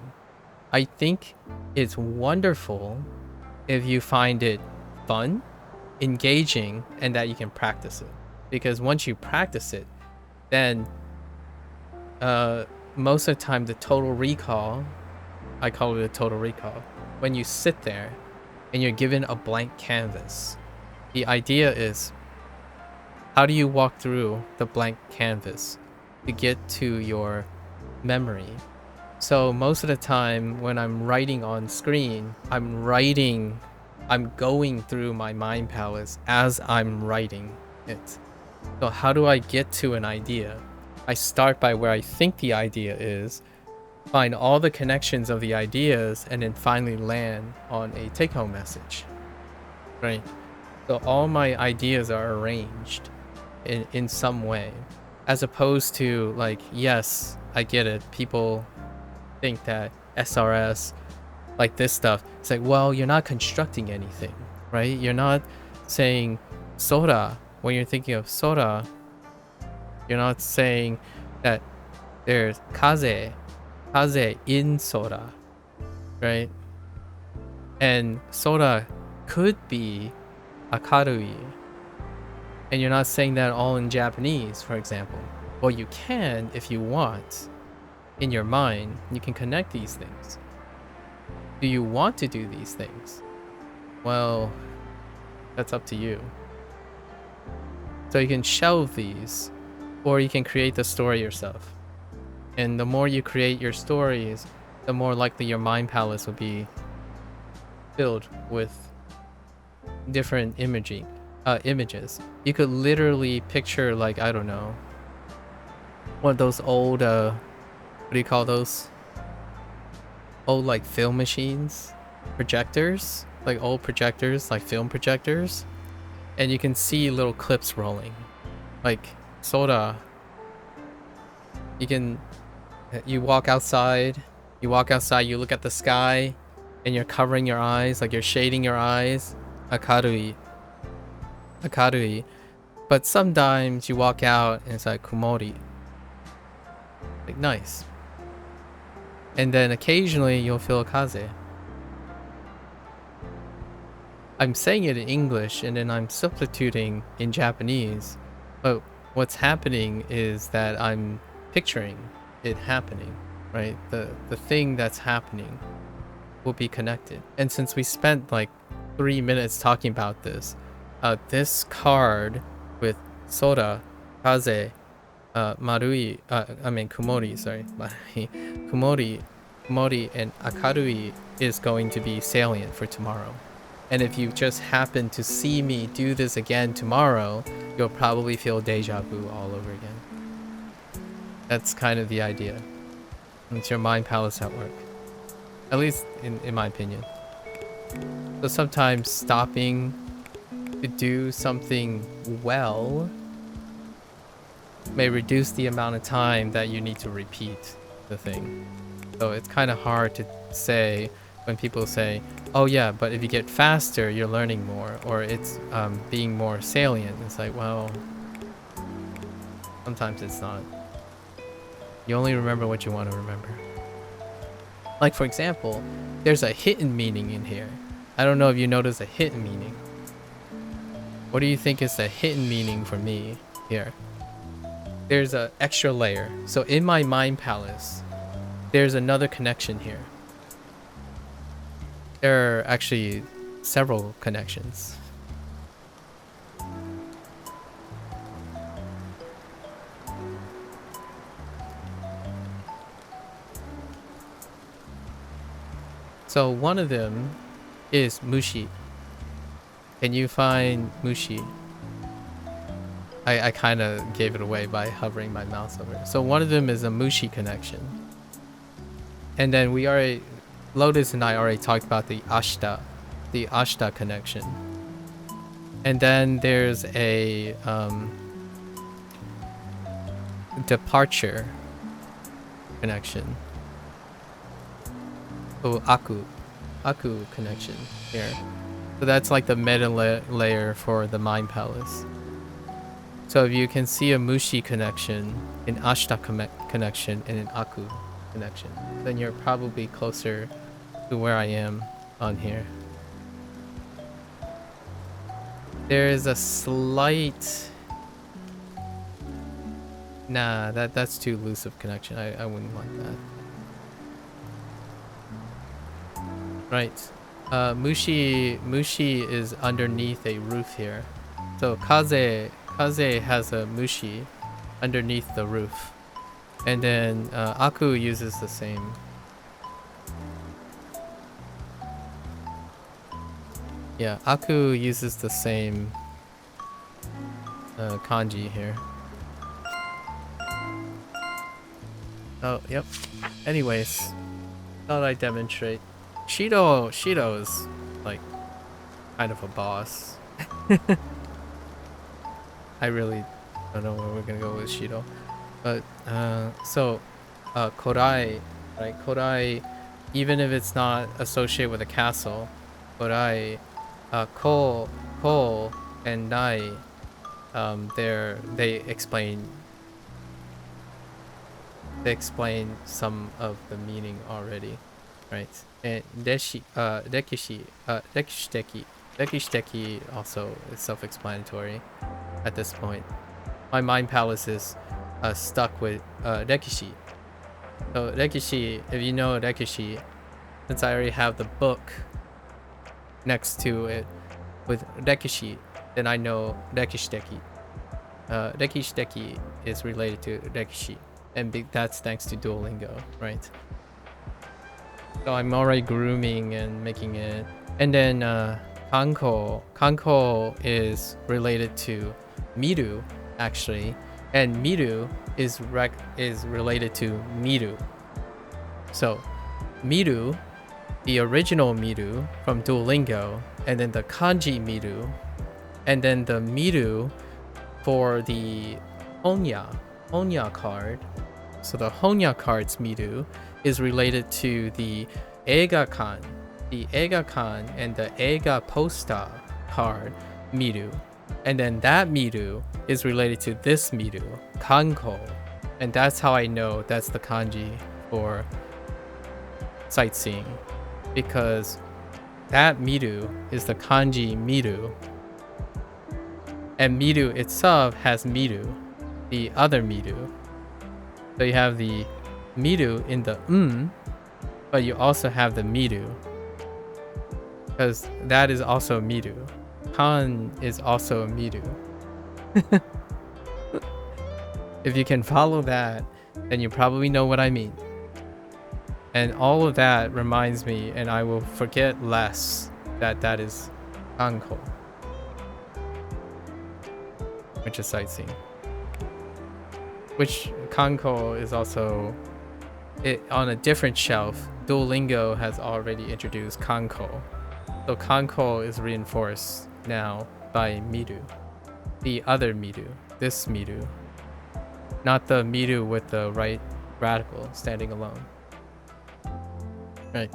I think it's wonderful if you find it fun, engaging, and that you can practice it. Because once you practice it, then most of the time the total recall, I call it a total recall, when you sit there and you're given a blank canvas, the idea is, how do you walk through the blank canvas to get to your memory? So most of the time when I'm writing on screen, I'm going through my mind palace as I'm writing it. So how do I get to an idea? I start by where I think the idea is, find all the connections of the ideas, and then finally land on a take-home message, right? So all my ideas are arranged in some way, as opposed to yes, I get it. People think that SRS, this stuff, it's well, you're not constructing anything, right? You're not saying soda. When you're thinking of soda, you're not saying that there's kaze in soda, right? And soda could be akarui, and you're not saying that all in Japanese, for example. Well, you can, if you want, in your mind, you can connect these things. Do you want to do these things? Well, that's up to you. So you can shelve these, or you can create the story yourself. And the more you create your stories, the more likely your mind palace will be filled with different images. You could literally picture, like, I don't know, one of those old, what do you call those? Old, like, film machines? Projectors? Like, old projectors, like film projectors. And you can see little clips rolling. Like, Soda. You walk outside, you look at the sky, and you're covering your eyes, like you're shading your eyes. Akarui. But sometimes you walk out and it's like kumori. Like, nice. And then occasionally you'll feel kaze. I'm saying it in English and then I'm substituting in Japanese. But what's happening is that I'm picturing it happening, right? The thing that's happening will be connected. And since we spent like 3 minutes talking about this, this card with Soda, Kaze, Marui, Kumori, sorry, Kumori and Akarui is going to be salient for tomorrow. And if you just happen to see me do this again tomorrow, you'll probably feel deja vu all over again. That's kind of the idea. It's your mind palace at work. At least in my opinion. So sometimes stopping to do something well may reduce the amount of time that you need to repeat the thing. So it's kind of hard to say when people say, oh yeah, but if you get faster, you're learning more, or it's being more salient. It's like, well, sometimes it's not. You only remember what you want to remember. Like, for example, there's a hidden meaning in here. I don't know if you notice a hidden meaning. What do you think is the hidden meaning for me here? There's an extra layer. So in my mind palace, there's another connection here. There are actually several connections. So one of them is Mushi. Can you find Mushi? I kind of gave it away by hovering my mouse over it. So one of them is a Mushi connection. And then Lotus and I already talked about the Ashta connection. And then there's a departure connection. Oh, Aku connection here. So that's like the meta layer for the mind palace. So if you can see a Mushi connection, an Ashta connection, and an Aku connection, then you're probably closer to where I am on here. There is a slight... Nah, that's too loose of connection. I wouldn't want that. Right. Mushi is underneath a roof here. So Kaze has a Mushi underneath the roof. And then Aku uses the same. Yeah, Aku uses the same kanji here. Oh, yep. Anyways, thought I'd demonstrate. Shido is like kind of a boss. I really don't know where we're gonna go with Shido. But so Kodai, right? Kodai, even if it's not associated with a castle, Kodai, Ko and Nai, they explain some of the meaning already, right? And Dekishiteki also is self-explanatory at this point. My mind palace is stuck with Rekishi. So Rekishi, if you know Rekishi, since I already have the book next to it with Rekishi, then I know Rekishiteki. Rekishiteki is related to Rekishi, and that's thanks to Duolingo, right? So I'm already grooming and making it. And then Kanko. Kanko is related to Miru, actually. And Miru is related to Miru. So Miru, the original Miru from Duolingo, and then the kanji Miru, and then the Miru for the Honya card. So the Honya card's Miru is related to the Eiga-kan, and the Eiga Posta card Miru. And then that Miru is related to this Miru, Kanko. And that's how I know that's the kanji for sightseeing. Because that Miru is the kanji Miru. And Miru itself has Miru, the other Miru. So you have the Miru in the but you also have the Miru. Because that is also Miru. Kan is also Miru. If you can follow that, then you probably know what I mean. And all of that reminds me, and I will forget less, that is Kanko, which is sightseeing. Which Kanko is also on a different shelf. Duolingo has already introduced Kanko. So Kanko is reinforced now by Miru. The other Miru. This Miru. Not the Miru with the right radical standing alone. Right.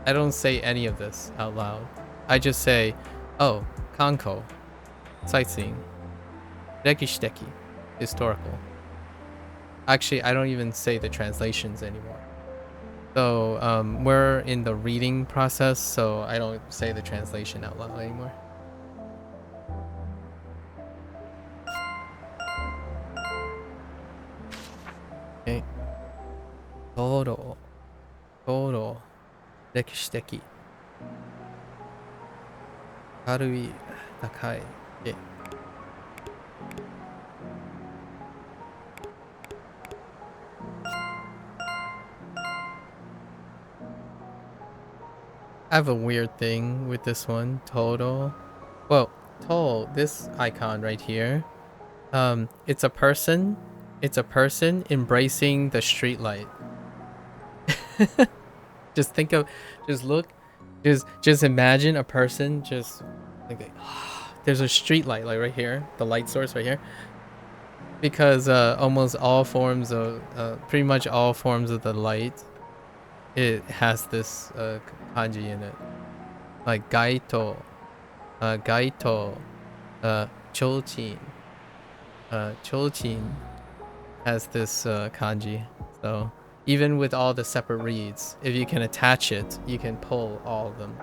I don't say any of this out loud. I just say, oh, Kanko, sightseeing. Rekishiteki, historical. Actually, I don't even say the translations anymore. So we're in the reading process, so I don't say the translation out loud anymore. Okay. Toro. Rekishiteki. Karui, takai. Okay. I have a weird thing with this one, Toro. Well, this icon right here, it's a person embracing the street light. Just imagine a person just like, there's a street light like right here, the light source right here. Because almost all forms of, pretty much all forms of the light, it has this kanji in it, like gaito, chochin. Chochin has this kanji. So even with all the separate reads, if you can attach it, you can pull all of them,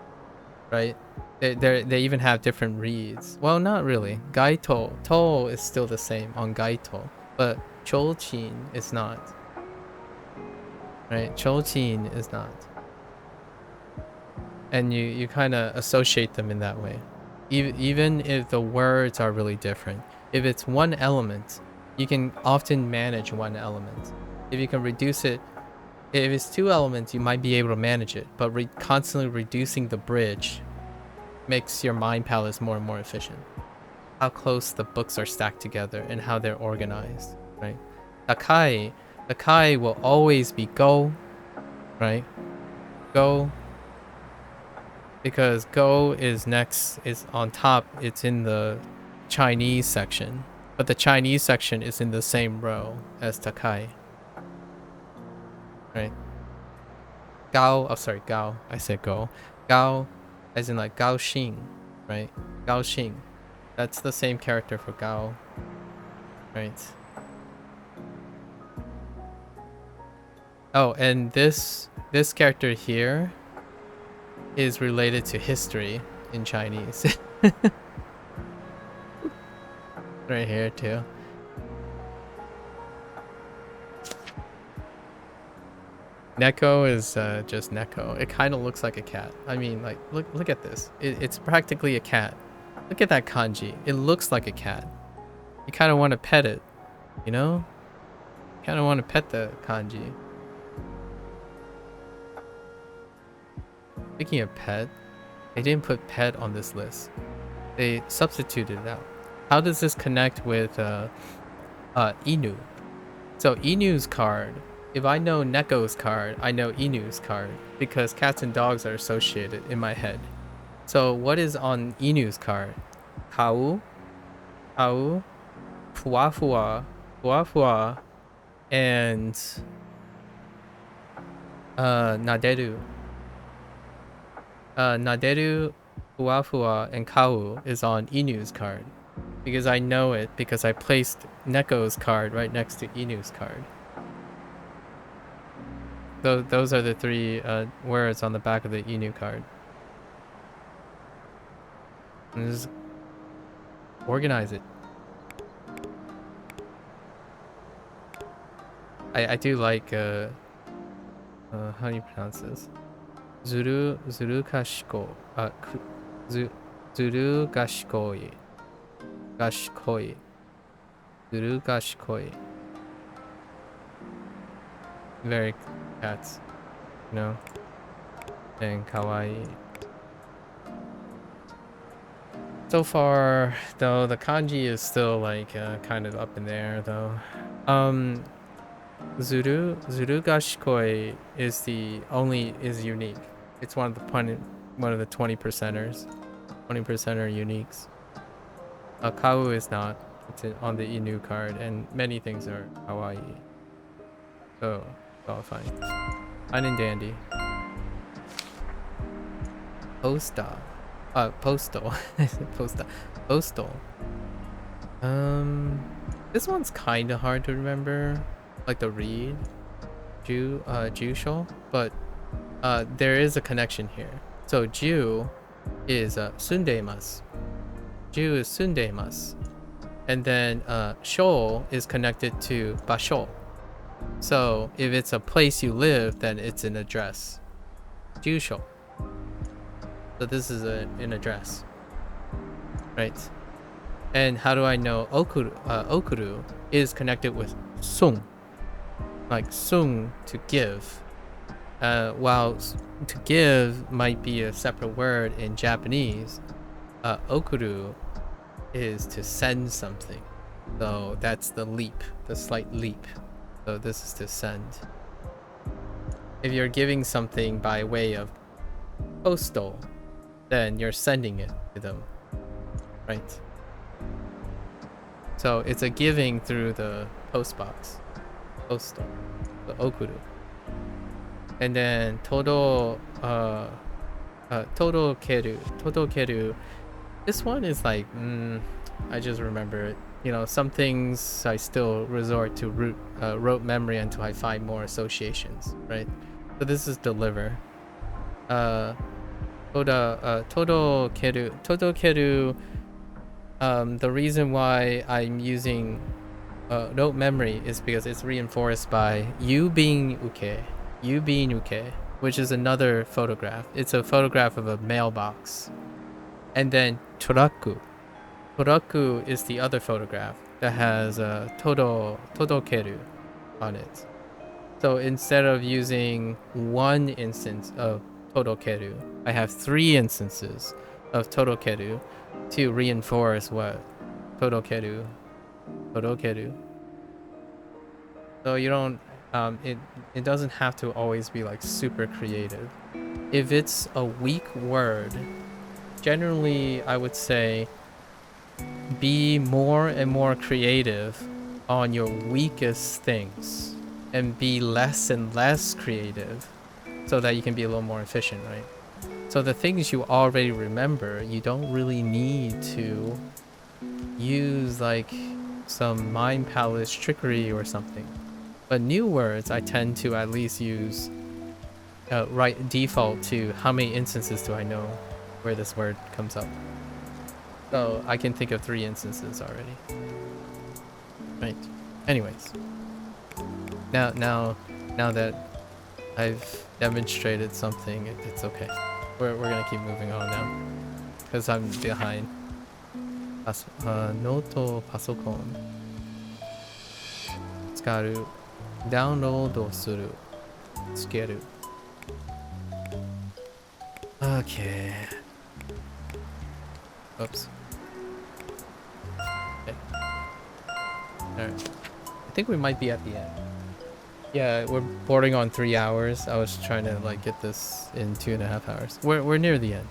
right? They even have different reads. Well, not really. Gaito, to is still the same on gaito, but chochin is not. Right, chochin is not, and you kind of associate them in that way, even if the words are really different. If it's one element, you can often manage one element. If you can reduce it, if it's two elements, you might be able to manage it. But constantly reducing the bridge makes your mind palace more and more efficient. How close the books are stacked together and how they're organized, right? Takai will always be go, right? Go. Because go is next, is on top, it's in the Chinese section. But the Chinese section is in the same row as Takai. Right? Gao, oh sorry, Gao, I said go. Gao, as in like Gao Xing, right? Gao Xing. That's the same character for Gao. Right? Oh, and this character here is related to history in Chinese. right here too. Neko is just Neko. It kind of looks like a cat. I mean, like, look at this. It's practically a cat. Look at that kanji. It looks like a cat. You kind of want to pet it, you know? Kind of want to pet the kanji. Speaking of pet, they didn't put pet on this list. They substituted it out. How does this connect with Inu? So Inu's card, if I know Neko's card, I know Inu's card because cats and dogs are associated in my head. So what is on Inu's card? Kau, Kau, Fuafua, Fuafua, and Naderu. Naderu, Fuafua, and Kau is on Inu's card. Because I know it because I placed Neko's card right next to Inu's card. Those are the three words on the back of the Inu card. And just organize it. I do like how do you pronounce this? Zuru kashiko. Zuru gashikoi. Gashikoi. Zuru gashikoi. Very cats, you know, and kawaii. So far, though, the kanji is still like kind of up in the air, though. Zuru gashikoi is unique. It's one of the 20%ers, 20%er uniques. Kau is not. It's on the Inu card, and many things are kawaii. So it's all fine. Fine and dandy. Postal. Postal. Postal. This one's kind of hard to remember, like the read, Jusho, but there is a connection here. So Ju is sundemasu. Ju is sundemasu, and then Sho is connected to basho. So if it's a place you live, then it's an address. Jusho. So this is an address, right? And how do I know okuru is connected with sung, like sung, to give. While to give might be a separate word in Japanese, okuru is to send something. So that's the leap, the slight leap. So this is to send. If you're giving something by way of postal, then you're sending it to them, right? So it's a giving through the post box, postal, the okuru. And then todo keru. This one is like, I just remember it. You know, some things I still resort to rote memory until I find more associations, right? So this is deliver. Todo keru. The reason why I'm using rote memory is because it's reinforced by you being uke, which is another photograph. It's a photograph of a mailbox. And then toraku. Toraku is the other photograph that has todokeru on it. So instead of using one instance of todokeru, I have 3 instances of todokeru to reinforce what todokeru. So you don't it doesn't have to always be like super creative. If it's a weak word, generally I would say be more and more creative on your weakest things and be less and less creative so that you can be a little more efficient, right? So the things you already remember, you don't really need to use like some mind palace trickery or something. But new words, I tend to at least use right default to how many instances do I know where this word comes up. So I can think of 3 instances already. Right. Anyways, now that I've demonstrated something, it's okay. We're gonna keep moving on now, because I'm behind. Note パソコン使うダウンロードするつける Okay. Oops. Okay. Alright. I think we might be at the end. Yeah, we're boarding on 3 hours. I was trying to like get this in 2.5 hours. We're near the end.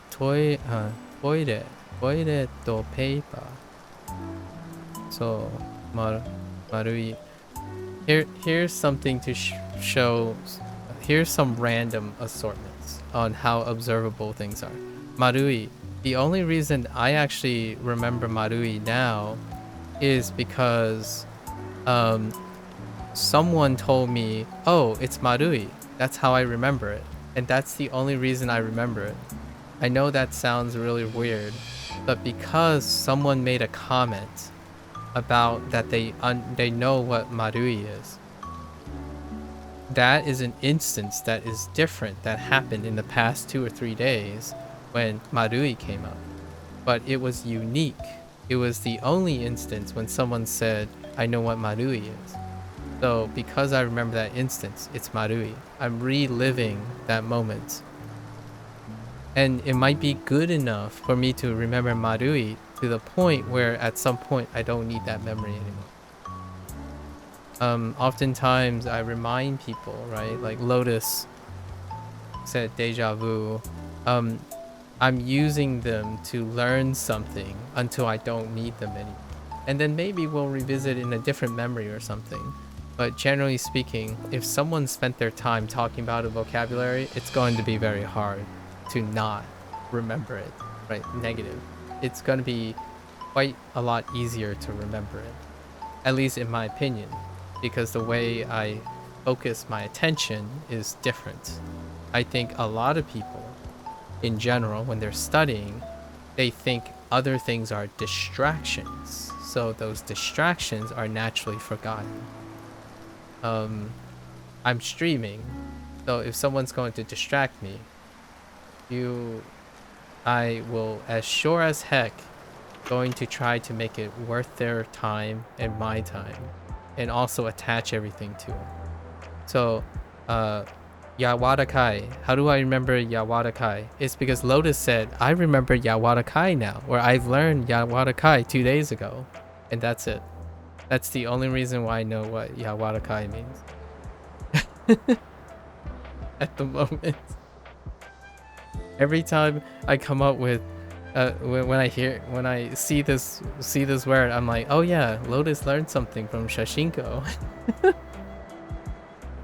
Toilet paper. So, marui. Here's something to show. Here's some random assortments on how observable things are. Marui. The only reason I actually remember marui now is because someone told me, oh, it's marui. That's how I remember it. And that's the only reason I remember it. I know that sounds really weird, but because someone made a comment about that they know what marui is, that is an instance that is different that happened in the past 2 or 3 days when marui came up. But it was unique. It was the only instance when someone said, I know what marui is. So because I remember that instance, it's marui. I'm reliving that moment. And it might be good enough for me to remember marui to the point where at some point I don't need that memory anymore. Oftentimes I remind people, right? Like Lotus said deja vu. I'm using them to learn something until I don't need them anymore. And then maybe we'll revisit in a different memory or something. But generally speaking, if someone spent their time talking about a vocabulary, it's going to be very hard to not remember it, right? Negative. It's going to be quite a lot easier to remember it, at least in my opinion, because the way I focus my attention is different. I think a lot of people in general, when they're studying, they think other things are distractions. So those distractions are naturally forgotten. I'm streaming, so if someone's going to distract me, I will, as sure as heck, going to try to make it worth their time and my time, and also attach everything to it. So, Yawarakai. How do I remember Yawarakai? It's because Lotus said, I remember Yawarakai now, or I've learned Yawarakai 2 days ago, and that's it. That's the only reason why I know what Yawarakai means. At the moment. Every time I come up with when I see this word, I'm like, oh yeah, Lotus learned something from Shashingo.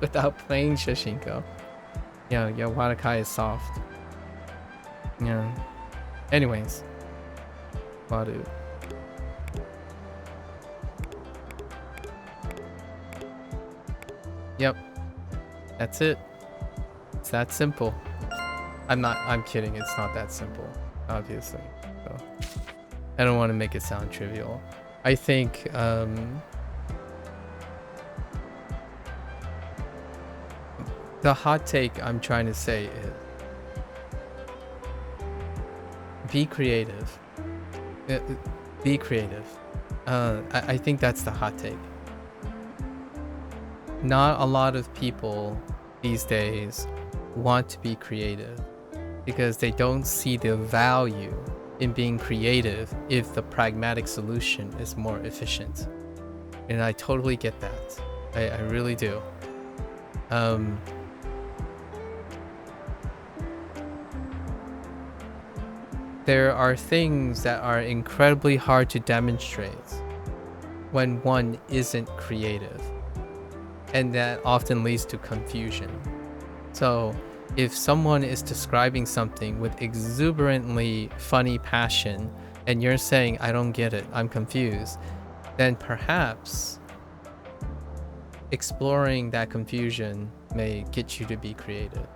Without playing Shashingo. Yeah, Yawarakai is soft. Yeah. Anyways. Waru. Yep. That's it. It's that simple. I'm kidding, it's not that simple, obviously. So I don't want to make it sound trivial. I think the hot take I'm trying to say is be creative. Be creative. I think that's the hot take. Not a lot of people these days want to be creative because they don't see the value in being creative if the pragmatic solution is more efficient. And I totally get that. I really do. There are things that are incredibly hard to demonstrate when one isn't creative, and that often leads to confusion. So if someone is describing something with exuberantly funny passion and you're saying, I don't get it, I'm confused, then perhaps exploring that confusion may get you to be creative,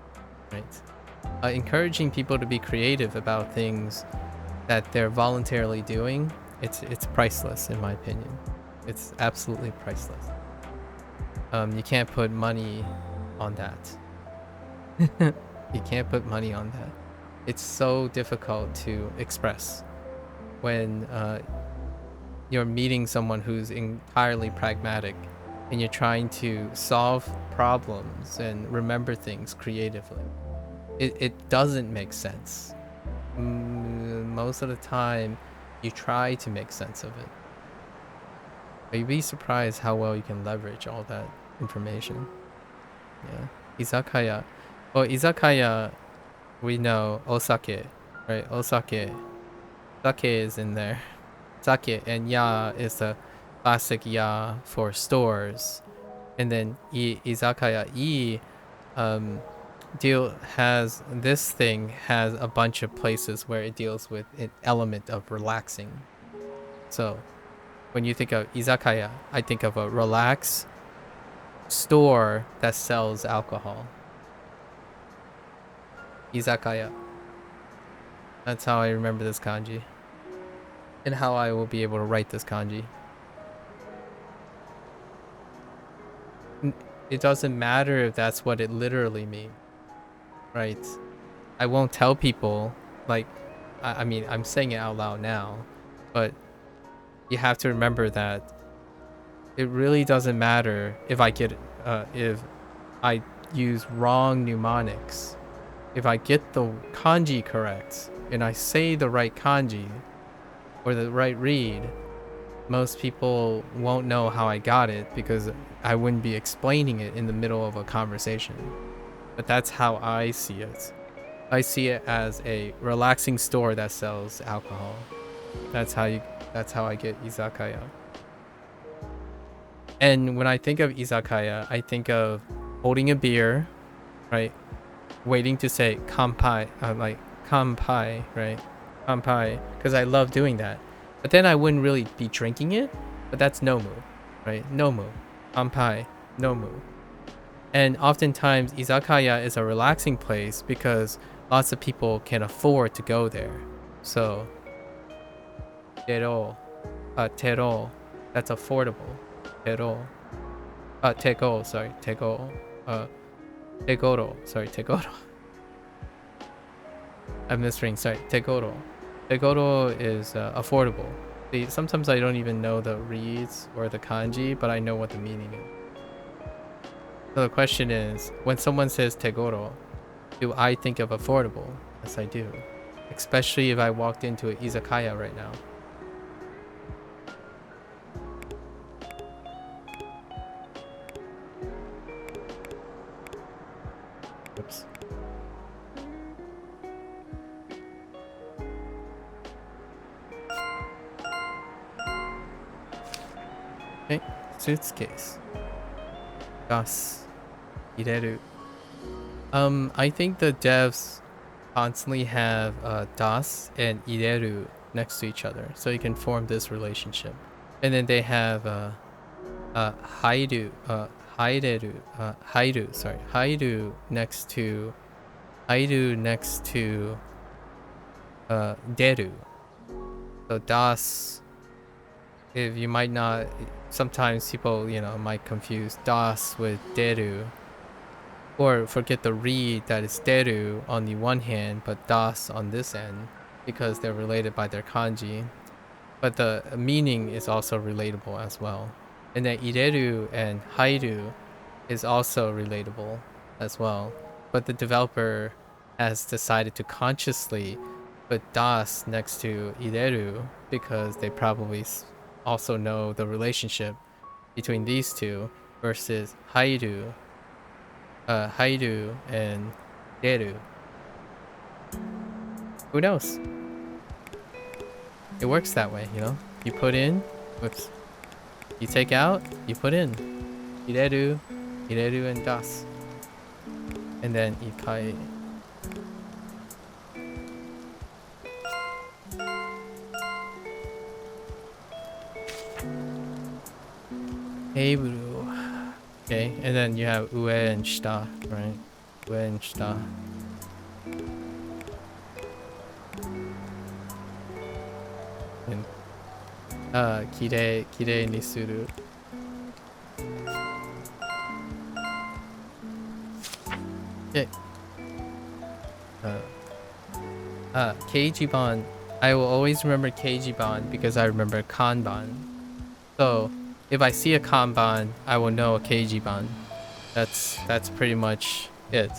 right? Encouraging people to be creative about things that they're voluntarily doing, it's priceless in my opinion. It's absolutely priceless. You can't put money on that. You can't put money on that. It's so difficult to express when you're meeting someone who's entirely pragmatic and you're trying to solve problems and remember things creatively. It doesn't make sense. Most of the time, you try to make sense of it. But you'd be surprised how well you can leverage all that information. Yeah. Izakaya. Well, izakaya, we know osake, right? Osake. Sake is in there. Sake and ya is the classic ya for stores. And then izakaya this thing has a bunch of places where it deals with an element of relaxing. So when you think of izakaya, I think of a relaxed store that sells alcohol. Izakaya. That's how I remember this kanji. And how I will be able to write this kanji. It doesn't matter if that's what it literally means. Right? I won't tell people, like, I mean, I'm saying it out loud now, but you have to remember that it really doesn't matter if if I use wrong mnemonics. If I get the kanji correct and I say the right kanji or the right read, most people won't know how I got it because I wouldn't be explaining it in the middle of a conversation. But that's how I see it. I see it as a relaxing store that sells alcohol. That's how I get izakaya. And when I think of izakaya, I think of holding a beer, right? Waiting to say kanpai, like kanpai, right? Kanpai, because I love doing that. But then I wouldn't really be drinking it, but that's nomu, right? Nomu, kanpai, nomu. And oftentimes izakaya is a relaxing place because lots of people can afford to go there. So tero, that's affordable. Tero, tego, sorry, tego, tegoro, sorry, tegoro. I'm misreading, sorry, tegoro. Tegoro is affordable. Sometimes I don't even know the reads or the kanji, but I know what the meaning is. So the question is, when someone says tegoro, do I think of affordable? Yes, I do. Especially if I walked into an izakaya right now. Oops. Okay, suitcase. Das. Ireru. I think the devs constantly have das and ireru next to each other, so you can form this relationship. And then they have hairu next to deru. So das, if you might not, sometimes people, might confuse das with deru, or forget the read that is deru on the one hand but das on this end, because they're related by their kanji, but the meaning is also relatable as well. And then ireru and hairu is also relatable as well, but the developer has decided to consciously put das next to ireru because they probably also know the relationship between these two, versus hairu and deru. Who knows? It works that way, You put in, whoops. You take out, you put in. Ireru and das. And then ikai. Heiburu. Okay, and then you have ue and shita, right? Ue and shita. And kirei ni suru. Yeah. Keijiban. I will always remember Keijiban because I remember Kanban. So if I see a Kanban, I will know a Keijiban. That's pretty much it.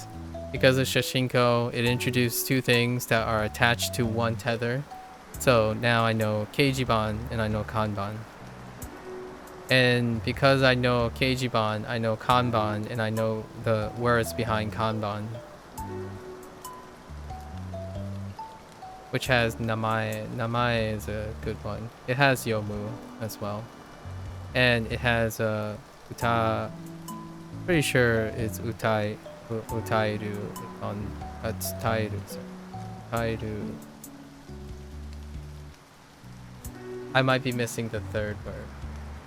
Because of Shashingo, it introduced two things that are attached to one tether. So now I know Keijiban and I know Kanban. And because I know Keijiban, I know Kanban, and I know the words behind Kanban. Which has Namae. Namae is a good one. It has Yomu as well. And it has Uta. Pretty sure it's Utairu on that's Tairu. Tairu. I might be missing the third word.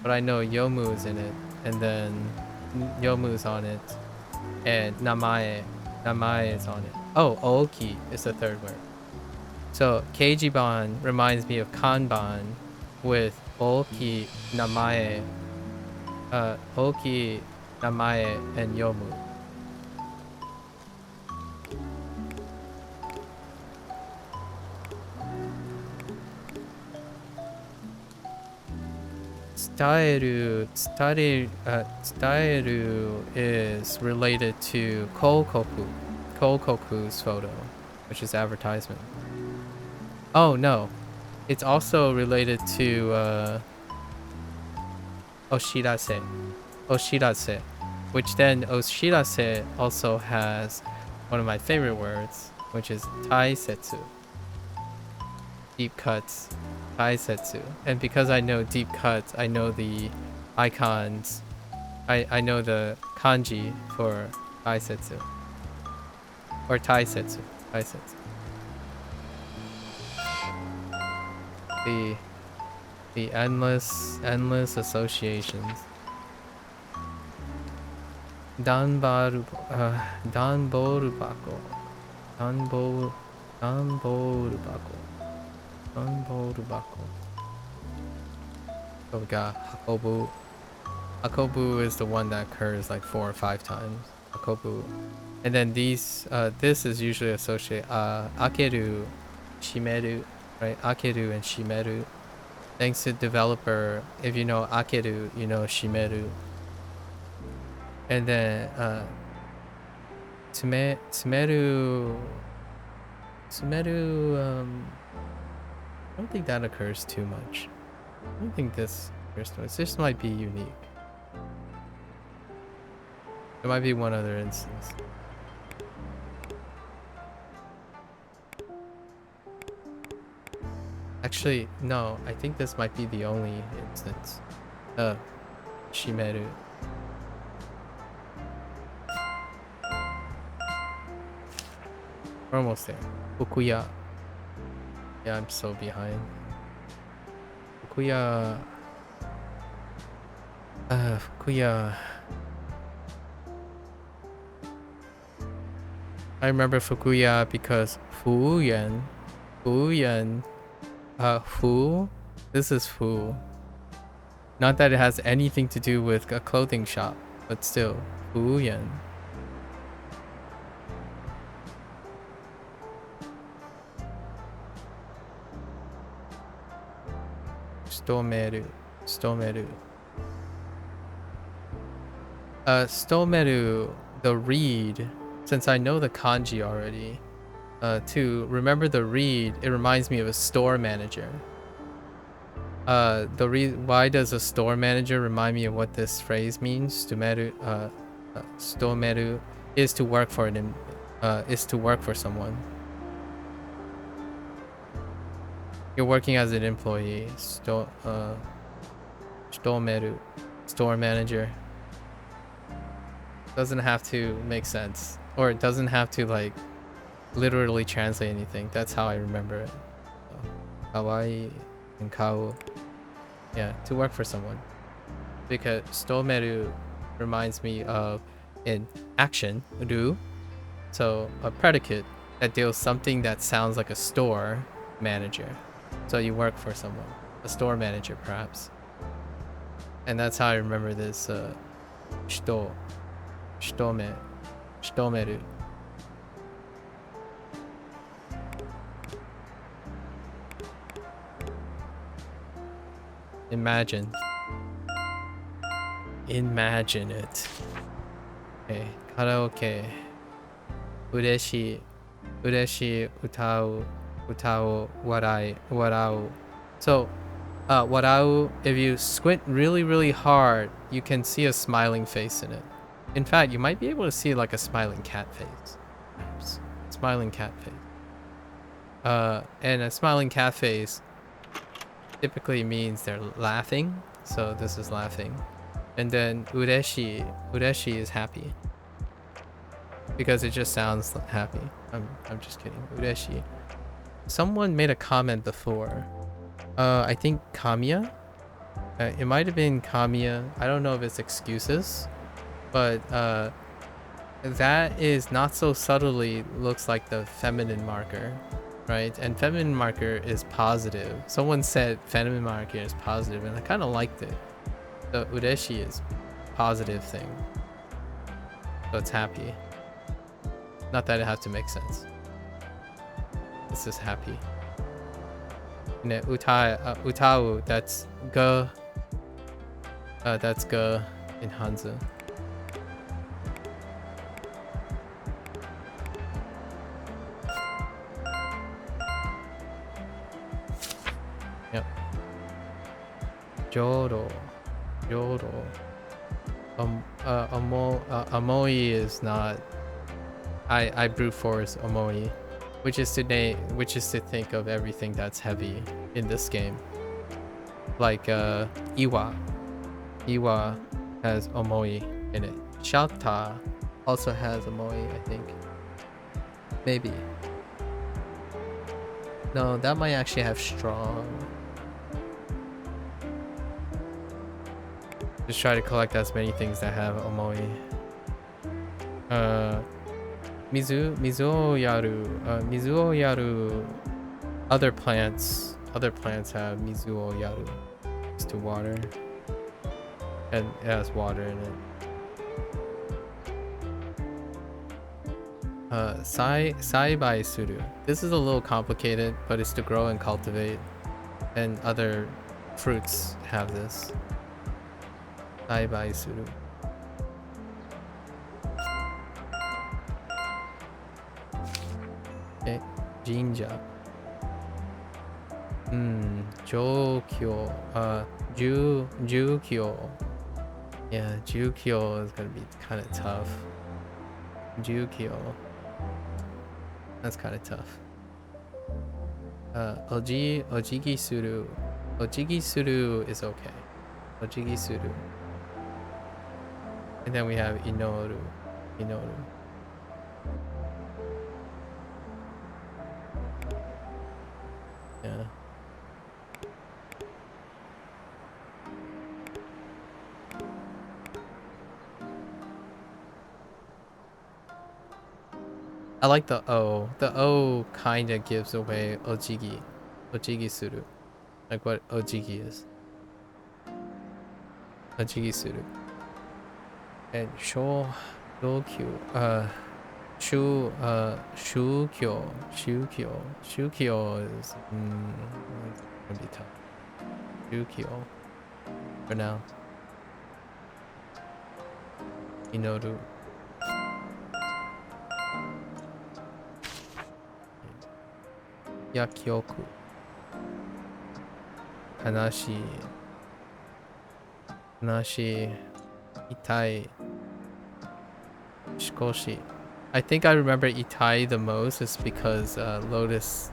But I know Yomu is in it, and then Yomu's on it, and Namae is on it. Oh, Oki is the third word. So Keijiban reminds me of Kanban with Oki, Namae, Oki, Namae, and Yomu. Tsutaeru is related to Kokoku's photo, which is advertisement. Oh no, it's also related to Oshirase, which then Oshirase also has one of my favorite words, which is Taisetsu. Deep cuts, Taisetsu. And because I know deep cuts, I know the icons. I know the kanji for Taisetsu. Or Taisetsu. The endless associations. Danboru bako. So we got Hakobu. Hakobu is the one that occurs like 4 or 5 times. Hakobu. And then these, this is usually associated, Akeru, Shimeru, right? Akeru and Shimeru. Thanks to developer, if you know Akeru, you know Shimeru. And then, Tsumeru, I don't think that occurs too much. I don't think this occurs too much. This might be unique. There might be one other instance. Actually, no. I think this might be the only instance. Shimeru. We're almost there. Fukuya. Yeah, I'm so behind. Fukuya. Fukuya. I remember Fukuya because Fuyan. Fu? This is Fu. Not that it has anything to do with a clothing shop, but still. Fuyan. Stomeru. Stomeru, the read, since I know the kanji already, to remember the read, it reminds me of a store manager. Why does a store manager remind me of what this phrase means? Stomeru is to work for someone. You're working as an employee. Stomeru, store manager. Doesn't have to make sense, or it doesn't have to like literally translate anything. That's how I remember it. So, kawaii and kau. Yeah, to work for someone. Because stomeru reminds me of an action, ru. So a predicate that deals something that sounds like a store manager. So you work for someone. a store manager perhaps. And that's how I remember this shitomeru. Imagine it. Okay, karaoke. Ureshi utau warau. So, warau, if you squint really hard, you can see a smiling face in it. In fact, you might be able to see like a smiling cat face. Perhaps. Smiling cat face. And a smiling cat face typically means they're laughing. So this is laughing. And then ureshi is happy. Because it just sounds happy. I'm just kidding. Ureshi. Someone made a comment before. I think Kamiya. It might have been Kamiya. I don't know if it's excuses, but that is not so subtly looks like the feminine marker, right? And feminine marker is positive. Someone said feminine marker is positive, and I kind of liked it. The ureshi is positive thing, so it's happy. Not that it has to make sense. This is happy. Ne utau, that's ge. That's ge in Hanzi. Yep. Joro. Amoi is not. I brute force Omoi, which is to think of everything that's heavy in this game. Like Iwa has Omoi in it. Shata also has Omoi, I think. Maybe. No, that might actually have strong. Just try to collect as many things that have Omoi. Mizu o yaru. Other plants have Mizu o yaru. It's to water. And it has water in it. Saibai suru. This is a little complicated, but it's to grow and cultivate. And other fruits have this. Saibai suru. Okay, Jinja. Jokyo. Jukyo. Yeah, Jukyo is gonna be kind of tough. Jukyo. That's kind of tough. Ojigi suru. Ojigi suru is okay. Ojigi suru. And then we have Inoru. Yeah. I like the O. The O kind of gives away Ojigi. Ojigi suru. Like what Ojigi is. Ojigi suru. And Shokyu. Shukyo is gonna be tough. Shukyo for now. Inoru. Yakyoku. Hanashi. Itai. Shikoshi. I think I remember Itai the most is because Lotus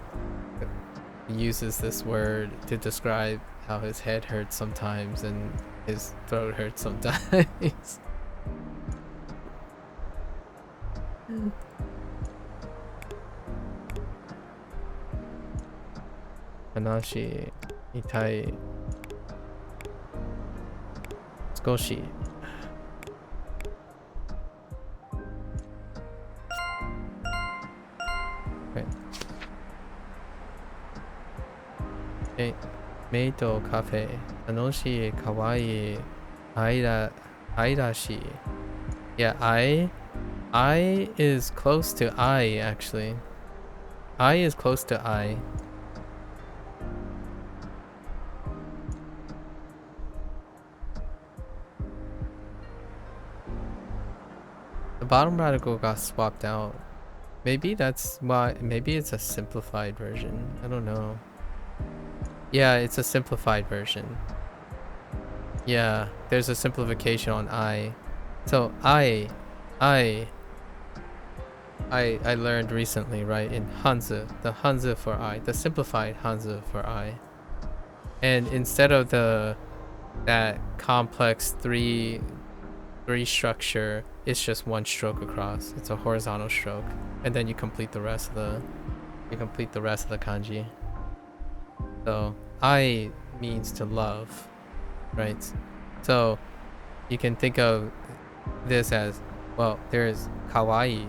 uses this word to describe how his head hurts sometimes and his throat hurts sometimes. Hanashi, Itai, Skoshi. Okay. Meito cafe. Tanoshi kawaii. Airashi. Yeah, I is close to I actually. I is close to I. The bottom radical got swapped out. Maybe that's why. Maybe it's a simplified version. I don't know. Yeah, it's a simplified version. Yeah, there's a simplification on I. So I learned recently, right, in Hanzi, the Hanzi for I, the simplified Hanzi for I. And instead of that complex three structure, it's just one stroke across. It's a horizontal stroke. And then you complete the rest of the kanji. So I means to love, right? So you can think of this as, well, there's kawaii,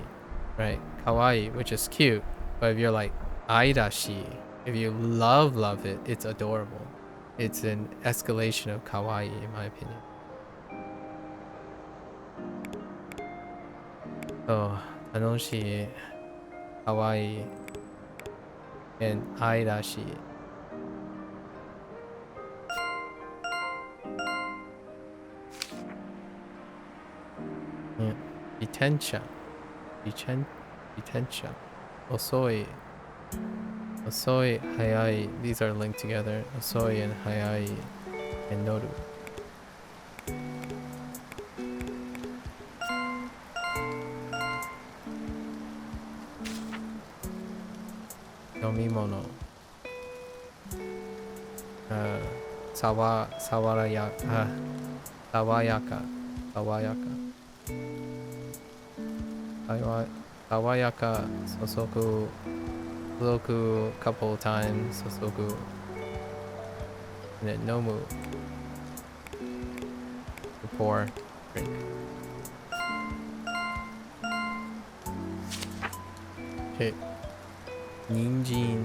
right? Kawaii, which is cute. But if you're like airashi, if you love it, it's adorable. It's an escalation of kawaii, in my opinion. So tanoshi, kawaii, and airashi. Yeah. Itensha. Osoi. Osoi, hayai. These are linked together. Osoi and hayai and noru. Nomimono. Sawayaka. Sawayaka. Sosoku couple times. Sosoku. And then nomu. To pour. Drink. Okay. Ninjin.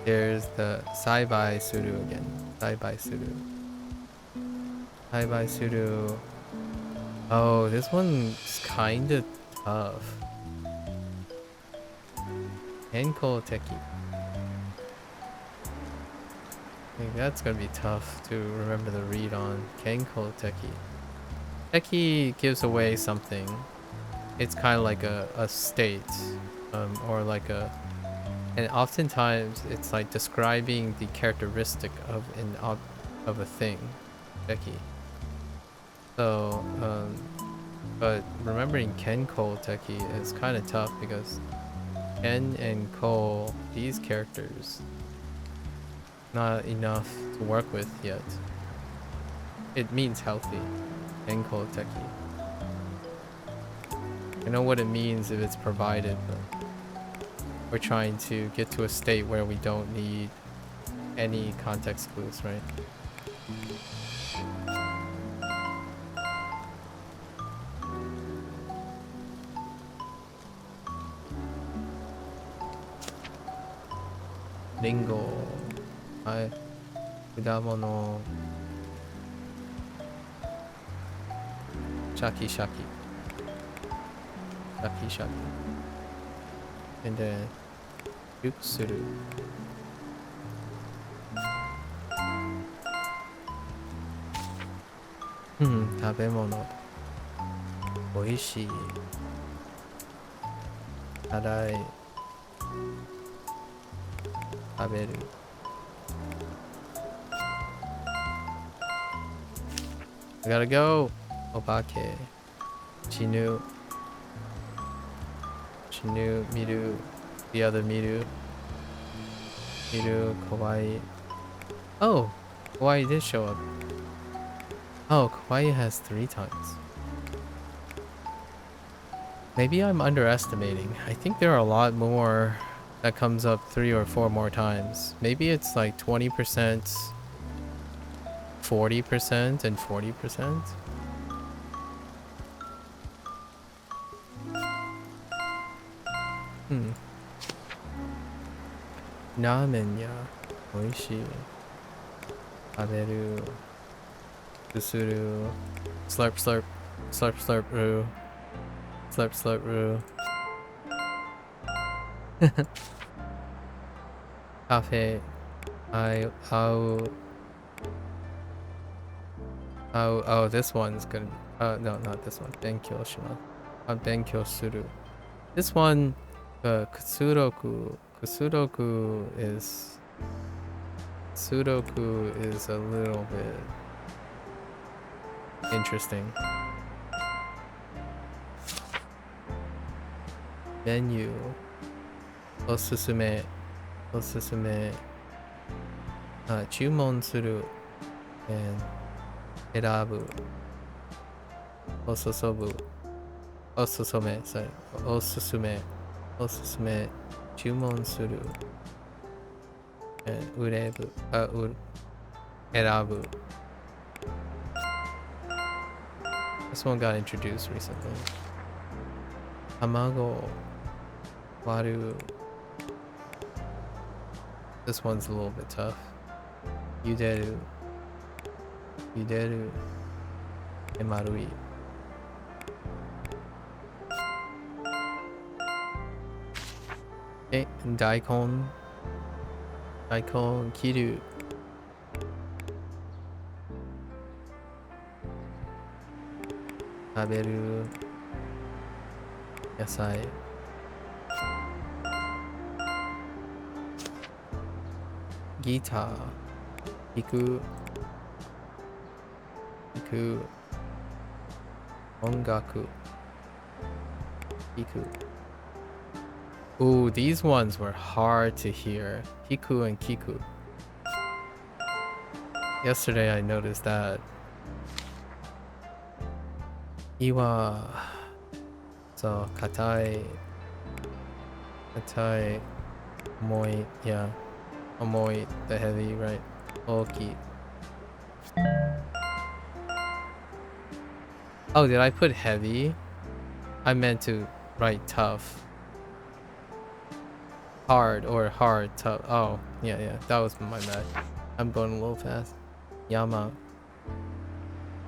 There's the Saibai Suru again. Saibai Suru. Oh, this one's kinda tough. Kenko Teki. I think that's gonna be tough to remember the read on. Kenko Teki. Teki gives away something. It's kind of like a state, or like a, and oftentimes it's like describing the characteristic of of a thing. Teki. So, but remembering Kenko Teki is kind of tough because Ken and Ko, these characters, not enough to work with yet. It means healthy. Kenko Teki. I know what it means if it's provided, but we're trying to get to a state where we don't need any context clues, right? Ringo. Kudamono. Shaki. And then yuksuru. Tabemono. Oishii. Tarai. Taberu. I gotta go. Obake. Chinu, Miru, the other Miru, Kawaii. Oh, Kawaii did show up. Oh, Kawaii has 3 times. Maybe I'm underestimating. I think there are a lot more that comes up 3 or 4 more times. Maybe it's like 20%, 40%, and 40%. Ramen ya oishii. Taberu. Kusuru. Slurp slurp. Slurp slurp ru. Slurp slurp ru. Cafe. Oh, this one's gonna. No, not this one. Benkyou shimasu. Benkyou suru. This one, Kusudoku. Kusudoku is. Sudoku is a little bit interesting. Menu. Osusume. Osusume. Chumon suru. And erabu. Ososobu. Osusome. Sorry. Osusume. Osusume. Chumon suru. And urebu. Erabu. This one got introduced recently. Tamago. Waru. This one's a little bit tough. Yuderu. Yuderu. Emarui. Okay, daikon. Daikon kiru. Taberu. Yasai. Guitar. Iku. Iku. Ongaku. Iku. Ooh, these ones were hard to hear. Hiku and Kiku. Yesterday I noticed that. Iwa. So, katai. Katai. Omoi. Yeah. Omoi, the heavy, right? Oki. Oh, did I put heavy? I meant to write tough. Hard or hard, tough. Oh, yeah. That was my bad. I'm going a little fast. Yama.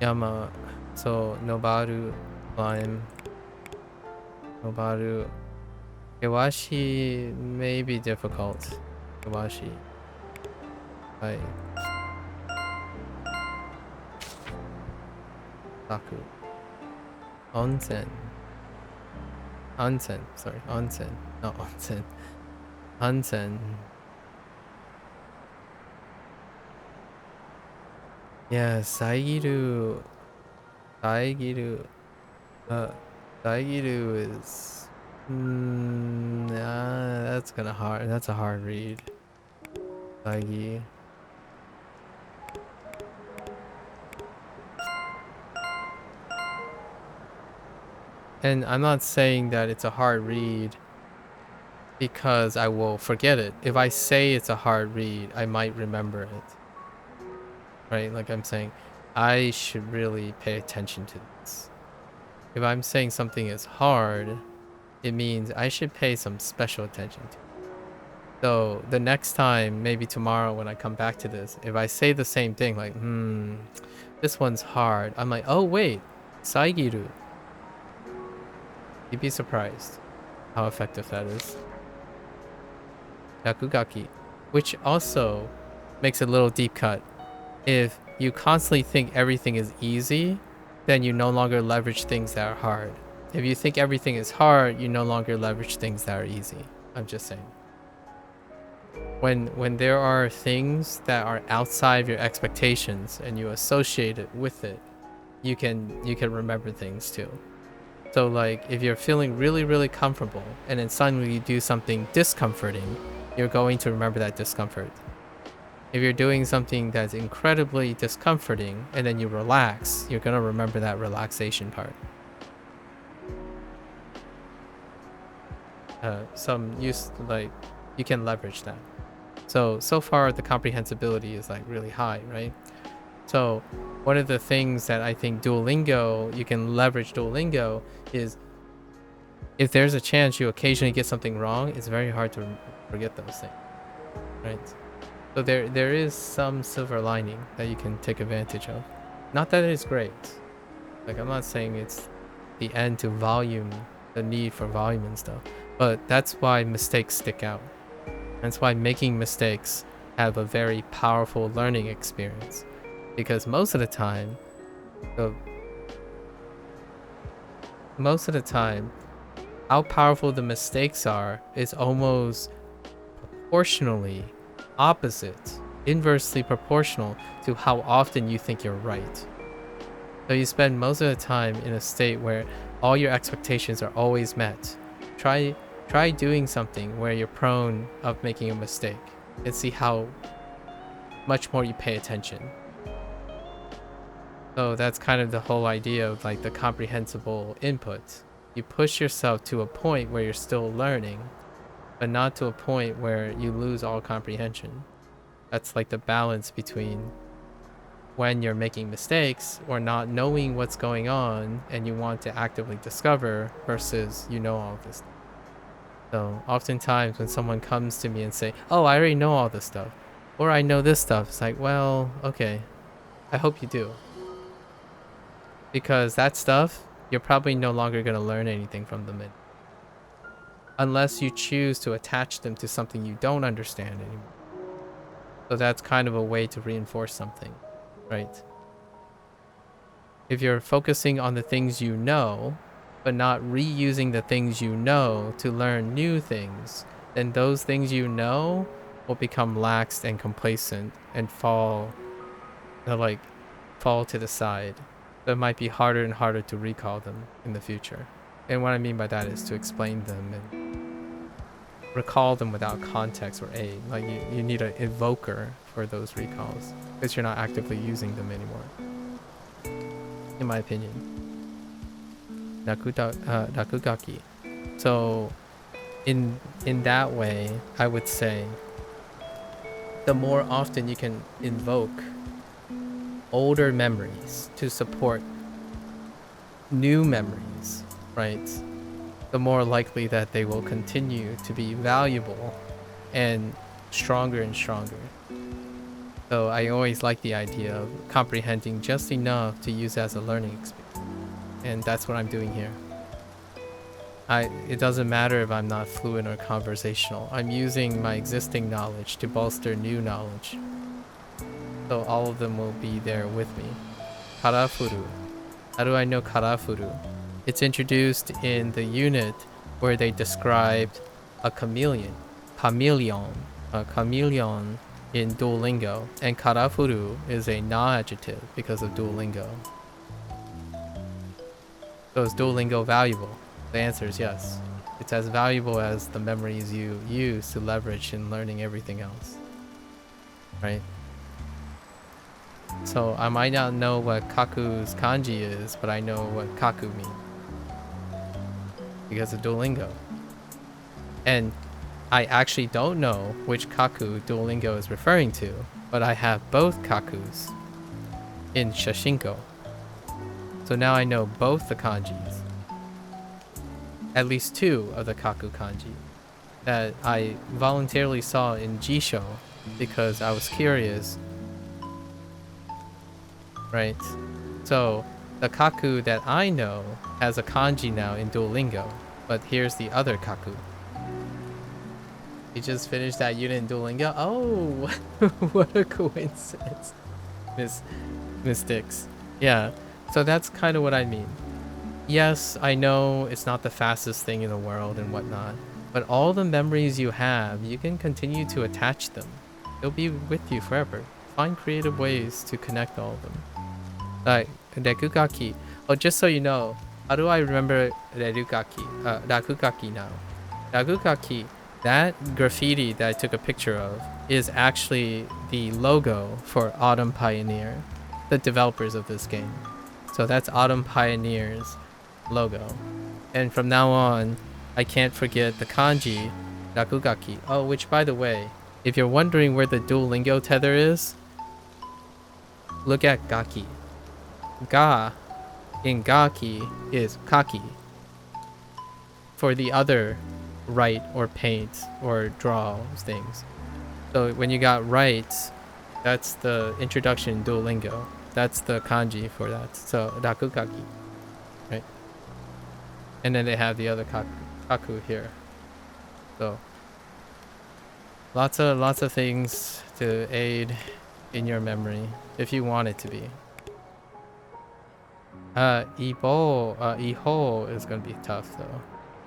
Yama. So, Nobaru. Climb. Nobaru. Iwashi may be difficult. Iwashi. Right. Saku. Onsen. Onsen. Sorry. Onsen. Not onsen. Onsen. Yeah, Saigiru. Saigiru. Saigiru is. That's gonna hard. That's a hard read. Saigi. And I'm not saying that it's a hard read because I will forget it. If I say it's a hard read, I might remember it. Right? Like I'm saying, I should really pay attention to this. If I'm saying something is hard, it means I should pay some special attention to it. So the next time, maybe tomorrow when I come back to this, if I say the same thing, like, this one's hard, I'm like, oh wait, Saigiru. You'd be surprised how effective that is. Yakugaki, which also makes a little deep cut. If you constantly think everything is easy, then you no longer leverage things that are hard. If you think everything is hard, you no longer leverage things that are easy. I'm just saying. When there are things that are outside of your expectations and you associate it with it, you can remember things too. So like if you're feeling really comfortable and then suddenly you do something discomforting, you're going to remember that discomfort. If you're doing something that's incredibly discomforting and then you relax, you're gonna remember that relaxation part. Some use, like, you can leverage that. So far the comprehensibility is like really high, right? So one of the things that I think Duolingo, you can leverage Duolingo is if there's a chance you occasionally get something wrong, it's very hard to forget those things, right? So there is some silver lining that you can take advantage of. Not that it's great. Like, I'm not saying it's the end to volume, the need for volume and stuff, but that's why mistakes stick out. That's why making mistakes have a very powerful learning experience, because most of the time, how powerful the mistakes are is almost proportionally opposite, inversely proportional to how often you think you're right. So you spend most of the time in a state where all your expectations are always met. Try doing something where you're prone of making a mistake and see how much more you pay attention. So that's kind of the whole idea of like the comprehensible input. You push yourself to a point where you're still learning, but not to a point where you lose all comprehension. That's like the balance between when you're making mistakes or not knowing what's going on and you want to actively discover versus you know all this. So oftentimes when someone comes to me and say, oh, I already know all this stuff, or I know this stuff, it's like, well, okay, I hope you do. Because that stuff, you're probably no longer going to learn anything from them unless you choose to attach them to something you don't understand anymore. So that's kind of a way to reinforce something, right? If you're focusing on the things you know, but not reusing the things you know to learn new things, then those things you know will become lax and complacent and fall to the side. So it might be harder and harder to recall them in the future. And what I mean by that is to explain them and recall them without context or aid. Like you need an evoker for those recalls because you're not actively using them anymore, in my opinion. Nakugaki. So in that way, I would say the more often you can invoke older memories to support new memories, right, the more likely that they will continue to be valuable and stronger and stronger. So I always like the idea of comprehending just enough to use as a learning experience. And that's what I'm doing here. It doesn't matter if I'm not fluent or conversational. I'm using my existing knowledge to bolster new knowledge. So all of them will be there with me. Karafuru. How do I know Karafuru? It's introduced in the unit where they described a chameleon in Duolingo. And Karafuru is a na-adjective because of Duolingo. So is Duolingo valuable? The answer is yes. It's as valuable as the memories you use to leverage in learning everything else. Right? So I might not know what Kaku's kanji is, but I know what Kaku means because of Duolingo. And I actually don't know which Kaku Duolingo is referring to, but I have both Kakus in Shashingo. So now I know both the kanjis. At least two of the Kaku kanji that I voluntarily saw in Jisho because I was curious. Right? So the Kaku that I know has a kanji now in Duolingo, but here's the other Kaku. You just finished that unit in Duolingo? Oh, what a coincidence. Mystics. Yeah, so that's kind of what I mean. Yes, I know it's not the fastest thing in the world and whatnot, but all the memories you have, you can continue to attach them. They'll be with you forever. Find creative ways to connect all of them. Like Rakugaki. Oh, just so you know, how do I remember Rakugaki now? Rakugaki, that graffiti that I took a picture of, is actually the logo for Autumn Pioneer, the developers of this game. So that's Autumn Pioneer's logo. And from now on, I can't forget the kanji, Rakugaki. Oh, which by the way, if you're wondering where the Duolingo tether is, look at Gaki. Ga in Gaki is Kaki for the other write or paint or draw things. So when you got right, that's the introduction Duolingo. That's the kanji for that. So rakukaki, right? And then they have the other kaku here. So lots of things to aid in your memory if you want it to be. Iho is gonna be tough though.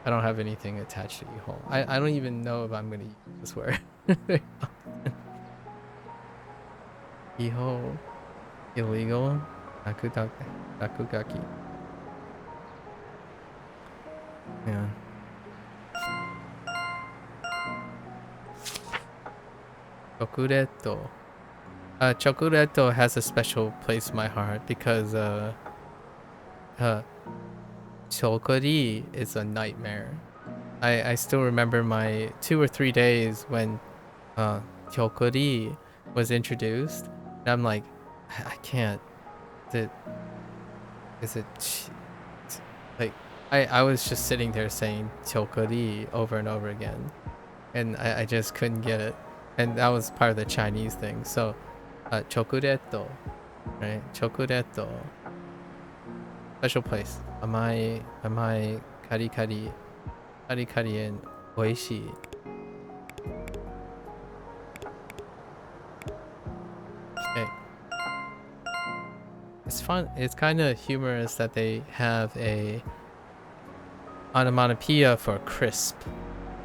I don't have anything attached to Iho. I don't even know if I'm gonna use this word. Iho, illegal, rakugaki. Yeah. Chokureto. Chokureto has a special place in my heart because chokuri is a nightmare. I still remember my 2 or 3 days when chokuri was introduced, and I'm like, I can't. Is it like I was just sitting there saying chokuri over and over again, and I just couldn't get it, and that was part of the Chinese thing. So chokureto, right? Chokureto, special place. Amai kari kari and oishii. Okay. It's fun. It's kind of humorous that they have a onomatopoeia for crisp,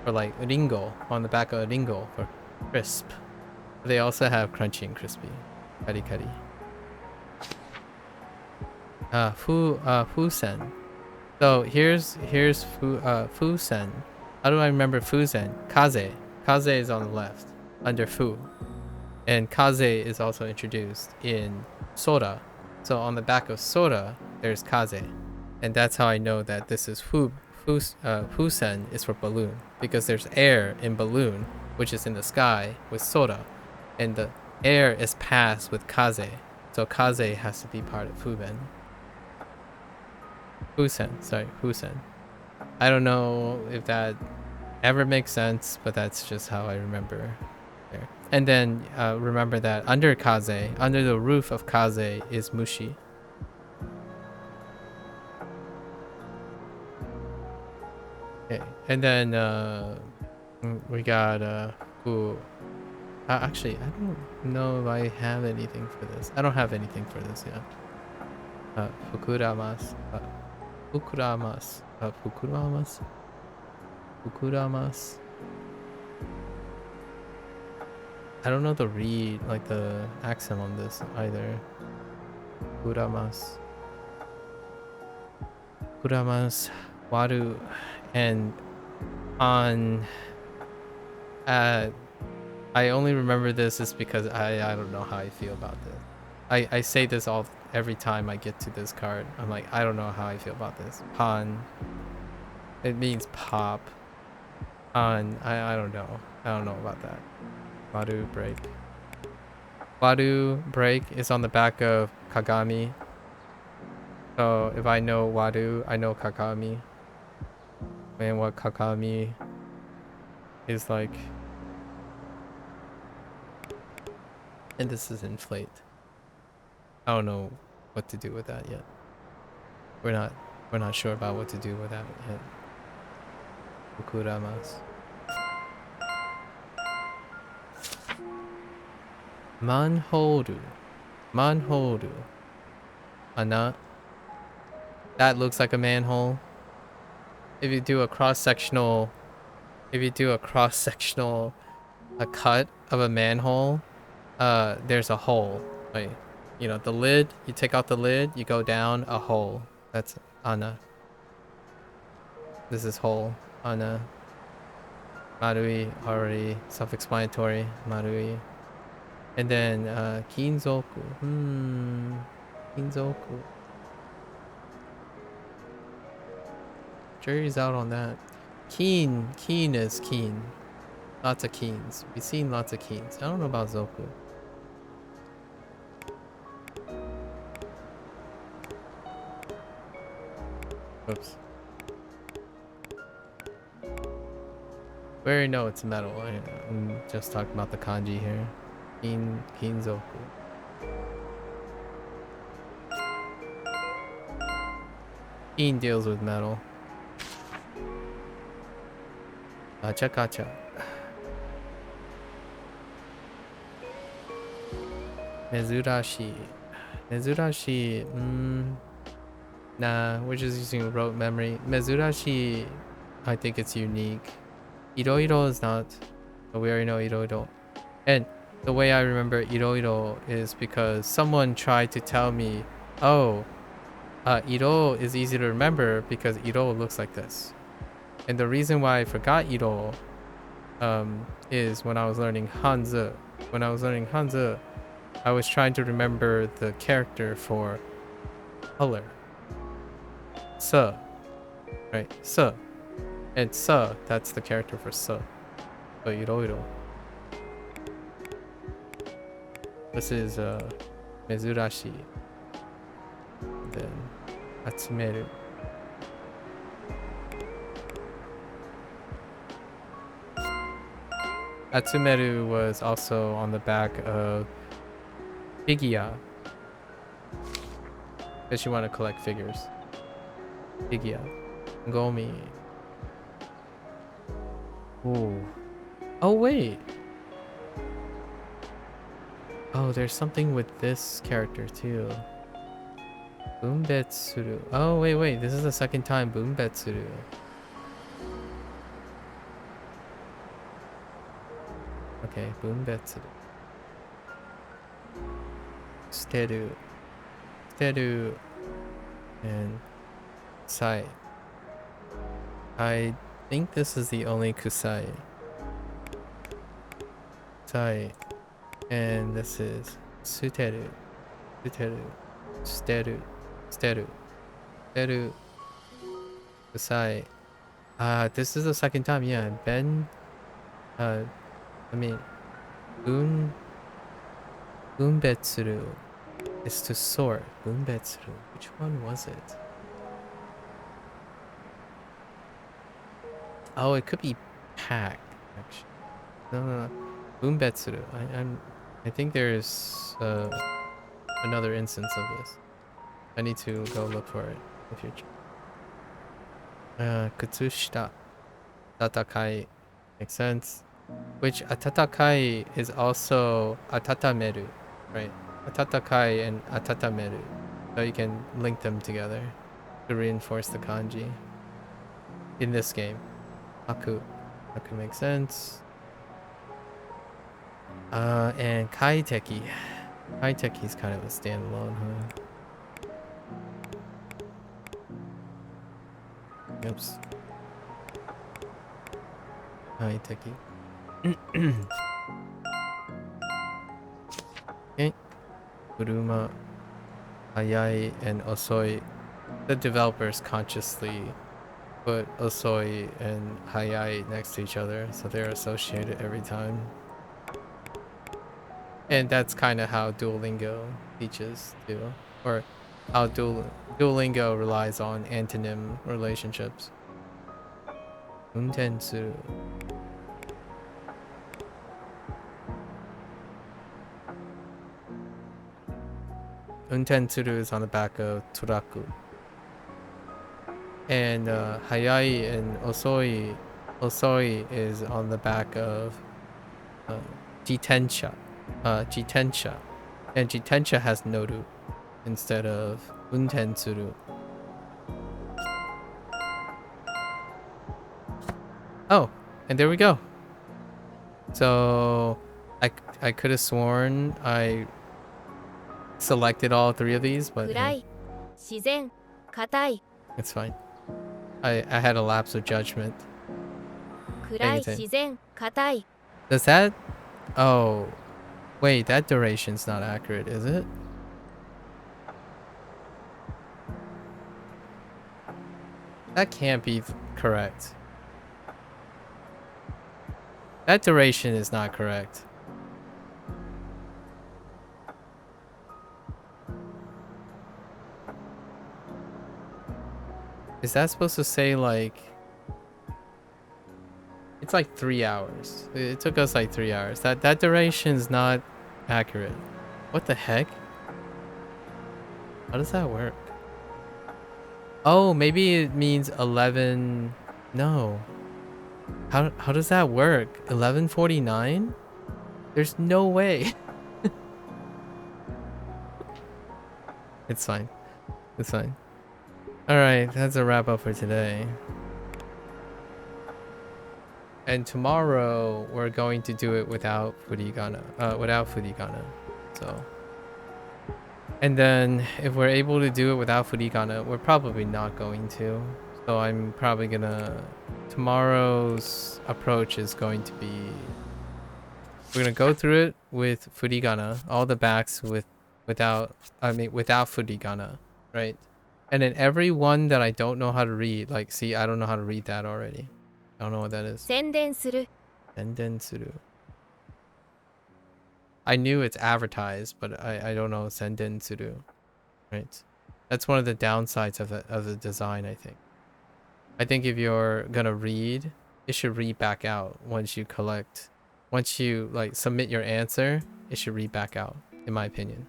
or like ringo on the back of ringo for crisp. They also have crunchy and crispy. Kari kari. Fusen. So here's fusen. How do I remember fusen? Kaze. Kaze is on the left under fu. And kaze is also introduced in soda. So on the back of soda, there's kaze. And that's how I know that this is fusen is for balloon, because there's air in balloon, which is in the sky with soda. And the air is passed with kaze. So kaze has to be part of fuben. Fusen. I don't know if that ever makes sense, but that's just how I remember there. And then remember that under kaze, under the roof of kaze is mushi. Okay. And then we got actually, I don't know if I have anything for this. I don't have anything for this yet. Fukuramas. Fukuramas. I don't know the read, like the accent on this either. Fukuramas. Waru. And on I only remember this is because I don't know how I feel about this. I say this every time I get to this card. I'm like, I don't know how I feel about this. Pan. It means pop. Pan. I don't know. I don't know about that. Wadu break. Wadu break is on the back of Kagami. So if I know Wadu, I know Kagami. And what Kagami is like. And this is inflate. I don't know what to do with that yet. We're not sure about what to do with that yet. Fukuramas. Manhoru. Ana. That looks like a manhole. If you do a cross-sectional a cut of a manhole, there's a hole. Like, you know, the lid, you take out the lid, you go down a hole. That's ana. This is hole. Ana. Marui, already self-explanatory. Marui. And then kinzoku. Kinzoku. Jury's out on that. Keen is keen. Lots of keens. We've seen lots of keens. I don't know about zoku. Oops. We already know it's metal. I'm just talking about the kanji here. Kinzoku. Kin deals with metal. Gacha gacha. Mezurashi. Mezurashi. Nah, we're just using rote memory. Mezurashi, I think it's unique. Iroiro is not, but we already know Iroiro. And the way I remember Iroiro is because someone tried to tell me, oh, Iro is easy to remember because Iro looks like this. And the reason why I forgot Iro is when I was learning Hanzi. When I was learning Hanzi, I was trying to remember the character for color. Su. Right? Su. And Su, that's the character for Su. So Iroiro. This is Mezurashi. Then Atsumeru. Atsumeru was also on the back of Figure. Because you want to collect figures. Figure. Gomi. Ooh. Oh wait. Oh, there's something with this character too. Boombetsuru. Oh wait. This is the second time Boombetsuru. Okay, Boombetsuru. Steru. Steru. And Sai. I think this is the only Kusai. Sai. And this is Suteru. Suteru. Steru. Steru. Steru. Kusai. This is the second time, yeah. Ben. Boombetsuru is to sort. Boombetsuru. Which one was it? Oh, it could be pack, actually. No. Boombetsuru. I think there's another instance of this. I need to go look for it in the future. Kutsushita. Tatakai. Makes sense. Which Atatakai is also Atatameru, right? Atatakai and Atatameru. So you can link them together to reinforce the kanji in this game. MAKU. MAKU makes sense. And Kaiteki. Kaiteki's kind of a standalone, huh? Oops. Kaiteki. Okay. Kuruma, Hayai, and Osoi. The developers consciously put Osoi and Hayai next to each other, so they're associated every time. And that's kind of how Duolingo teaches too, or how Duolingo relies on antonym relationships. Untensuru. Untensuru is on the back of Turaku. And Hayai and Osoi is on the back of Jitensha. Jitensha. And Jitensha has Noru instead of Untensuru. Oh, and there we go. So I could have sworn I selected all three of these, but hey, it's fine. I had a lapse of judgment. Does that... Oh, wait, that duration's not accurate, is it? That can't be correct. That duration is not correct. Is that supposed to say like... It like 3 hours. It took us like 3 hours. That duration is not accurate. What the heck? How does that work? Oh, maybe it means 11. No. How does that work? 11:49? There's no way. It's fine. It's fine. All right, that's a wrap up for today. And tomorrow we're going to do it without furigana. So, and then if we're able to do it without furigana, we're probably not going to. So I'm probably gonna, tomorrow's approach is going to be, we're gonna go through it with furigana, all the backs without furigana, right? And then every one that I don't know how to read, like, see, I don't know how to read that already. I don't know what that is. Senden suru. I knew it's advertised, but I don't know senden suru, right? That's one of the downsides of the design, I think. I think if you're gonna read, it should read back out once you collect. Once you like submit your answer, it should read back out, in my opinion.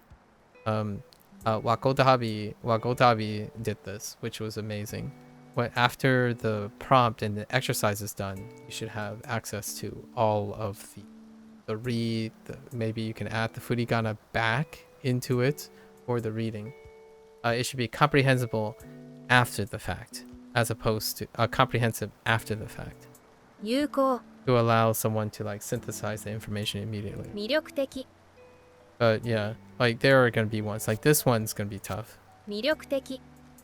Wakotabi did this, which was amazing. When after the prompt and the exercise is done, you should have access to all of the read. Maybe you can add the furigana back into it for the reading. It should be comprehensible after the fact, as opposed to comprehensive after the fact. To allow someone to like synthesize the information immediately. But yeah, like there are gonna be ones like this one's gonna be tough.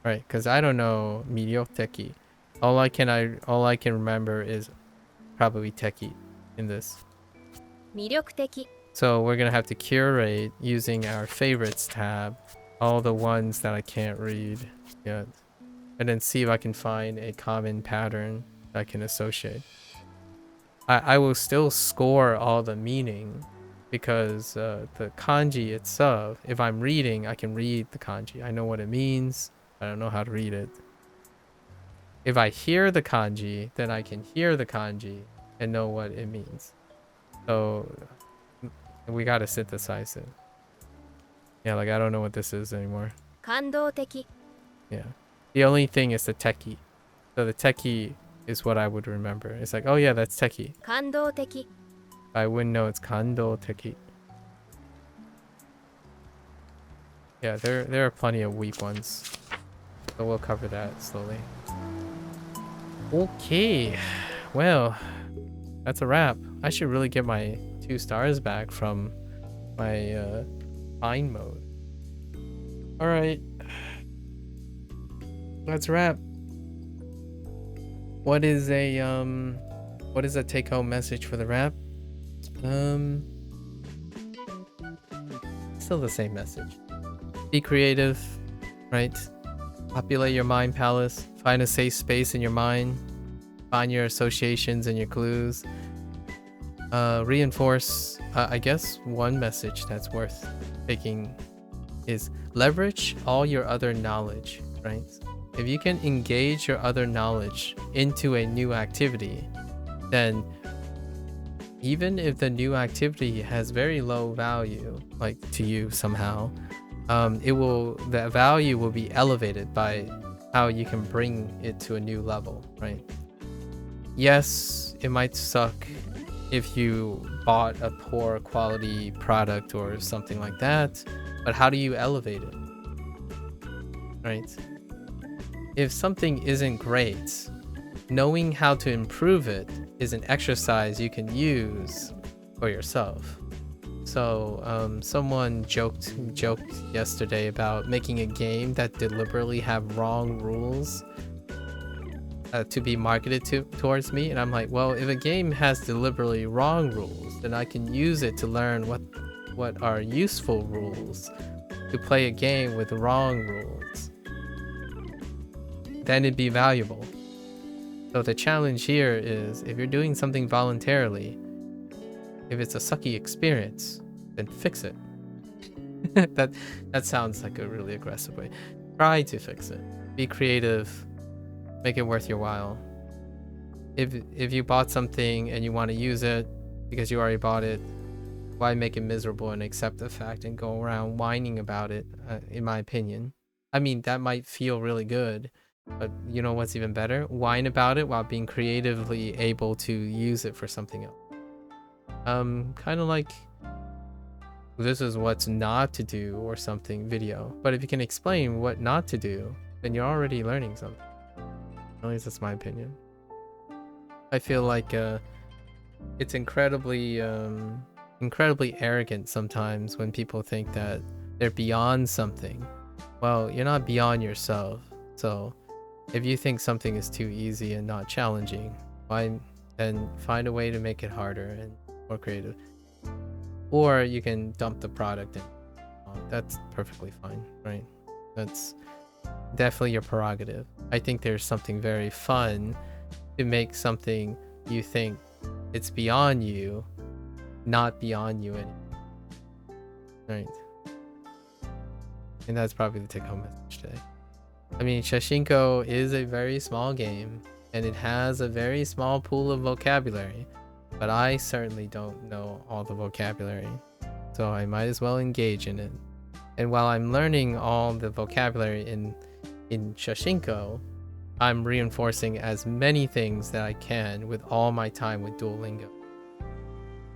Right, because I don't know miryoteki. All I can remember is probably teki in this. So we're gonna have to curate using our favorites tab, all the ones that I can't read yet, and then see if I can find a common pattern that I can associate. I will still score all the meaning because the kanji itself, if I'm reading, I can read the kanji. I know what it means. I don't know how to read it. If I hear the kanji, then I can hear the kanji and know what it means. So we gotta synthesize it. Yeah, like I don't know what this is anymore. Yeah. The only thing is the teki. So the teki is what I would remember. It's like, oh yeah, that's teki. I wouldn't know it's kando teki. Yeah, there are plenty of weak ones. So we'll cover that slowly. Okay. Well, that's a wrap. I should really get my 2 stars back from my fine mode. Alright. That's a wrap. What is a take-home message for the wrap? Still the same message. Be creative, right? Populate your mind palace. Find a safe space in your mind. Find your associations and your clues. Reinforce, I guess one message that's worth taking is leverage all your other knowledge, right? If you can engage your other knowledge into a new activity, then even if the new activity has very low value, like to you somehow, the value will be elevated by how you can bring it to a new level, right? Yes, it might suck if you bought a poor quality product or something like that, but how do you elevate it, right? If something isn't great, knowing how to improve it is an exercise you can use for yourself. So someone joked yesterday about making a game that deliberately have wrong rules to be marketed towards me, and I'm like, well, if a game has deliberately wrong rules, then I can use it to learn what are useful rules to play a game with wrong rules. Then it'd be valuable. So the challenge here is, if you're doing something voluntarily, if it's a sucky experience, then fix it. that sounds like a really aggressive way. Try to fix it. Be creative. Make it worth your while.
if you bought something and you want to use it because you already bought it, why make it miserable and accept the fact and go around whining about it? In my opinion, I mean, that might feel really good, but you know what's even better? Whine about it while being creatively able to use it for something else. Kind of like this is what's not to do or something video. But if you can explain what not to do, then you're already learning something. At least that's my opinion. I feel like it's incredibly arrogant sometimes when people think that they're beyond something. Well, you're not beyond yourself. So if you think something is too easy and not challenging, then find a way to make it harder and more creative. Or you can dump the product in. That's perfectly fine, right? That's definitely your prerogative. I think there's something very fun to make something you think it's beyond you, not beyond you anymore. Right. And that's probably the take-home message today. I mean, Shashingo is a very small game, and it has a very small pool of vocabulary, but I certainly don't know all the vocabulary, so I might as well engage in it. And while I'm learning all the vocabulary in Shashingo, I'm reinforcing as many things that I can with all my time with Duolingo.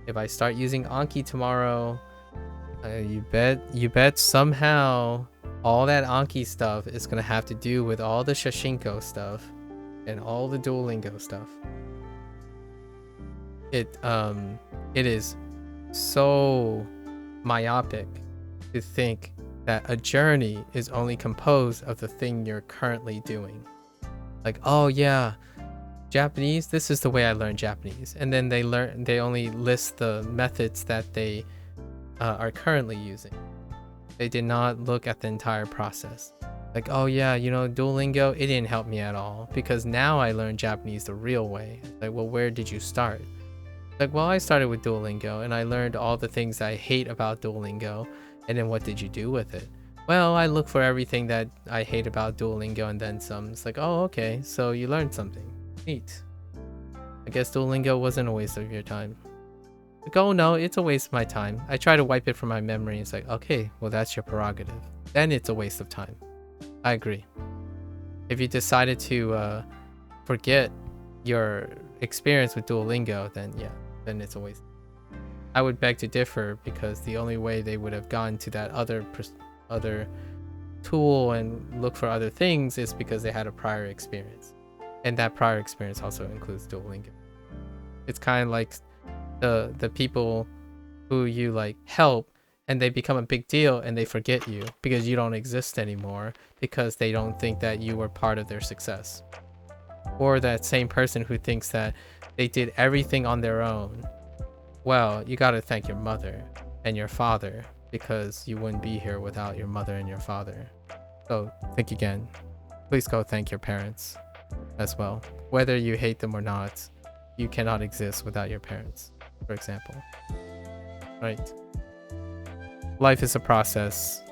If I start using Anki tomorrow, you bet somehow all that Anki stuff is gonna have to do with all the Shashingo stuff and all the Duolingo stuff. It is so myopic to think that a journey is only composed of the thing you're currently doing. Like, oh yeah, Japanese, this is the way I learned Japanese. And then they only list the methods that they are currently using. They did not look at the entire process. Like, oh yeah, you know, Duolingo, it didn't help me at all because now I learned Japanese the real way. Like, well, where did you start? Like, well, I started with Duolingo and I learned all the things I hate about Duolingo. And then what did you do with it? Well, I look for everything that I hate about Duolingo and then some. It's like, oh, okay, so you learned something. Neat. I guess Duolingo wasn't a waste of your time. Like, oh no, it's a waste of my time. I try to wipe it from my memory. It's like, okay, well, that's your prerogative. Then it's a waste of time. I agree. If you decided to forget your experience with Duolingo, then yeah, then it's a waste. I would beg to differ because the only way they would have gone to that other tool and look for other things is because they had a prior experience, and that prior experience also includes Duolingo. It's kind of like the people who you like help and they become a big deal and they forget you because you don't exist anymore because they don't think that you were part of their success. Or that same person who thinks that they did everything on their own. Well, you got to thank your mother and your father because you wouldn't be here without your mother and your father. So think again. Please go thank your parents as well. Whether you hate them or not, you cannot exist without your parents, for example. Right? Life is a process.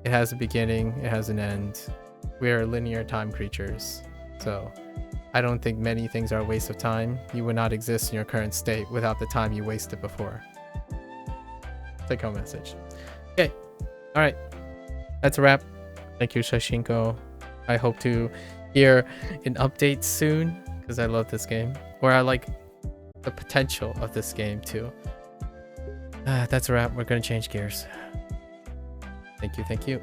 It has a beginning, it has an end. We are linear time creatures. So I don't think many things are a waste of time. You would not exist in your current state without the time you wasted before. Take home message. Okay. All right. That's a wrap. Thank you, Shashingo. I hope to hear an update soon because I love this game. Or I like the potential of this game too. That's a wrap. We're going to change gears. Thank you. Thank you.